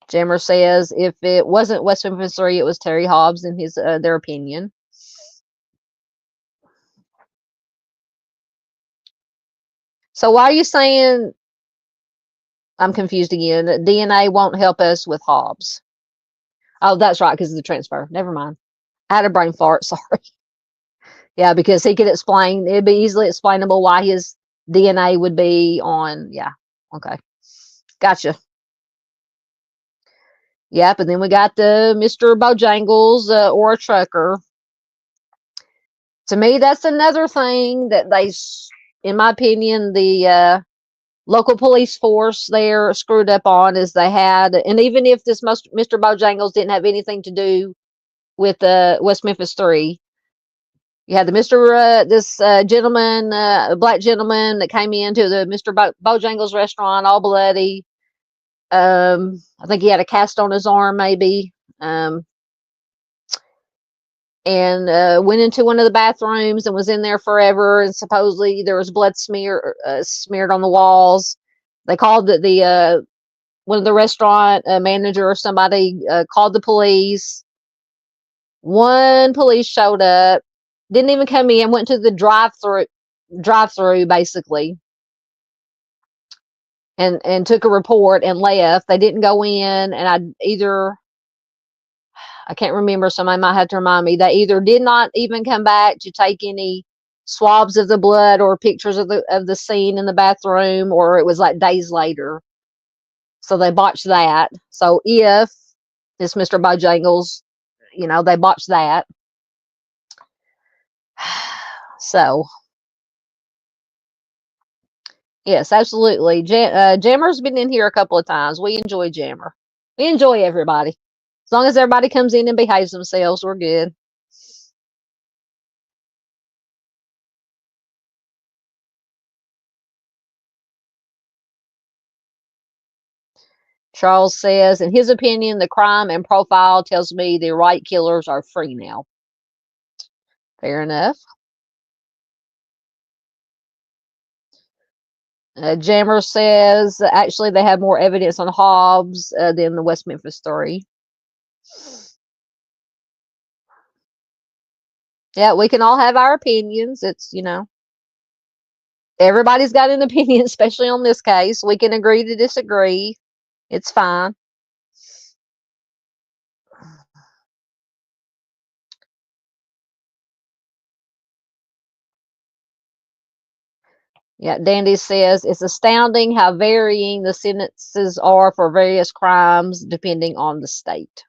Jammer says, if it wasn't West Memphis 3, it was Terry Hobbs in their opinion. So why are you saying, I'm confused again, that DNA won't help us with Hobbs? Oh, that's right, because of the transfer. Never mind. I had a brain fart, sorry. Yeah, because he could explain, it'd be easily explainable why his DNA would be on, yeah, okay. Gotcha. Yep, and then we got the Mr. Bojangles or a trucker. To me, that's another thing that in my opinion, the local police force there screwed up on is they had, and even if this Mr. Bojangles didn't have anything to do with West Memphis 3, you had the this gentleman, a black gentleman that came into the Mr. Bojangles restaurant all bloody. I think he had a cast on his arm, maybe. And went into one of the bathrooms and was in there forever. And supposedly there was blood smeared on the walls. They called the one of the restaurant manager or somebody called the police. One police showed up, didn't even come in, went to the drive-through basically, and took a report and left. They didn't go in, and I can't remember, somebody might have to remind me. They either did not even come back to take any swabs of the blood or pictures of the scene in the bathroom, or it was like days later. So they botched that. So if this Mr. Bojangles, they botched that. So yes, absolutely. Jammer's been in here a couple of times. We enjoy Jammer. We enjoy everybody. As long as everybody comes in and behaves themselves, we're good. Charles says, in his opinion, the crime and profile tells me the right killers are free now. Fair enough. Jammer says, actually, they have more evidence on Hobbs than the West Memphis 3. Yeah, we can all have our opinions. It's, everybody's got an opinion, especially on this case. We can agree to disagree. It's fine. Yeah, Dandy says, it's astounding how varying the sentences are for various crimes depending on the state.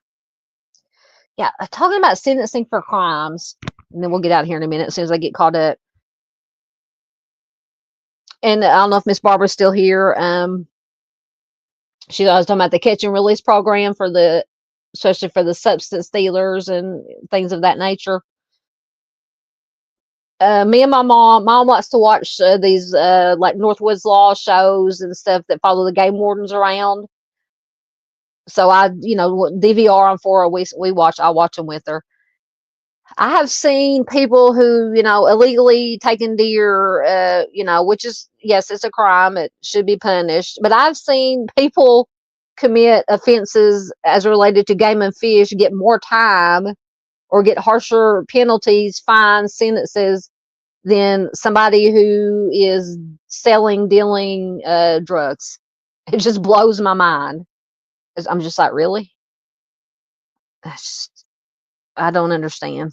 Yeah, talking about sentencing for crimes, and then we'll get out of here in a minute as soon as I get caught up. And I don't know if Miss Barbara's still here. She was talking about the catch and release program especially for the substance dealers and things of that nature. Me and my mom likes to watch these like Northwoods Law shows and stuff that follow the game wardens around. So I, DVR on for her. I watch them with her. I have seen people who, illegally taken deer, which is, yes, it's a crime. It should be punished. But I've seen people commit offenses as related to game and fish, get more time or get harsher penalties, fines, sentences than somebody who is dealing drugs. It just blows my mind. I'm just like, really? I don't understand.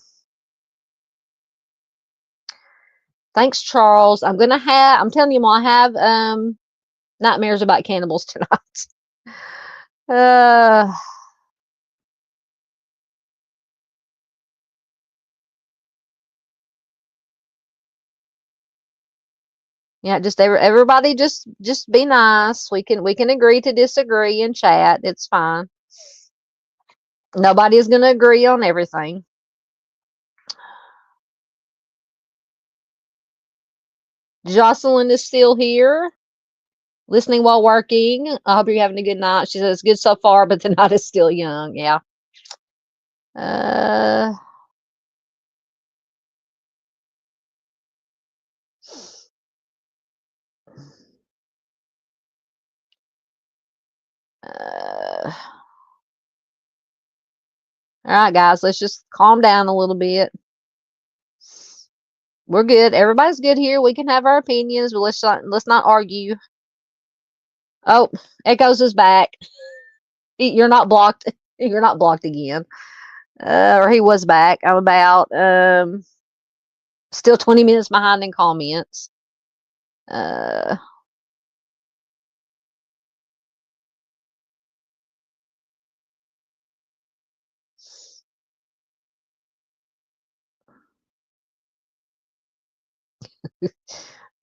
Thanks, Charles. I'm telling you, I have nightmares about cannibals tonight. Yeah, just everybody just be nice. We can agree to disagree and chat. It's fine. Nobody is going to agree on everything. Jocelyn is still here, listening while working. I hope you're having a good night. She says it's good so far, but the night is still young. Yeah. All right, guys, let's just calm down a little bit. We're good. Everybody's good here. We can have our opinions, but let's not argue. Oh, Echoes is back. You're not blocked. You're not blocked again. Or he was back. I'm about still 20 minutes behind in comments.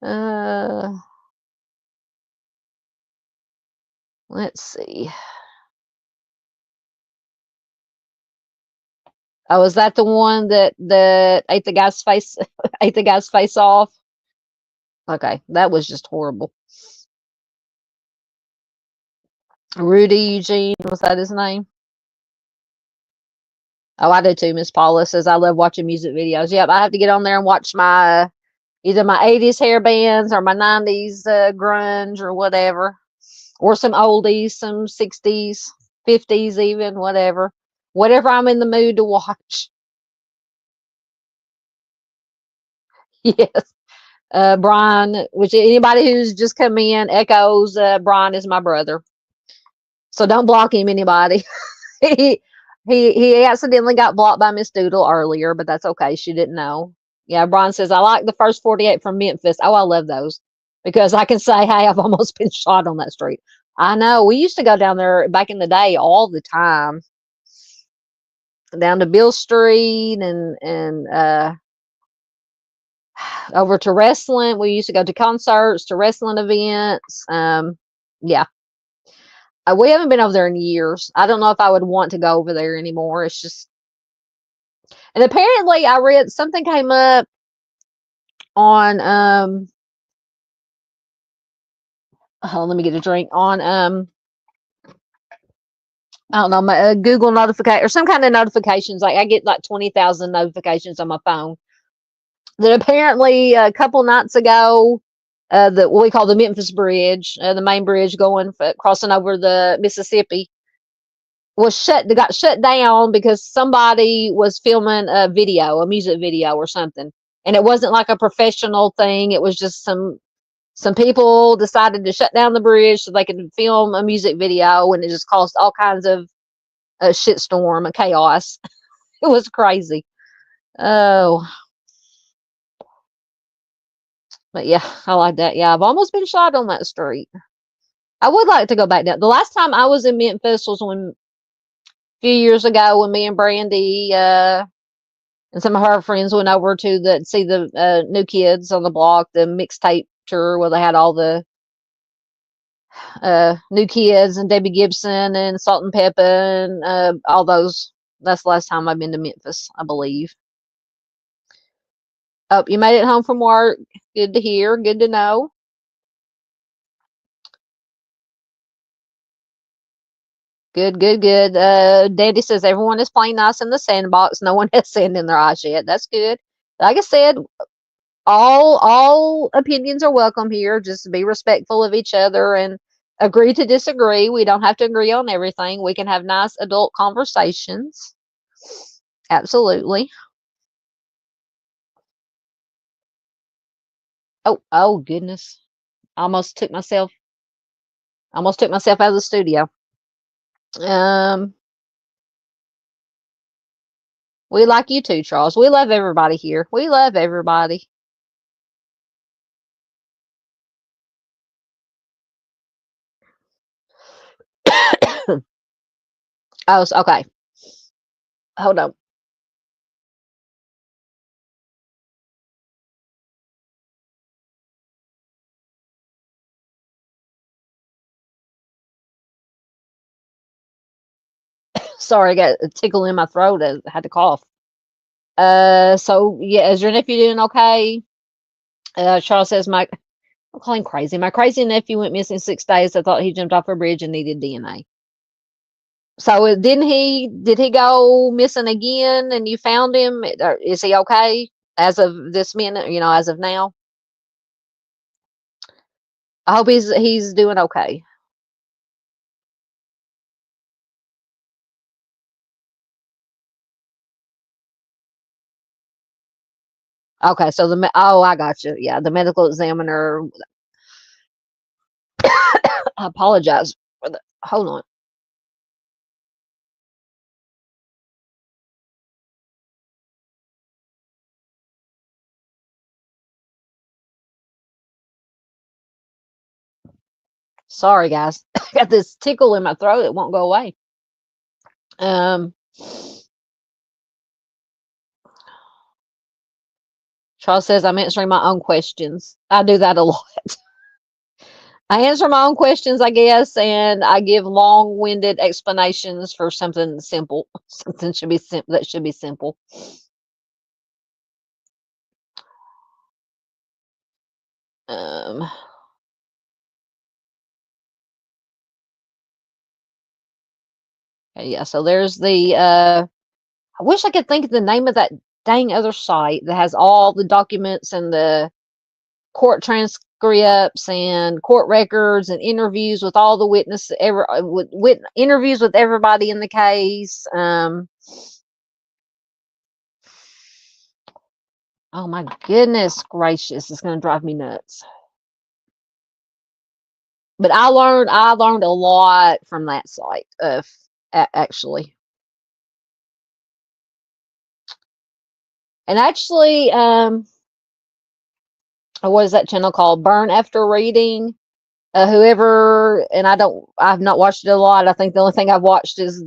uh, let's see. Oh, is that the one that ate the guy's face ate the guy's face off? Okay, that was just horrible. Rudy Eugene, was that his name? Oh, I do too. Miss Paula says I love watching music videos. Yep, I have to get on there and watch my either my 80s hair bands or my 90s grunge or whatever, or some oldies, some 60s, 50s, even whatever I'm in the mood to watch. Yes. Brian, which anybody who's just come in echoes, Brian is my brother. So don't block him, anybody. he accidentally got blocked by Miss Doodle earlier, but that's okay. She didn't know. Yeah, Brian says, I like the first 48 from Memphis. Oh, I love those because I can say, hey, I've almost been shot on that street. I know. We used to go down there back in the day all the time. Down to Bill Street and over to wrestling. We used to go to concerts, to wrestling events. Yeah. We haven't been over there in years. I don't know if I would want to go over there anymore. It's just, and apparently I read something came up on, let me get a drink on, I don't know, my Google notification or some kind of notifications. Like I get like 20,000 notifications on my phone. That apparently a couple nights ago, what we call the Memphis Bridge, the main bridge going crossing over the Mississippi, got shut down because somebody was filming a music video or something, and it wasn't like a professional thing. It was just some people decided to shut down the bridge so they could film a music video, and it just caused all kinds of a shitstorm and chaos. It was crazy. Oh. But yeah, I like that. Yeah, I've almost been shot on that street. I would like to go back down. The last time I was in Memphis was a few years ago when me and Brandy and some of her friends went over to see the New Kids on the Block, the mixtape tour where they had all the New Kids and Debbie Gibson and Salt and Pepper and all those. That's the last time I've been to Memphis, I believe. Oh, you made it home from work. Good to hear. Good to know. Good. Dandy says everyone is playing nice in the sandbox. No one has sand in their eyes yet. That's good. Like I said, all opinions are welcome here. Just be respectful of each other and agree to disagree. We don't have to agree on everything. We can have nice adult conversations. Absolutely. Oh goodness. Almost took myself out of the studio. We like you too, Charles. We love everybody here. We love everybody. Oh, okay. Hold on. Sorry, I got a tickle in my throat. I had to cough. So yeah, is your nephew doing okay? Charles says I'm calling crazy. My crazy nephew went missing 6 days. I thought he jumped off a bridge and needed DNA. So did he go missing again and you found him? Is he okay as of this minute, as of now? I hope he's doing okay. Okay, so I got you. Yeah, the medical examiner. I apologize for the. Hold on. Sorry, guys. I got this tickle in my throat. It won't go away. Charles says I'm answering my own questions. I do that a lot. I answer my own questions, I guess, and I give long-winded explanations for something simple. Something should be that should be simple. Yeah, so there's the I wish I could think of the name of that dang other site that has all the documents and the court transcripts and court records and interviews with all the witnesses, interviews with everybody in the case. Oh my goodness gracious, it's going to drive me nuts. But I learned a lot from that site, actually. And actually, what is that channel called? Burn After Reading. Whoever, and I've not watched it a lot. I think the only thing I've watched is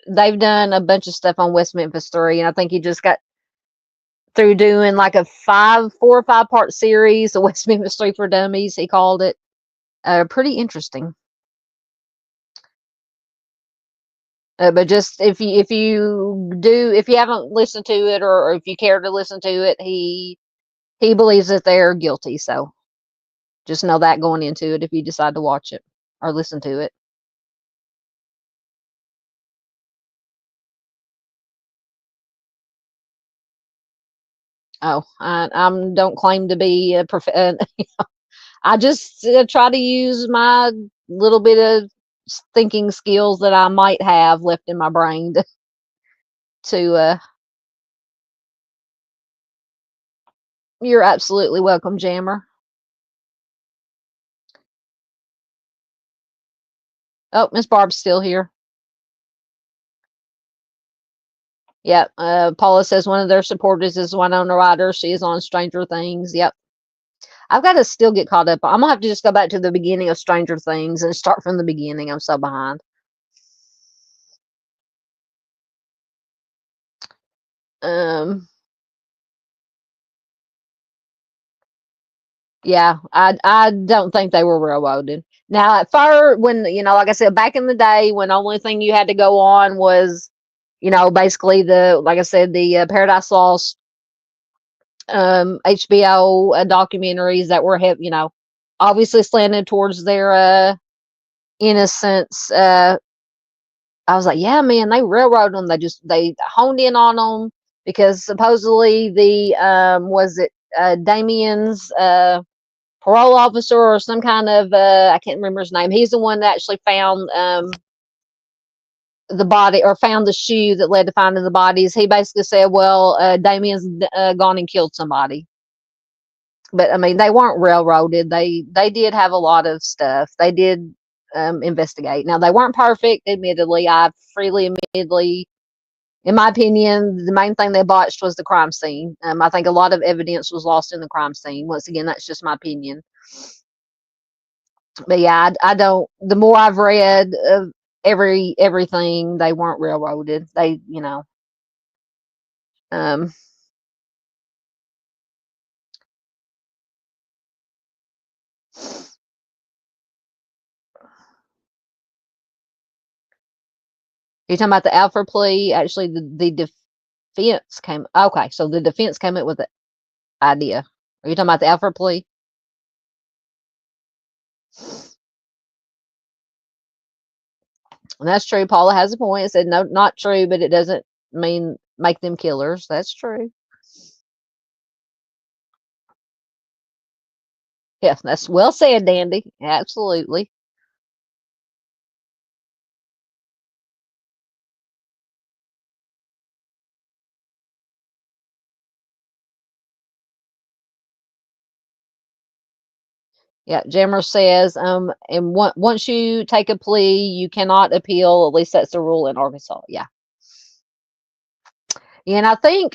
they've done a bunch of stuff on West Memphis 3, and I think he just got through doing like a 4 or 5 part series, the West Memphis 3 for Dummies, he called it. Pretty interesting. But just if you haven't listened to it, or if you care to listen to it, he believes that they're guilty. So just know that going into it if you decide to watch it or listen to it. Oh, I don't claim to be a I just try to use my little bit of thinking skills that I might have left in my brain to you're absolutely welcome, Jammer. Oh, Miss Barb's still here. Yep. Paula says one of their supporters is Winona Ryder. She is on Stranger Things. Yep. I've got to still get caught up. I'm gonna have to just go back to the beginning of Stranger Things and start from the beginning. I'm so behind. Yeah, I don't think they were railroaded. Now, at first, when like I said, back in the day, when the only thing you had to go on was, basically like I said, the Paradise Lost, HBO documentaries that were obviously slanted towards their innocence. I was like, yeah, man, they railroaded them. They honed in on them because supposedly was it Damien's parole officer or some kind of I can't remember his name. He's the one that actually found the body, or found the shoe that led to finding the bodies. He basically said, well, Damien's gone and killed somebody. But I mean, they weren't railroaded. They did have a lot of stuff. They did investigate. Now, they weren't perfect, admittedly. Admittedly, in my opinion, the main thing they botched was the crime scene. I think a lot of evidence was lost in the crime scene. Once again, that's just my opinion. But yeah, I don't. The more I've read of everything, they weren't railroaded. They, you're talking about the Alford plea. Actually, the defense came. Okay, so the defense came up with the idea. Are you talking about the Alford plea? And that's true. Paula has a point. It said no, not true, but it doesn't make them killers. That's true. Yeah, that's well said, Dandy. Absolutely. Yeah, Jammer says, and once you take a plea, you cannot appeal. At least that's the rule in Arkansas. Yeah. And I think,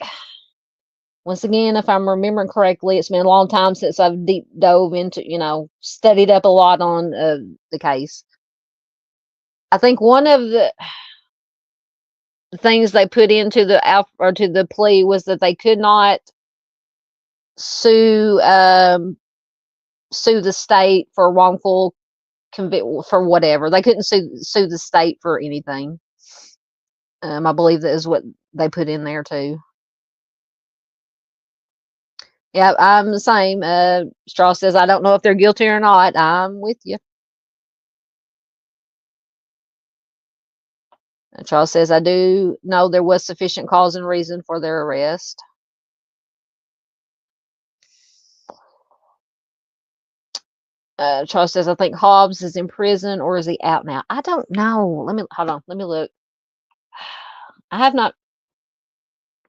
once again, if I'm remembering correctly, it's been a long time since I've deep dove into, studied up a lot on the case. I think one of the things they put into the plea was that they could not sue the state for wrongful convict for whatever. They couldn't sue the state for anything. I believe that is what they put in there too. Yeah, I'm the same. Straw says, I don't know if they're guilty or not. I'm with you. Charles says, I do know there was sufficient cause and reason for their arrest. Charles says, I think Hobbs is in prison, or is he out now? I don't know. Hold on. Let me look. I have not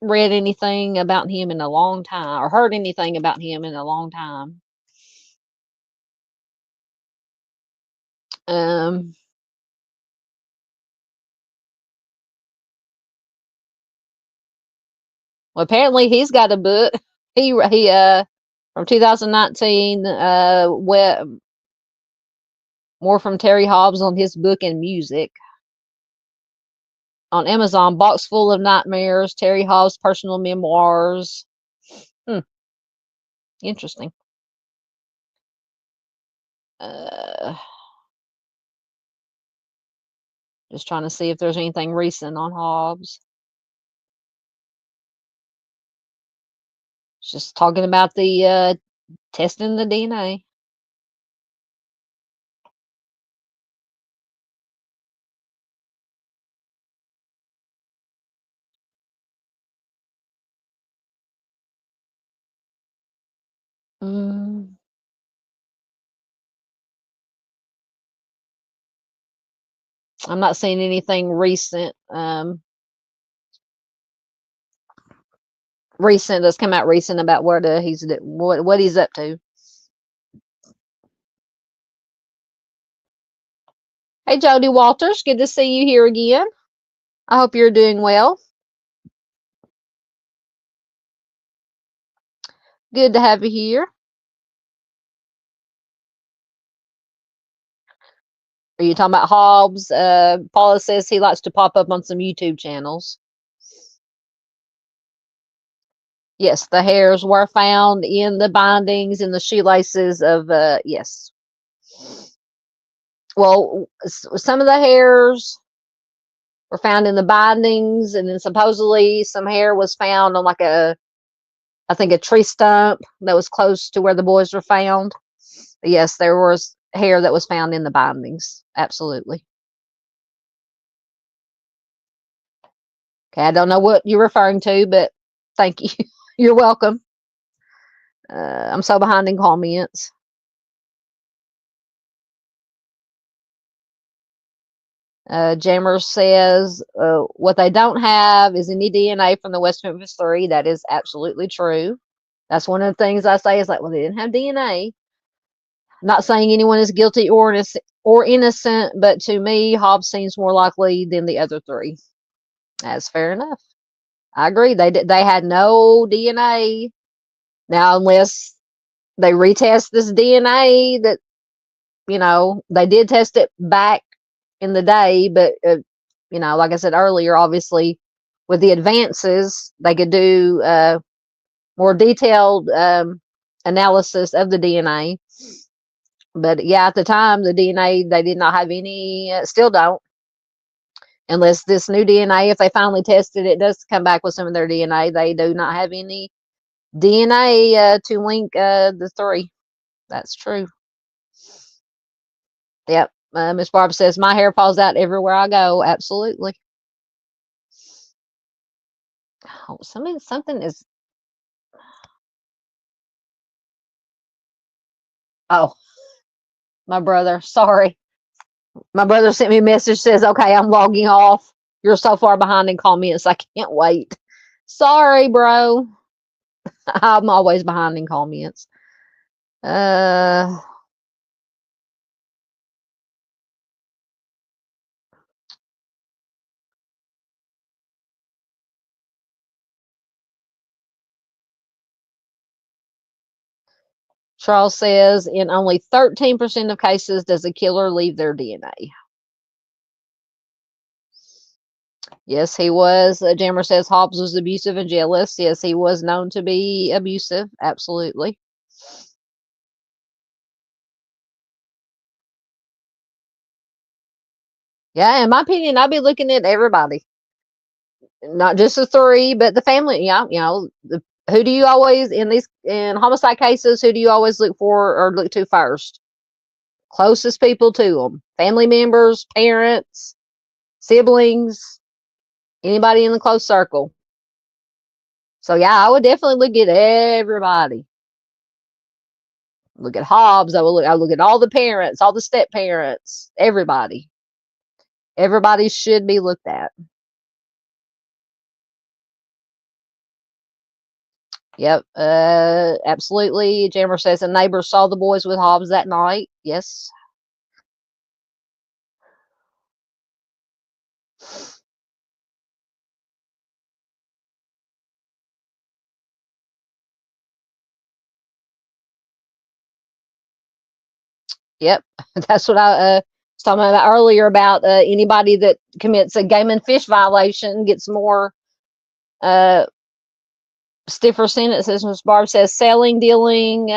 read anything about him in a long time, or heard anything about him in a long time. Well, apparently he's got a book. He from 2019. More from Terry Hobbs on his book and music. On Amazon, Box Full of Nightmares, Terry Hobbs' personal memoirs. Interesting. Just trying to see if there's anything recent on Hobbs. Just talking about the testing the DNA. I'm not seeing anything recent. Recent that's come out recent about what he's up to. Hey, Jody Walters, good to see you here again. I hope you're doing well. Good to have you here. Are you talking about Hobbs? Paula says he likes to pop up on some YouTube channels. Yes, the hairs were found in the bindings and the shoelaces of, yes. Well, some of the hairs were found in the bindings, and then supposedly some hair was found on like I think a tree stump that was close to where the boys were found. But yes, there was hair that was found in the bindings. Absolutely. Okay, I don't know what you're referring to, but thank you. You're welcome. I'm so behind in comments. Jammer says what they don't have is any DNA from the West Memphis 3. That is absolutely true. That's one of the things I say is like, well, they didn't have DNA. Not saying anyone is guilty or innocent, but to me, Hobbs seems more likely than the other 3. That's fair enough. I agree. They had no DNA. Now, unless they retest this DNA that, they did test it back in the day, but, like I said earlier, obviously with the advances, they could do more detailed analysis of the DNA. But yeah, at the time, the DNA, they did not have any, still don't. Unless this new DNA, if they finally tested it, does come back with some of their DNA, they do not have any DNA to link the 3. That's true. Yep. Miss Barb says, my hair falls out everywhere I go. Absolutely. Oh, something is. Oh, my brother. Sorry. My brother sent me a message, says, okay, I'm logging off. You're so far behind in comments. I can't wait. Sorry, bro. I'm always behind in comments. Charles says, in only 13% of cases does a killer leave their DNA. Yes, he was. Jammer says Hobbs was abusive and jealous. Yes, he was known to be abusive. Absolutely. Yeah, in my opinion, I'd be looking at everybody, not just the three, but the family. Yeah, who do you always in homicide cases? Who do you always look for or look to first? Closest people to them, family members, parents, siblings, anybody in the close circle. So yeah, I would definitely look at everybody. Look at Hobbs. I would look at all the parents, all the step parents, everybody. Everybody should be looked at. Yep, absolutely. Jammer says a neighbor saw the boys with Hobbs that night. Yes. Yep, that's what I was talking about earlier about anybody that commits a game and fish violation gets more stiffer sentences. Ms. Barb says selling, dealing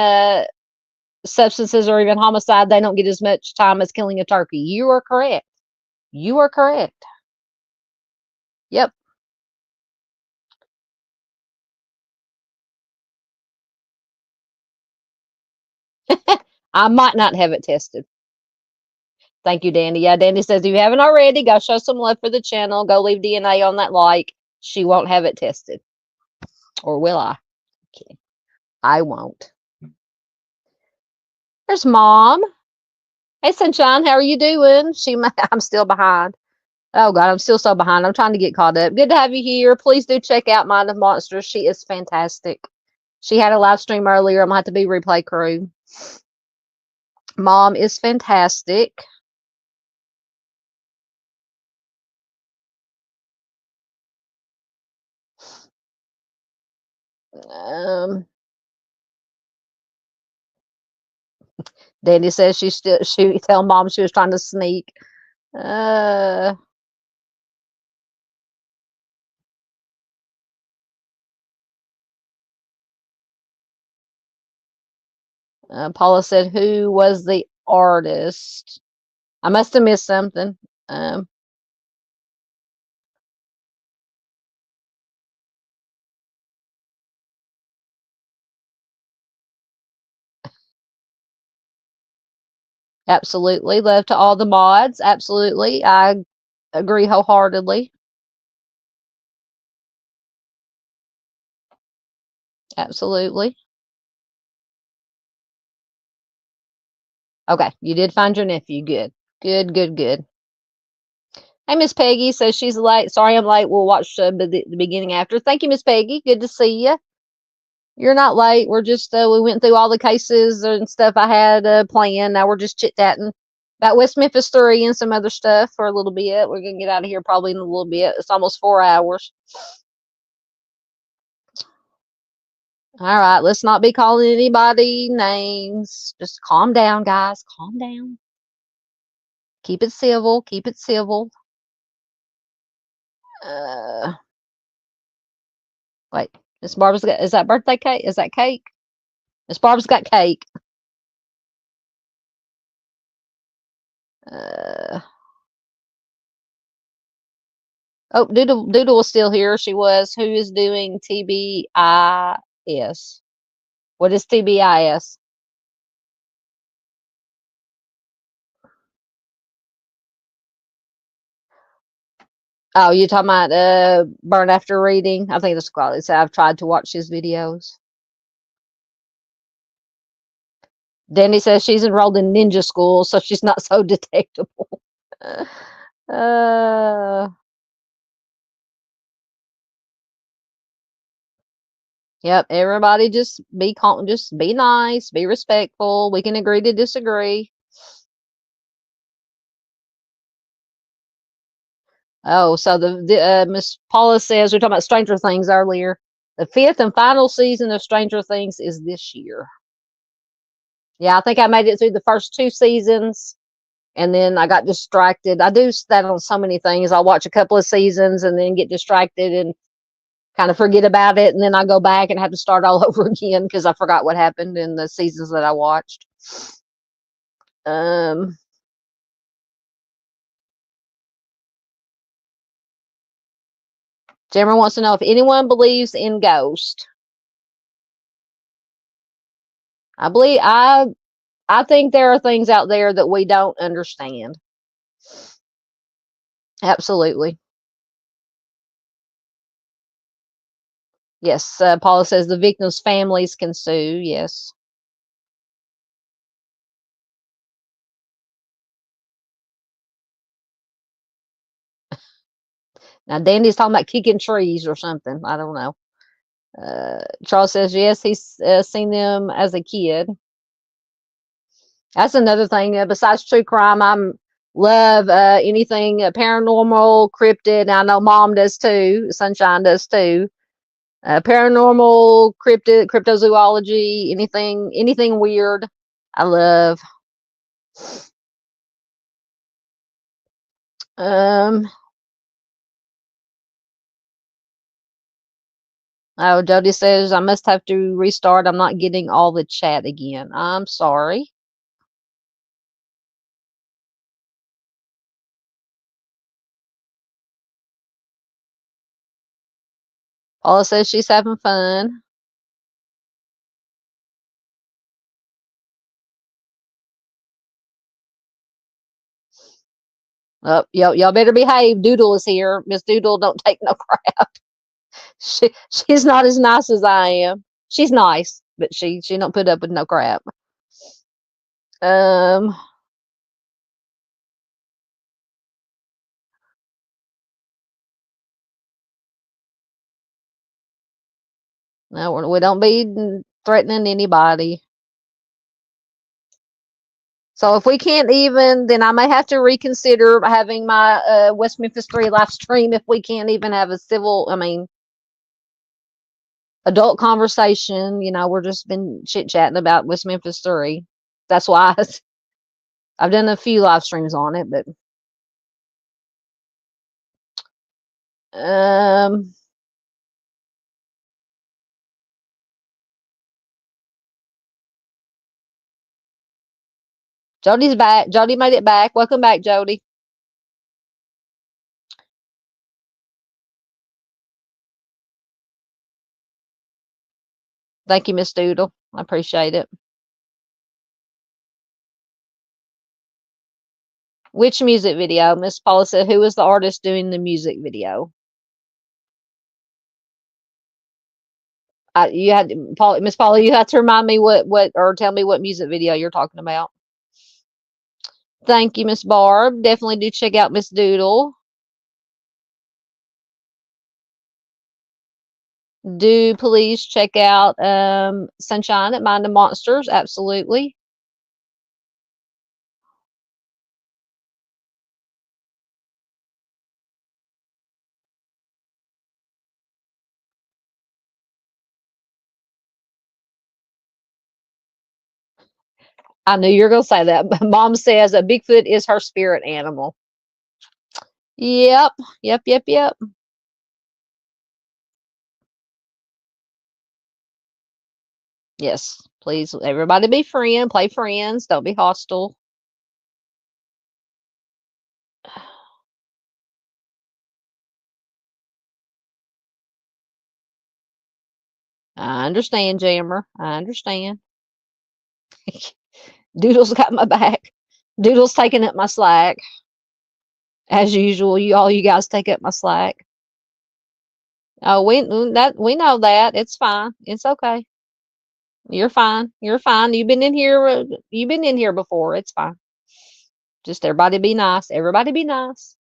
substances, or even homicide, they don't get as much time as killing a turkey. You are correct. You are correct. Yep. I might not have it tested. Thank you, Danny. Yeah, Danny says, if you haven't already, go show some love for the channel. Go leave DNA on that like. She won't have it tested. Or will I? Okay. I won't. There's Mom. Hey, Sunshine, how are you doing? I'm still behind. Oh, God, I'm still so behind. I'm trying to get caught up. Good to have you here. Please do check out Mind of Monsters. She is fantastic. She had a live stream earlier. I'm going to have to be replay crew. Mom is fantastic. Danny says she tell Mom she was trying to sneak. Paula said, who was the artist? I must have missed something. Absolutely. Love to all the mods. Absolutely. I agree wholeheartedly. Absolutely. Okay, you did find your nephew. Good. Good, good, good. Hey, Miss Peggy says she's late. Sorry I'm late. We'll watch the beginning after. Thank you, Miss Peggy. Good to see you. You're not late. We're just, we went through all the cases and stuff I had planned. Now we're just chit-chatting about West Memphis 3 and some other stuff for a little bit. We're going to get out of here probably in a little bit. It's almost 4 hours. All right, let's not be calling anybody names. Just calm down, guys. Calm down. Keep it civil. Keep it civil. Wait, Miss Barbara's got, is that birthday cake? Is that cake? Miss Barbara's got cake. Oh, Doodle was still here. She was. Who is doing TBIS? What is TBIS? Oh, you're talking about Burn After Reading? I think that's quality. So I've tried to watch his videos. Danny says she's enrolled in ninja school, so she's not so detectable. Yep, everybody just be calm, just be nice, be respectful. We can agree to disagree. Oh, so the Miss Paula says we're talking about Stranger Things earlier. The 5th and final season of Stranger Things is this year. Yeah, I think I made it through the first 2 seasons. And then I got distracted. I do that on so many things. I'll watch a couple of seasons and then get distracted and kind of forget about it. And then I go back and have to start all over again because I forgot what happened in the seasons that I watched. Jammer wants to know if anyone believes in ghosts. I think there are things out there that we don't understand. Absolutely. Yes, Paula says the victims' families can sue. Yes. Now, Dandy's talking about kicking trees or something. I don't know. Charles says, yes, he's seen them as a kid. That's another thing. Besides true crime, I love anything paranormal, cryptid. I know Mom does too. Sunshine does too. Paranormal, cryptid, cryptozoology, anything weird, I love. Oh, Jody says, I must have to restart. I'm not getting all the chat again. I'm sorry. Paula says she's having fun. Oh, y'all better behave. Doodle is here. Miss Doodle don't take no crap. She's not as nice as I am. She's nice, but she don't put up with no crap. No, we don't be threatening anybody. So if we can't even, then I may have to reconsider having my West Memphis 3 live stream if we can't even have a adult conversation. We're just been chit-chatting about West Memphis 3. That's why I've done a few live streams on it, but Jody's back. Jody made it back. Welcome back, Jody. Thank you, Miss Doodle. I appreciate it. Which music video? Miss Paula said, who is the artist doing the music video? Miss Paula, you have to remind me what or tell me what music video you're talking about. Thank you, Miss Barb. Definitely do check out Miss Doodle. Do please check out Sunshine at Mind the Monsters. Absolutely. I knew you were going to say that. Mom says a Bigfoot is her spirit animal. Yep. Yes, please, everybody be friend, play friends, don't be hostile. I understand, Jammer. I understand. Doodle's got my back. Doodle's taking up my slack. As usual, you guys take up my slack. Oh, we know that. It's fine. It's okay. You're fine. You're fine. You've been in here. You've been in here before. It's fine. Just everybody be nice. Everybody be nice.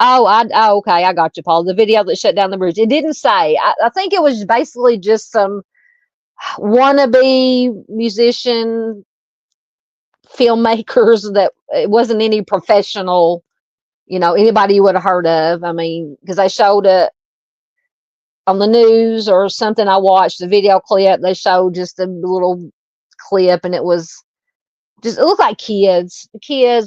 Oh, okay. I got you, Paul. The video that shut down the bridge. It didn't say. I think it was basically just some wannabe musician filmmakers that it wasn't any professional, anybody you would have heard of. Because they showed it on the news or something. I watched the video clip. They showed just a little clip, and it looked like kids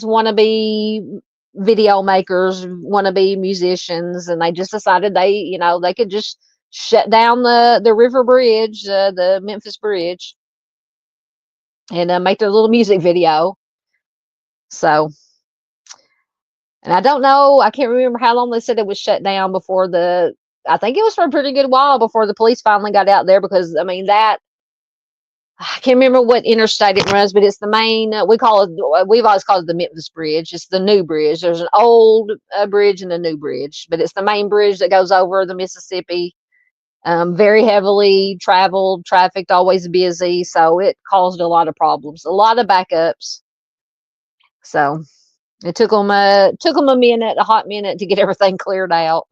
want to be video makers, want to be musicians, and they just decided they could just shut down the river bridge, the Memphis bridge, and make their little music video. So, and I don't know, I can't remember how long they said it was shut down before I think it was for a pretty good while before the police finally got out there, because I mean I can't remember what interstate it runs, but it's the main, we've always called it the Memphis Bridge. It's the new bridge. There's an old bridge and a new bridge, but it's the main bridge that goes over the Mississippi. Very heavily traveled, trafficked, always busy. So it caused a lot of problems, a lot of backups. So it took them a hot minute to get everything cleared out.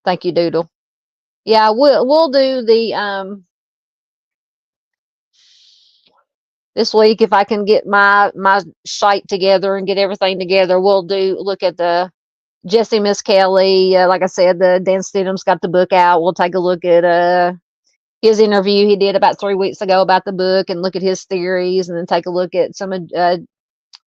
Thank you, Doodle. Yeah, we'll do the this week, if I can get my site together and get everything together. We'll look at the Jesse Miss Kelly. Like I said, the Dan Stidham's got the book out. We'll take a look at his interview he did about 3 weeks ago about the book, and look at his theories, and then take a look at some of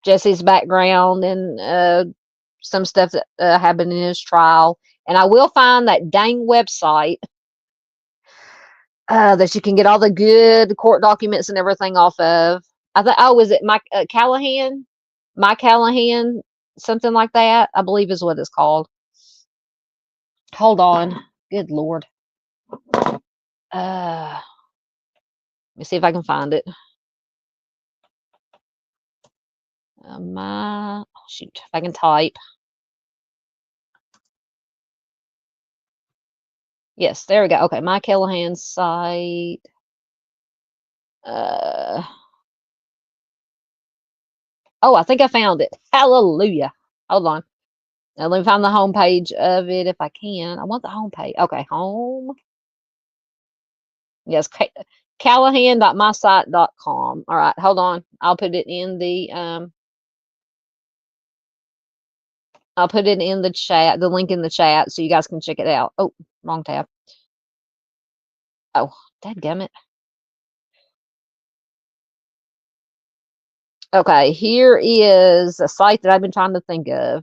Jesse's background and some stuff that happened in his trial. And I will find that dang website that you can get all the good court documents and everything off of. I thought, is it Mike Callahan? Mike Callahan, something like that, I believe is what it's called. Hold on. Good Lord. Let me see if I can find it. Shoot, if I can type. Yes, there we go. Okay, Mike Callahan's site. I think I found it. Hallelujah. Hold on. Now let me find the home page of it if I can. I want the home page. Okay, home. Yes, callahan.mysite.com. All right, hold on. I'll put it in the chat, the link in the chat, so you guys can check it out. Oh, wrong tab. Oh, dadgummit. Okay, here is a site that I've been trying to think of.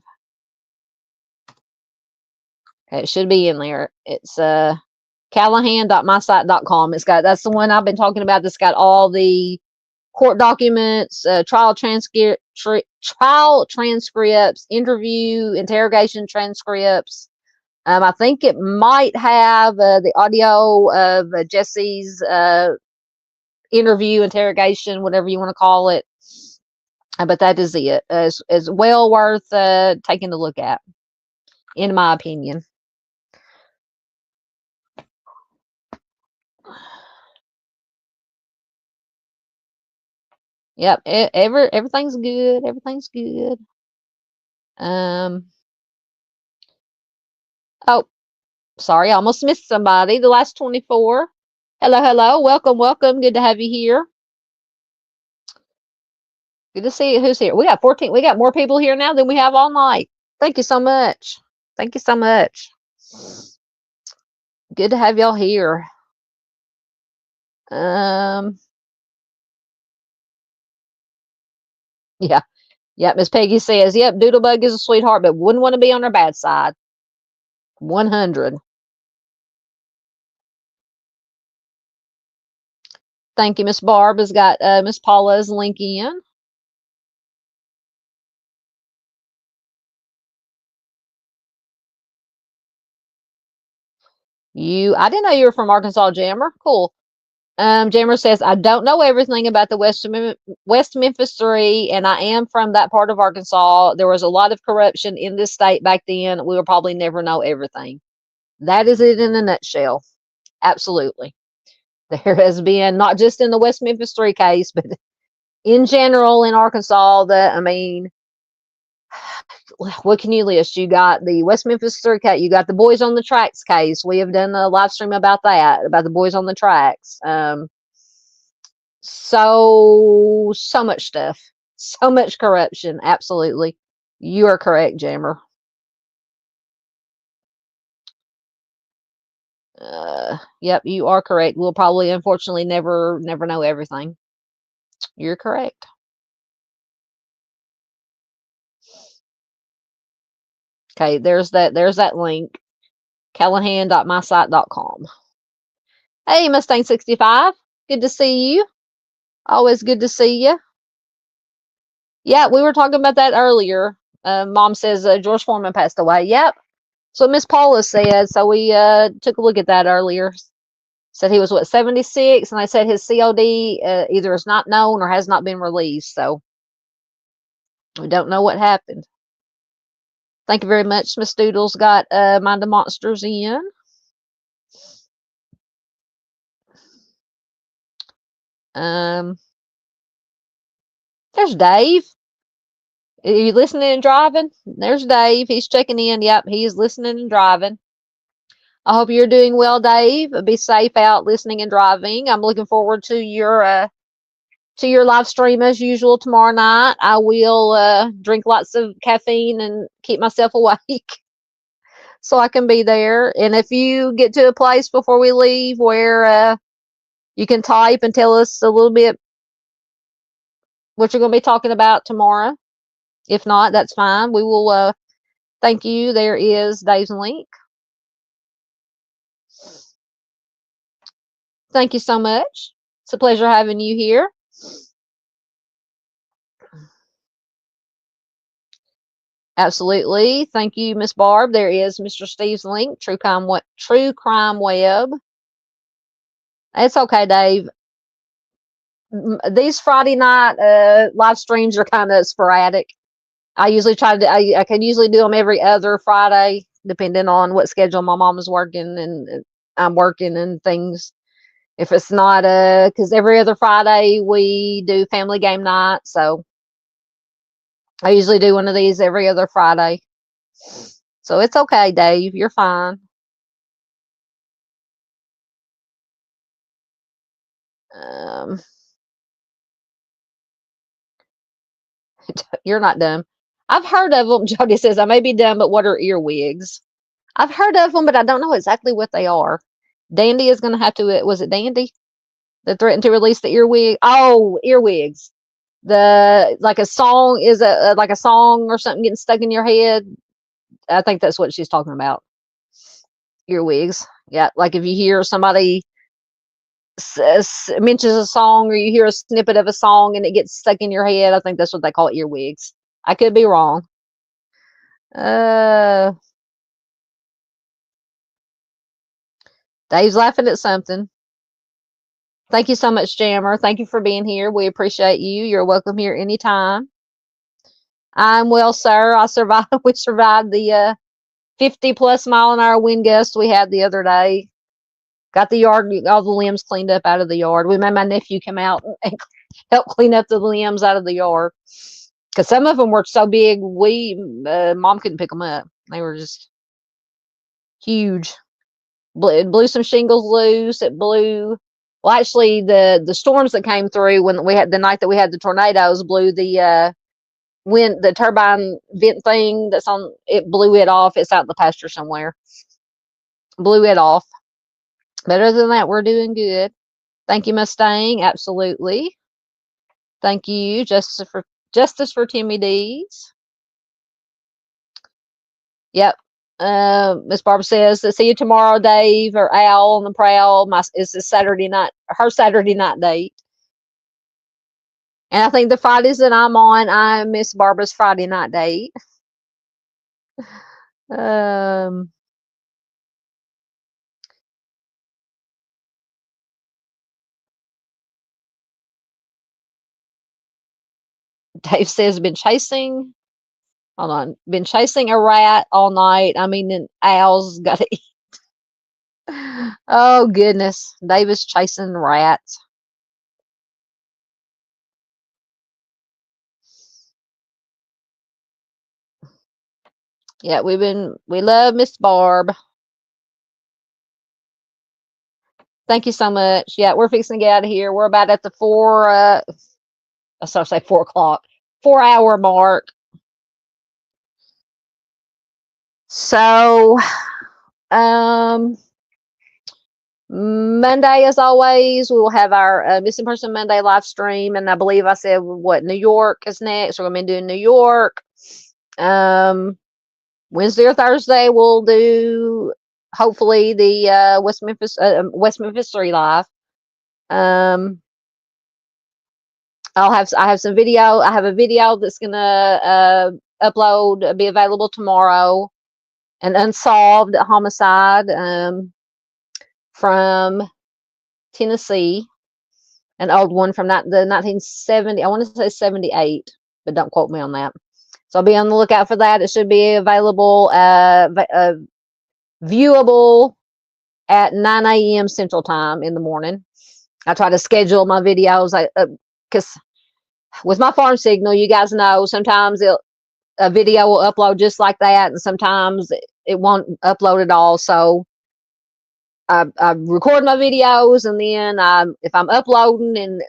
Okay, it should be in there. It's callahan.mysite.com. That's the one I've been talking about. That's got all the court documents, trial transcripts, interview, interrogation transcripts. I think it might have the audio of Jesse's interview, interrogation, whatever you want to call it. But that is it. It's well worth taking a look at, in my opinion. Yep, everything's good. Everything's good. Oh, sorry, I almost missed somebody. The last 24. Hello. Welcome. Good to have you here. Good to see who's here. We got 14. We got more people here now than we have all night. Thank you so much. Thank you so much. Good to have y'all here. Yeah. Miss Peggy says, yep, Doodlebug is a sweetheart, but wouldn't want to be on her bad side. 100. Thank you. Miss Barb has got Miss Paula's link in. I didn't know you were from Arkansas, Jammer. Cool. Jammer says, I don't know everything about the West Memphis 3, and I am from that part of Arkansas. There was a lot of corruption in this state back then. We will probably never know everything. That is it in a nutshell. Absolutely. There has been, not just in the West Memphis 3 case, but in general in Arkansas, what can you list? You got the West Memphis 3 case. You got the Boys on the Tracks case. We have done a live stream about that, about the Boys on the Tracks. So much stuff. So much corruption. Absolutely. You are correct, Jammer. Yep, you are correct. We'll probably, unfortunately, never know everything. You're correct. Okay, there's that link. Callahan.mysite.com. Hey, Mustang 65. Good to see you. Always good to see you. Yeah, we were talking about that earlier. Mom says George Foreman passed away. Yep. So Miss Paula said. So we took a look at that earlier. Said he was, what, 76? And they said his COD either is not known or has not been released. So we don't know what happened. Thank you very much. Miss Doodles got Mind the Monsters in. There's Dave. Are you listening and driving? There's Dave. He's checking in. Yep, he's listening and driving. I hope you're doing well, Dave. Be safe out listening and driving. I'm looking forward to your live stream as usual tomorrow night. I will drink lots of caffeine and keep myself awake so I can be there. And if you get to a place before we leave where you can type and tell us a little bit what you're going to be talking about tomorrow. If not, that's fine. We will thank you. There is Dave's link. Thank you so much. It's a pleasure having you here. Absolutely. Thank you, Miss Barb. There is Mr. Steve's link, True Crime Web. It's okay, Dave. These Friday night live streams are kind of sporadic. I usually I can usually do them every other Friday, depending on what schedule my mom is working and I'm working and things. If it's not, because every other Friday we do family game night, so I usually do one of these every other Friday. So it's okay, Dave. You're fine. You're not dumb. I've heard of them. Jody says, I may be dumb, but what are earwigs? I've heard of them, but I don't know exactly what they are. Dandy is going to have to, was it Dandy that threatened to release the earwig? Oh, earwigs. Like a song is like a song or something getting stuck in your head. I think that's what she's talking about. Earwigs. Yeah. Like if you hear somebody mentions a song or you hear a snippet of a song and it gets stuck in your head, I think that's what they call earwigs. I could be wrong. Dave's laughing at something. Thank you so much, Jammer. Thank you for being here. We appreciate you. You're welcome here anytime. I'm well, sir. We survived the 50+ mile-an-hour wind gust we had the other day. Got the yard, all the limbs cleaned up out of the yard. We made my nephew come out and help clean up the limbs out of the yard. Because some of them were so big, Mom couldn't pick them up. They were just huge. It blew some shingles loose. It blew. Well, actually, the storms that came through when we had the night that we had the tornadoes blew the the turbine vent thing that's on. It blew it off. It's out in the pasture somewhere. Blew it off. But other than that, we're doing good. Thank you, Mustang. Absolutely. Thank you, Justice for Timmy D's. Yep. Miss Barbara says, see you tomorrow, Dave, or Al on the prowl. It's a Saturday night, her Saturday night date. And I think the Fridays that I'm on, I'm Miss Barbara's Friday night date. Dave says, been chasing a rat all night. I mean, an owl's got to eat. Oh, goodness. Dave is chasing rats. Yeah, we love Miss Barb. Thank you so much. Yeah, we're fixing to get out of here. We're about at the 4 o'clock. 4-hour mark. So, Monday, as always, we will have our Missing Person Monday live stream, and I believe I said what New York is next. We're going to be doing New York. Wednesday or Thursday, we'll do hopefully the West Memphis 3 live. I have some video. I have a video that's gonna upload, be available tomorrow. An unsolved homicide from Tennessee, an old one from the 1970. I want to say 78, but don't quote me on that. So I'll be on the lookout for that. It should be available, viewable at 9 a.m. Central Time in the morning. I try to schedule my videos because with my farm signal, you guys know sometimes a video will upload just like that, and sometimes it won't upload at all. So I record my videos, and then if I'm uploading and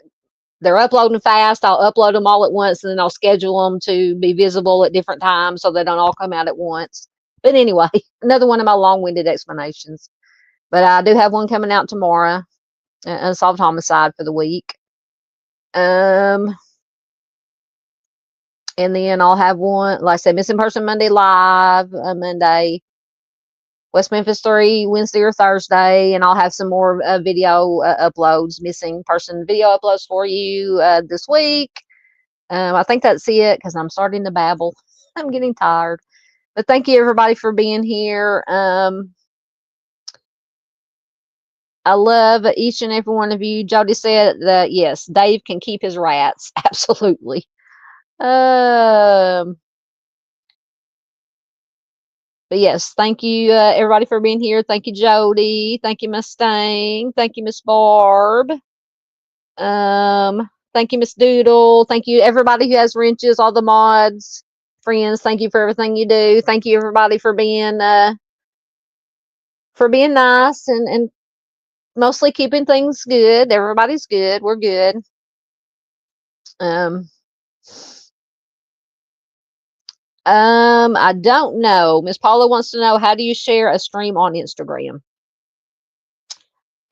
they're uploading fast, I'll upload them all at once, and then I'll schedule them to be visible at different times so they don't all come out at once. But anyway, another one of my long-winded explanations. But I do have one coming out tomorrow, unsolved homicide for the week. And then I'll have one, like I said, Missing Person Monday live Monday, West Memphis 3 Wednesday or Thursday, and I'll have some more video uploads, missing person video uploads for you this week. I think that's it because I'm starting to babble. I'm getting tired. But thank you everybody for being here. I love each and every one of you. Jody said that yes, Dave can keep his rats. Absolutely. But yes, thank you everybody for being here. Thank you, Jody. Thank you, Mustang. Thank you, Miss Barb. Thank you, Miss Doodle. Thank you everybody who has wrenches, all the mods, friends. Thank you for everything you do. Thank you everybody for being nice and mostly keeping things good. Everybody's good. We're good. I don't know. Miss Paula wants to know, how do you share a stream on Instagram?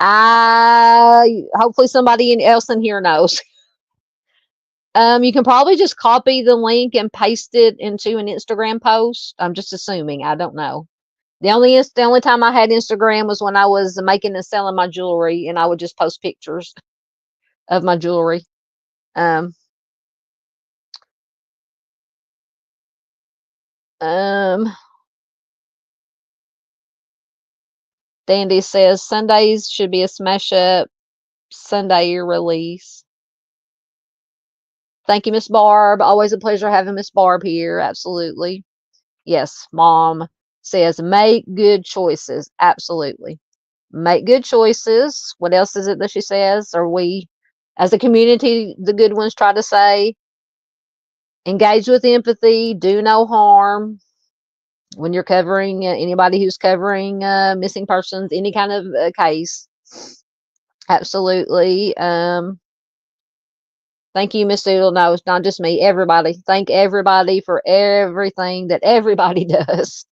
Hopefully somebody else in here knows. You can probably just copy the link and paste it into an Instagram post. I'm just assuming. I don't know. The only time I had Instagram was when I was making and selling my jewelry, and I would just post pictures of my jewelry. Dandy says Sundays should be a smash up Sunday release. Thank you, Miss Barb. Always a pleasure having Miss Barb here. Absolutely. Yes, Mom says make good choices. Absolutely. Make good choices. What else is it that she says? Or we, as a community, the good ones try to say, engage with empathy, do no harm. When you're covering anybody who's covering missing persons, any kind of case. Absolutely. Thank you, Miss Doodle. No, it's not just me. Everybody. Thank everybody for everything that everybody does.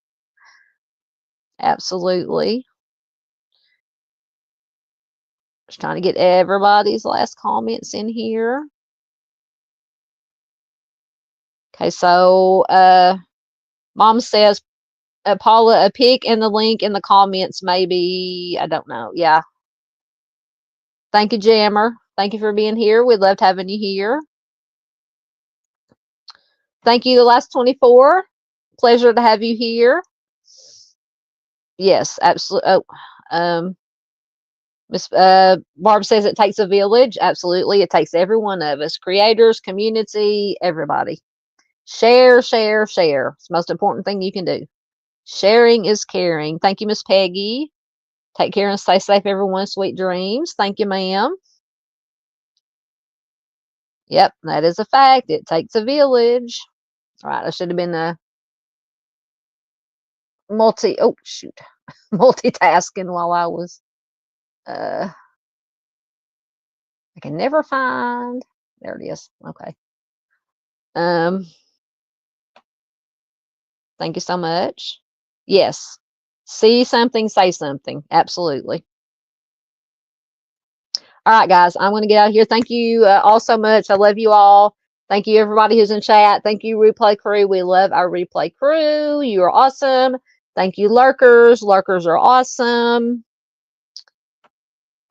Absolutely. Just trying to get everybody's last comments in here. Okay, so Mom says, Paula, a pic and the link in the comments, maybe. I don't know. Yeah. Thank you, Jammer. Thank you for being here. We loved having you here. Thank you, the last 24. Pleasure to have you here. Yes, absolutely. Oh, Miss Barb says it takes a village. Absolutely. It takes every one of us, creators, community, everybody. Share, share, share. It's the most important thing you can do. Sharing is caring. Thank you, Miss Peggy. Take care and stay safe, everyone. Sweet dreams. Thank you, ma'am. Yep, that is a fact. It takes a village. All right, I should have been a multitasking while I was I can never find, there it is. Okay. Thank you so much. Yes. See something, say something. Absolutely. All right, guys, I'm going to get out of here. Thank you all so much. I love you all. Thank you, everybody who's in chat. Thank you, replay crew. We love our replay crew. You are awesome. Thank you, lurkers. Lurkers are awesome.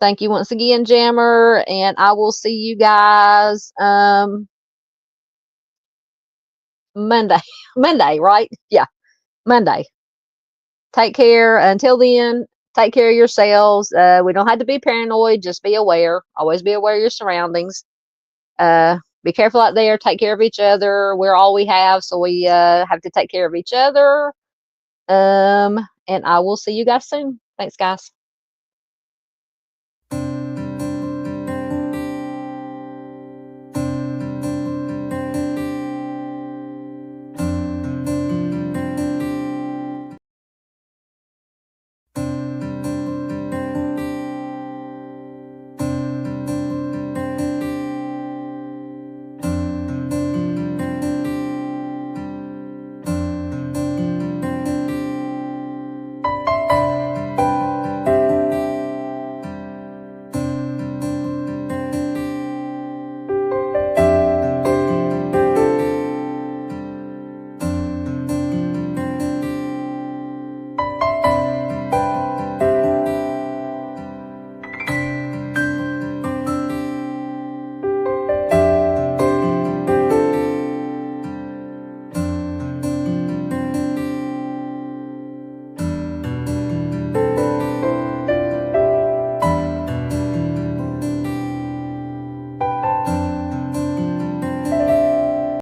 Thank you once again, Jammer. And I will see you guys Monday. Monday, right? Yeah, Monday. Take care. Until then, take care of yourselves. We don't have to be paranoid. Just be aware. Always be aware of your surroundings. Be careful out there. Take care of each other. We're all we have, so we have to take care of each other. And I will see you guys soon. Thanks, guys.